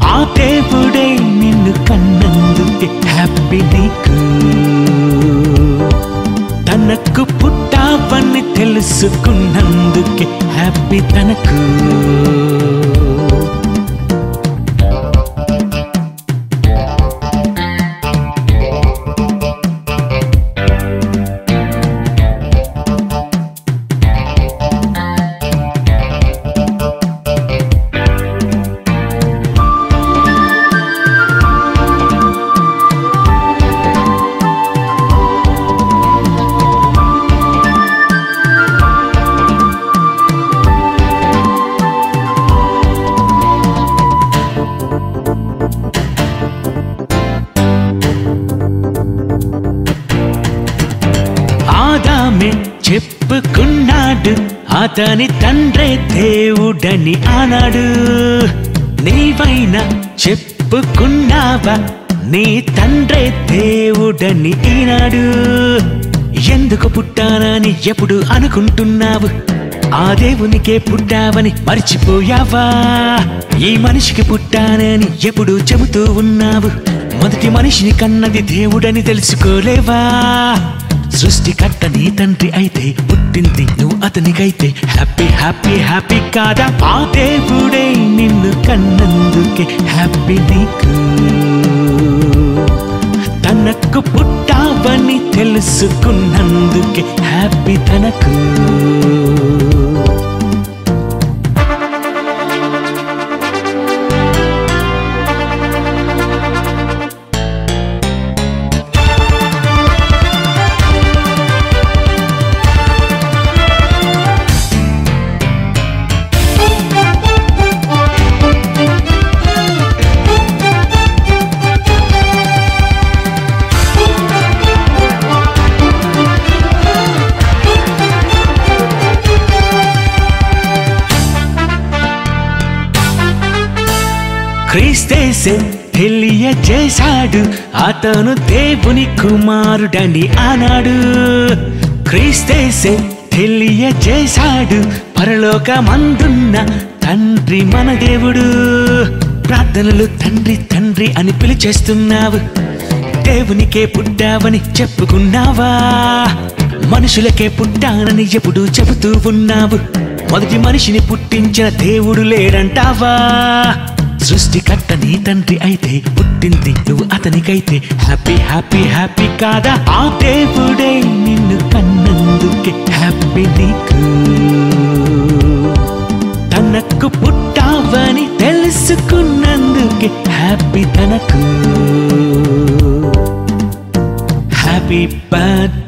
ఆ దేవుడే నిన్ను కన్నందుకే హ్యాపీ నీకు. తనకు పుట్టావని తెలుసుకున్నందుకే హ్యాపీ తనకు. ఆదామే చెప్పుకున్నాడు అతని తండ్రే దేవుడని ఆనాడు. నీవైనా చెప్పుకున్నావా నీ తండ్రే దేవుడని ఈనాడు. ఎందుకు పుట్టానని ఎప్పుడు అనుకుంటున్నావు? ఆ దేవునికే పుట్టావని మర్చిపోయావా? ఈ మనిషికి పుట్టానని ఎప్పుడు చెబుతూ ఉన్నావు. మొదటి మనిషిని కన్నది దేవుడని తెలుసుకోలేవా? సృష్టికర్త నీ తండ్రి అయితే పుట్టింది నువ్వు అతనికైతే హ్యాపీ హ్యాపీ హ్యాపీ కాదా? ఆ దేవుడే నిన్ను కన్నందుకే హ్యాపీ నీకు. తనకు పుట్టావని తెలుసుకున్నందుకే హ్యాపీ తనకు. క్రీస్తేసే తెలియజేశాడు అతను దేవుని కుమారుడని ఆనాడు. క్రీస్తేసే తెలియజేశాడు పరలోకమందున్న తండ్రి మన దేవుడు. ప్రార్థనలు తండ్రి తండ్రి అని పిలిచేస్తున్నావు. దేవునికే పుట్టావని చెప్పుకున్నావా? మనుషులకే పుట్టానని ఎప్పుడు చెబుతూ ఉన్నావు. మొదటి మనిషిని పుట్టించిన దేవుడు లేడంటావా? సృష్టికర్త నీ తండ్రి అయితే పుట్టింది నువ్వు అతనికైతే హ్యాపీ హ్యాపీ హ్యాపీ కాదా? ఆ దేవుడే నిన్ను కన్నందుకే హ్యాపీ నీకు. తనకు పుట్టావని తెలుసుకున్నందుకే హ్యాపీ తనకు. Happy birthday